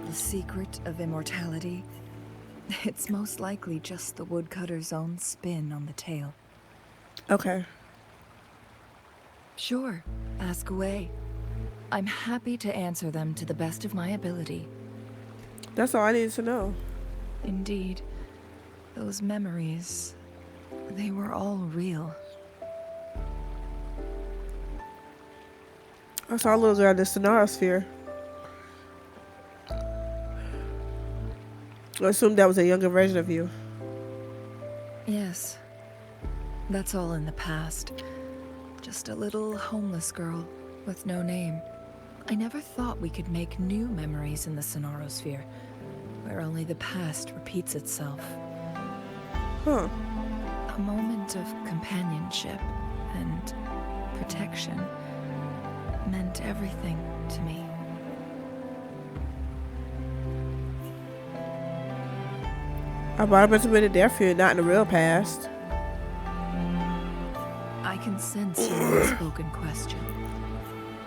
the secret of immortality. It's most likely just the woodcutter's own spin on the tale. Okay. Sure, ask away. I'm happy to answer them to the best of my ability. That's all I needed to know. Indeed, those memories, they were all real. I saw a little girl in the Sonarosphere. I assumed that was a younger version of you. Yes, that's all in the past. Just a little homeless girl with no name. I never thought we could make new memories in the Sonarosphere, where only the past repeats itself. Huh. A moment of companionship and protection meant everything to me. I brought up a bit of there for you, not in the real past. I can sense your unspoken question.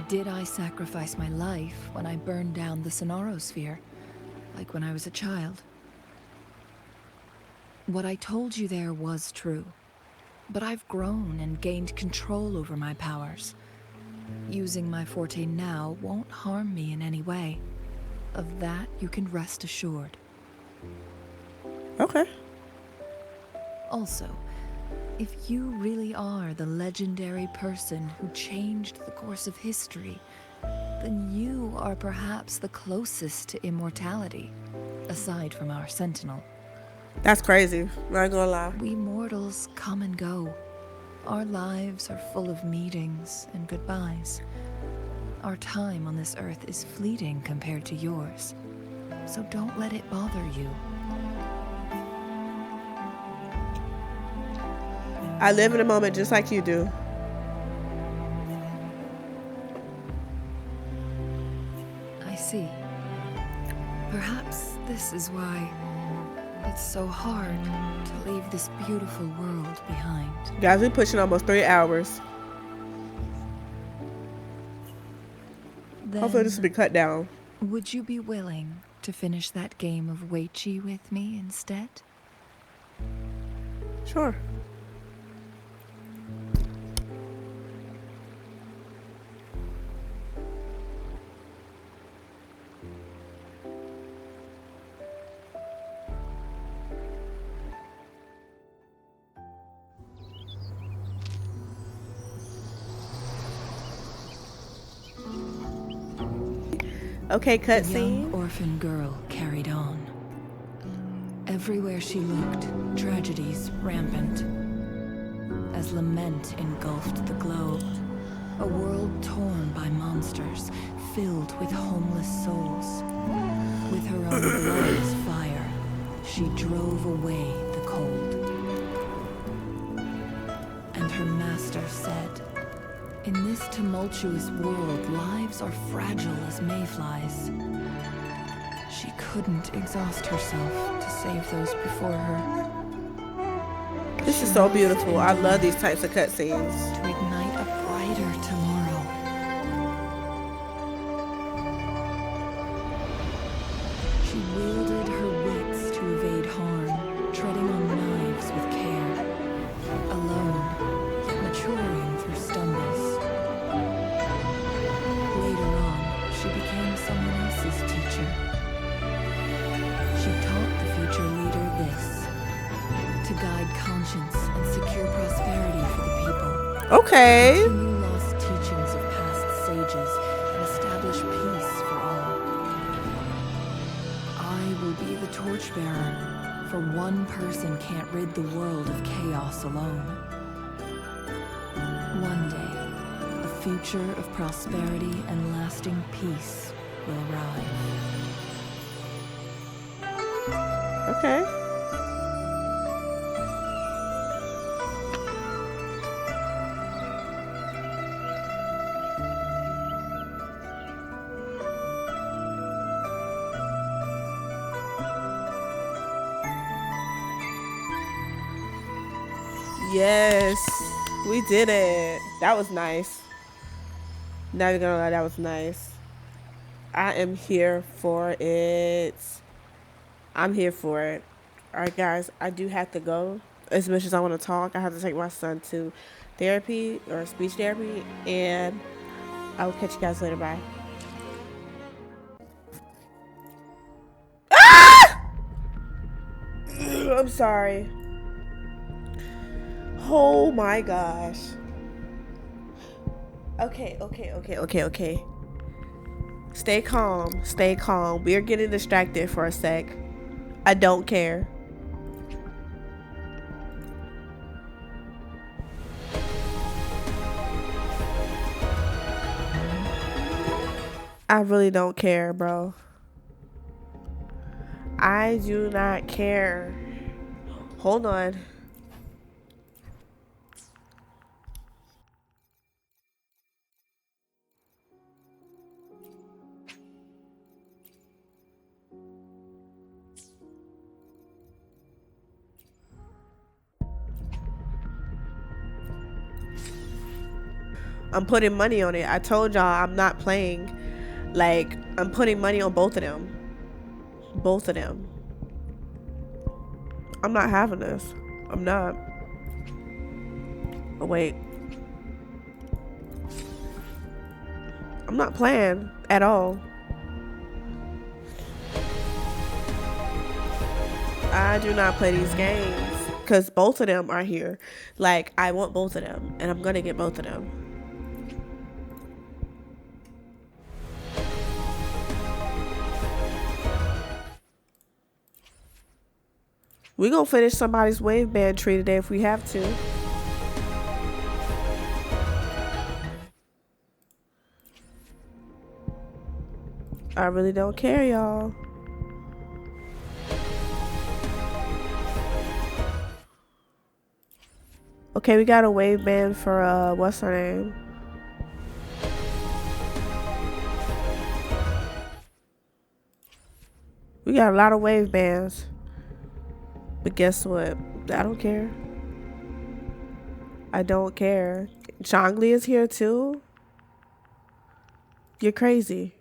Did I sacrifice my life when I burned down the Sonarosphere, like when I was a child? What I told you there was true, but I've grown and gained control over my powers. Using my forte now won't harm me in any way. Of that, you can rest assured. Okay. Also, if you really are the legendary person who changed the course of history, then you are perhaps the closest to immortality, aside from our sentinel. That's crazy. Not gonna lie. We mortals come and go. Our lives are full of meetings and goodbyes. Our time on this earth is fleeting compared to yours, so don't let it bother you. I live in a moment just like you do. I see. Perhaps this is why it's so hard to leave this beautiful world behind. Guys, we're pushing almost 3 hours. Then, hopefully this will be cut down. Would you be willing to finish that game of Weiqi with me instead? Sure. Okay, cutscene. The young orphan girl carried on. Everywhere she looked, tragedies rampant. As lament engulfed the globe, a world torn by monsters, filled with homeless souls. With her own blood as fire, she drove away the cold. And her master said, "In this tumultuous world, lives are fragile as mayflies." She couldn't exhaust herself to save those before her. This is so beautiful. I love these types of cutscenes. To ignite a brighter tomorrow. She wielded her wits to evade harm, treading on knives with care. Alone, yet maturing through stumbles. Later on, she became someone else's teacher. She taught the future leader this: to guide conscience and secure prosperity for the people. Okay. Continue lost teachings of past sages and establish peace for all. torchbearer, for one person can't rid the world of chaos alone. One day, a future of prosperity and lasting peace will arrive. Okay. Yes, we did it. That was nice. Not even gonna lie, that was nice. I am here for it. I'm here for it. Alright guys, I do have to go. As much as I want to talk, I have to take my son to therapy or speech therapy, and I will catch you guys later. Bye. Ah! I'm sorry. Oh my gosh. Okay. Stay calm. Stay calm. We're getting distracted for a sec. I don't care. I really don't care, bro. I do not care. Hold on. I'm putting money on it. I told y'all I'm not playing. Like, I'm putting money on both of them. Both of them. I'm not having this. I'm not. Oh, wait. I'm not playing at all. I do not play these games because both of them are here. Like, I want both of them, and I'm gonna get both of them. We gonna finish somebody's wave band tree today if we have to. I really don't care, y'all. Okay, we got a wave band for what's her name? We got a lot of wave bands. But guess what? I don't care. I don't care. Chongli is here too? You're crazy.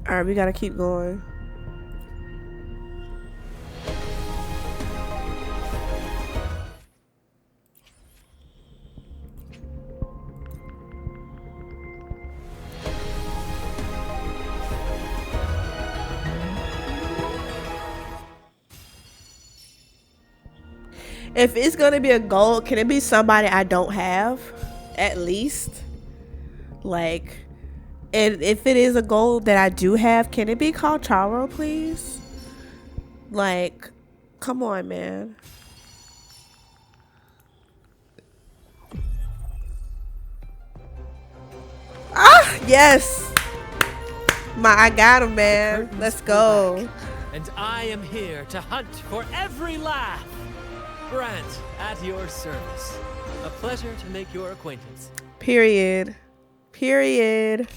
Alright, we gotta keep going. If it's gonna be a goal, can it be somebody I don't have? At least. Like, and if it is a goal that I do have, can it be called Charo, please? Like, come on, man. Ah, yes. I got him, man. Let's go. And I am here to hunt for every laugh. Brant, at your service. A pleasure to make your acquaintance. Period. Period.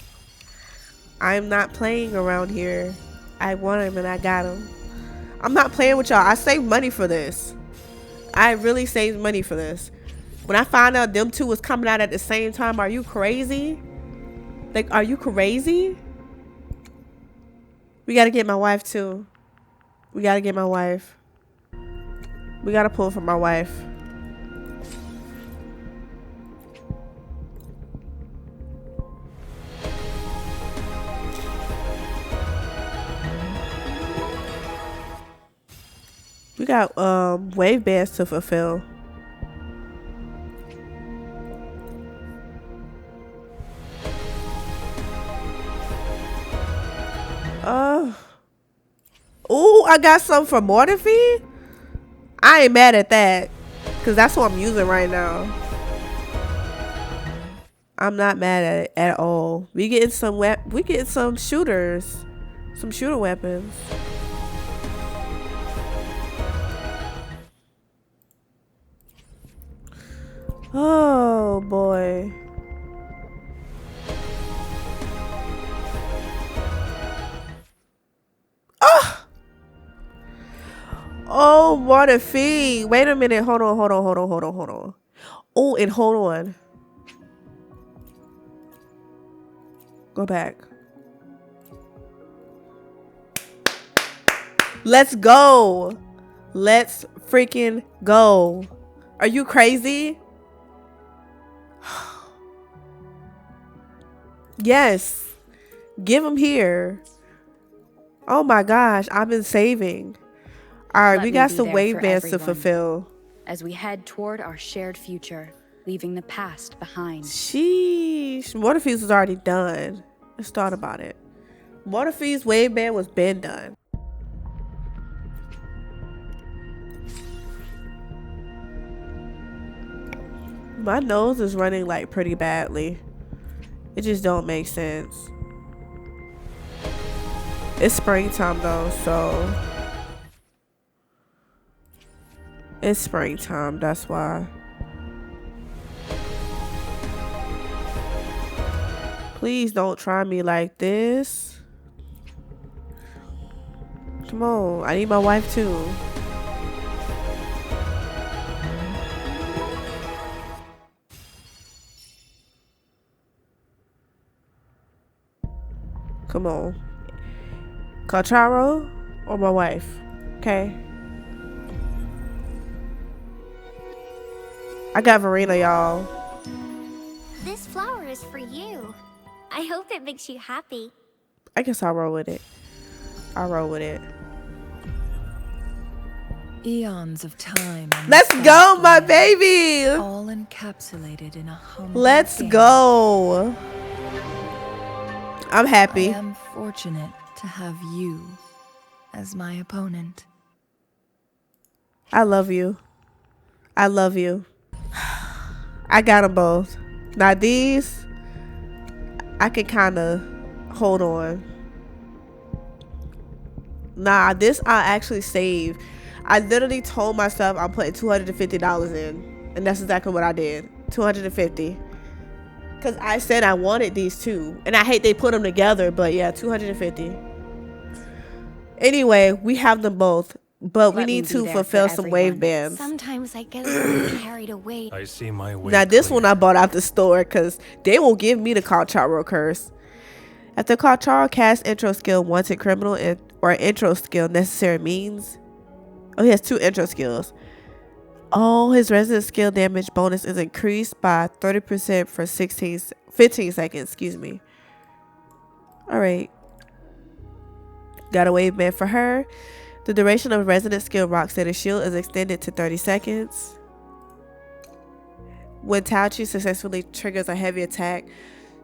I'm not playing around here. I want him and I got him. I'm not playing with y'all. I saved money for this. I really saved money for this. When I found out them two was coming out at the same time, are you crazy? Like, are you crazy? We gotta get my wife too. We gotta get my wife. We gotta pull for my wife. We got wave bands to fulfill. Ooh, I got some for Mortifi. I ain't mad at that, cause that's what I'm using right now. I'm not mad at it at all. We getting some shooters, some shooter weapons. Oh boy. Oh, oh, Mortifi. Wait a minute. Hold on. Oh, and hold on. Go back. Let's go. Let's freaking go. Are you crazy? Yes. Give him here. Oh my gosh. I've been saving. All right, we got some wave bands to fulfill. As we head toward our shared future, leaving the past behind. Sheesh. Mortifi's was already done. Let's thought about it. Mortifi's wave band was been done. My nose is running like pretty badly. It just don't make sense. It's springtime though, so it's springtime, that's why. Please don't try me like this. Come on, I need my wife too. Come on. Calcharo or my wife, okay? I got Verena, y'all. This flower is for you. I hope it makes you happy. I guess I'll roll with it. Eons of time. Let's go, my baby. All encapsulated in a humble Let's game. go. I'm happy. I am fortunate to have you as my opponent. I love you. I love you. I got them both. Now these, I can kind of hold on. Nah, this I actually saved. I literally told myself I'm putting $250 in, and that's exactly what I did. $250. Because I said I wanted these two, and I hate they put them together, but yeah, $250. Anyway, we have them both, but we need to fulfill some wave bands. Sometimes I get a little carried away. I see my way. Now this one I bought out the store because they won't give me the Calcharo curse. After Calcharo casts intro skill wanted criminal or intro skill necessary means. Oh, he has 2 intro skills. Oh, his resident skill damage bonus is increased by 30% for 15 seconds. Excuse me. All right. Got a wave band for her. The duration of resident skill Rocksetter Shield is extended to 30 seconds. When Taochi successfully triggers a heavy attack,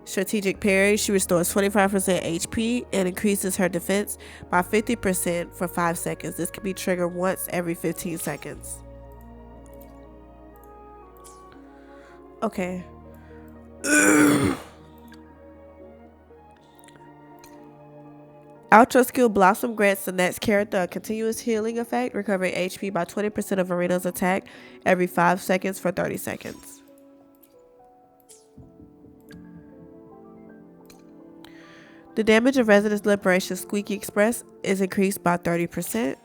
strategic parry, she restores 25% HP and increases her defense by 50% for 5 seconds. This can be triggered once every 15 seconds. Okay. Outro skill Blossom grants the next character a continuous healing effect, recovering HP by 20% of Arena's attack every 5 seconds for 30 seconds. The damage of Residence Liberation Squeaky Express is increased by 30%.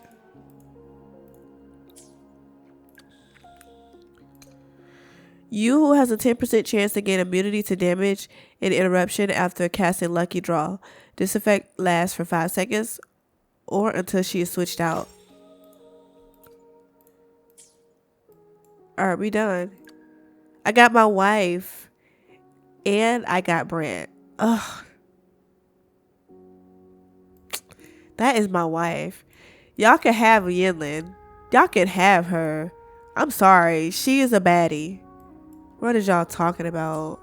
You who has a 10% chance to gain immunity to damage and interruption after casting Lucky Draw. This effect lasts for 5 seconds or until she is switched out. Alright, we done. I got my wife and I got Brent. Ugh. That is my wife. Y'all can have Yinlin. Y'all can have her. I'm sorry. She is a baddie. What is y'all talking about?